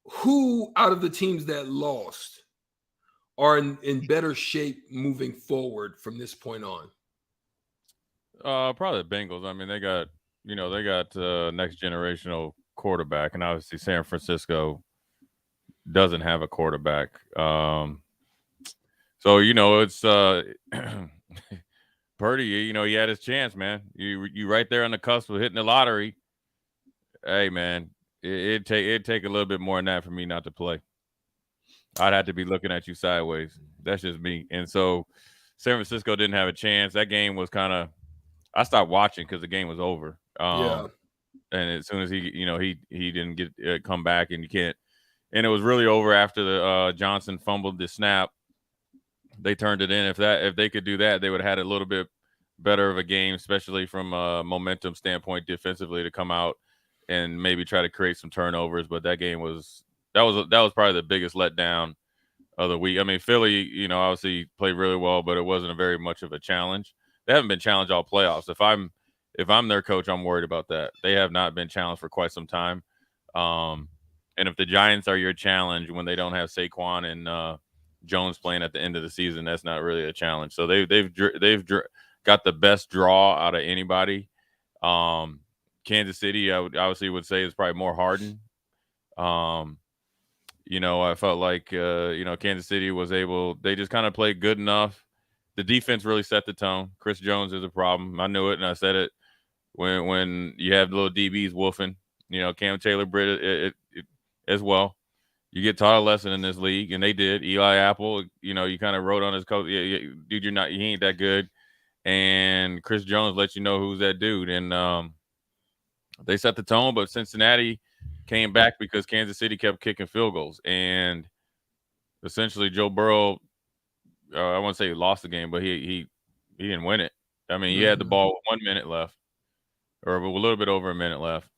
who out of the teams that lost are in better shape moving forward from this point on? Probably the Bengals. I mean, they got next generational quarterback, and obviously San Francisco doesn't have a quarterback. So it's Purdy. He had his chance, man. You right there on the cusp of hitting the lottery. Hey, man, it'd take a little bit more than that for me not to play. I'd have to be looking at you sideways. That's just me. And so San Francisco didn't have a chance. That game was kind of. I stopped watching because the game was over. And as soon as he didn't get come back, and you can't. And it was really over after the Johnson fumbled the snap. They turned it in. If they could do that, they would have had a little bit better of a game, especially from a momentum standpoint defensively, to come out and maybe try to create some turnovers. But that game was probably the biggest letdown of the week. I mean, Philly, obviously played really well, but it wasn't very much of a challenge. They haven't been challenged all playoffs. If I'm their coach, I'm worried about that. They have not been challenged for quite some time. And if the Giants are your challenge when they don't have Saquon and Jones playing at the end of the season, that's not really a challenge. So they've got the best draw out of anybody. Kansas City, I would say is probably more hardened. I felt like Kansas City was able. They just kind of played good enough. The defense really set the tone. Chris Jones is a problem. I knew it, and I said it when you have little DBs wolfing. Cam Taylor-Britt as well. You get taught a lesson in this league, and they did. Eli Apple, you kind of wrote on his coat, dude, he ain't that good. And Chris Jones let you know who's that dude. And they set the tone, but Cincinnati came back because Kansas City kept kicking field goals. And essentially Joe Burrow, I won't say he lost the game, but he didn't win it. I mean, he had the ball with 1 minute left, or a little bit over a minute left,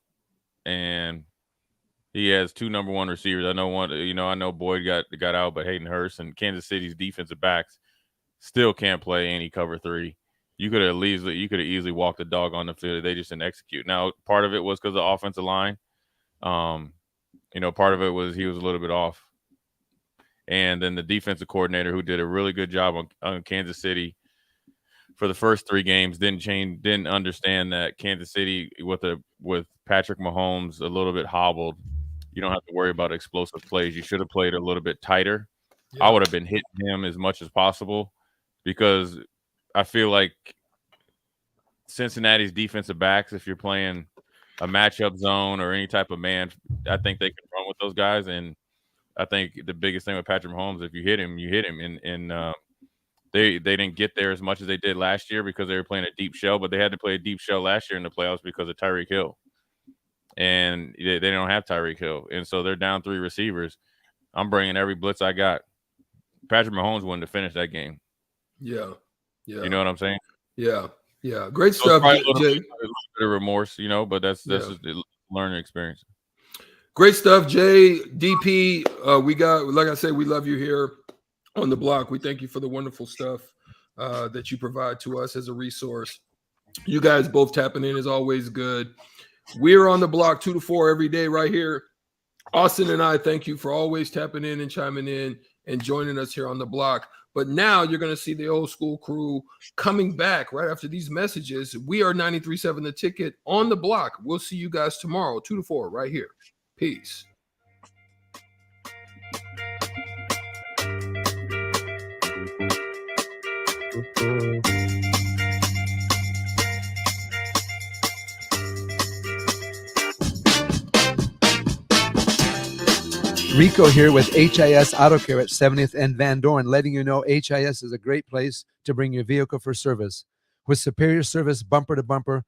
and he has two number one receivers. I know Boyd got out, but Hayden Hurst and Kansas City's defensive backs still can't play any cover three. You could have easily walked the dog on the field. They just didn't execute. Now, part of it was because of the offensive line. Part of it was he was a little bit off. And then the defensive coordinator, who did a really good job on Kansas City for the first three games, didn't understand that Kansas City with Patrick Mahomes a little bit hobbled. You don't have to worry about explosive plays. You should have played a little bit tighter. Yeah. I would have been hitting him as much as possible, because I feel like Cincinnati's defensive backs, if you're playing a matchup zone or any type of man, I think they can run with those guys. And I think the biggest thing with Patrick Mahomes, if you hit him, you hit him. And they didn't get there as much as they did last year because they were playing a deep shell, but they had to play a deep shell last year in the playoffs because of Tyreek Hill. And they don't have Tyreek Hill. And so they're down three receivers. I'm bringing every blitz I got. Patrick Mahomes wanted to finish that game. Yeah. You know what I'm saying? Yeah. Great stuff, Jay. A little bit of remorse, but that's just a learning experience. Great stuff, Jay. DP, we got, like I said, we love you here on the block. We thank you for the wonderful stuff that you provide to us as a resource. You guys both tapping in is always good. We're on the block 2 to 4 every day right here. Austin and I thank you for always tapping in and chiming in and joining us here on the block. But now you're going to see the old school crew coming back right after these messages. We are 93.7 The Ticket on the block. We'll see you guys tomorrow, 2 to 4 right here. Peace. Rico here with HIS Auto Care at 70th and Van Dorn, letting you know HIS is a great place to bring your vehicle for service. With superior service bumper to bumper,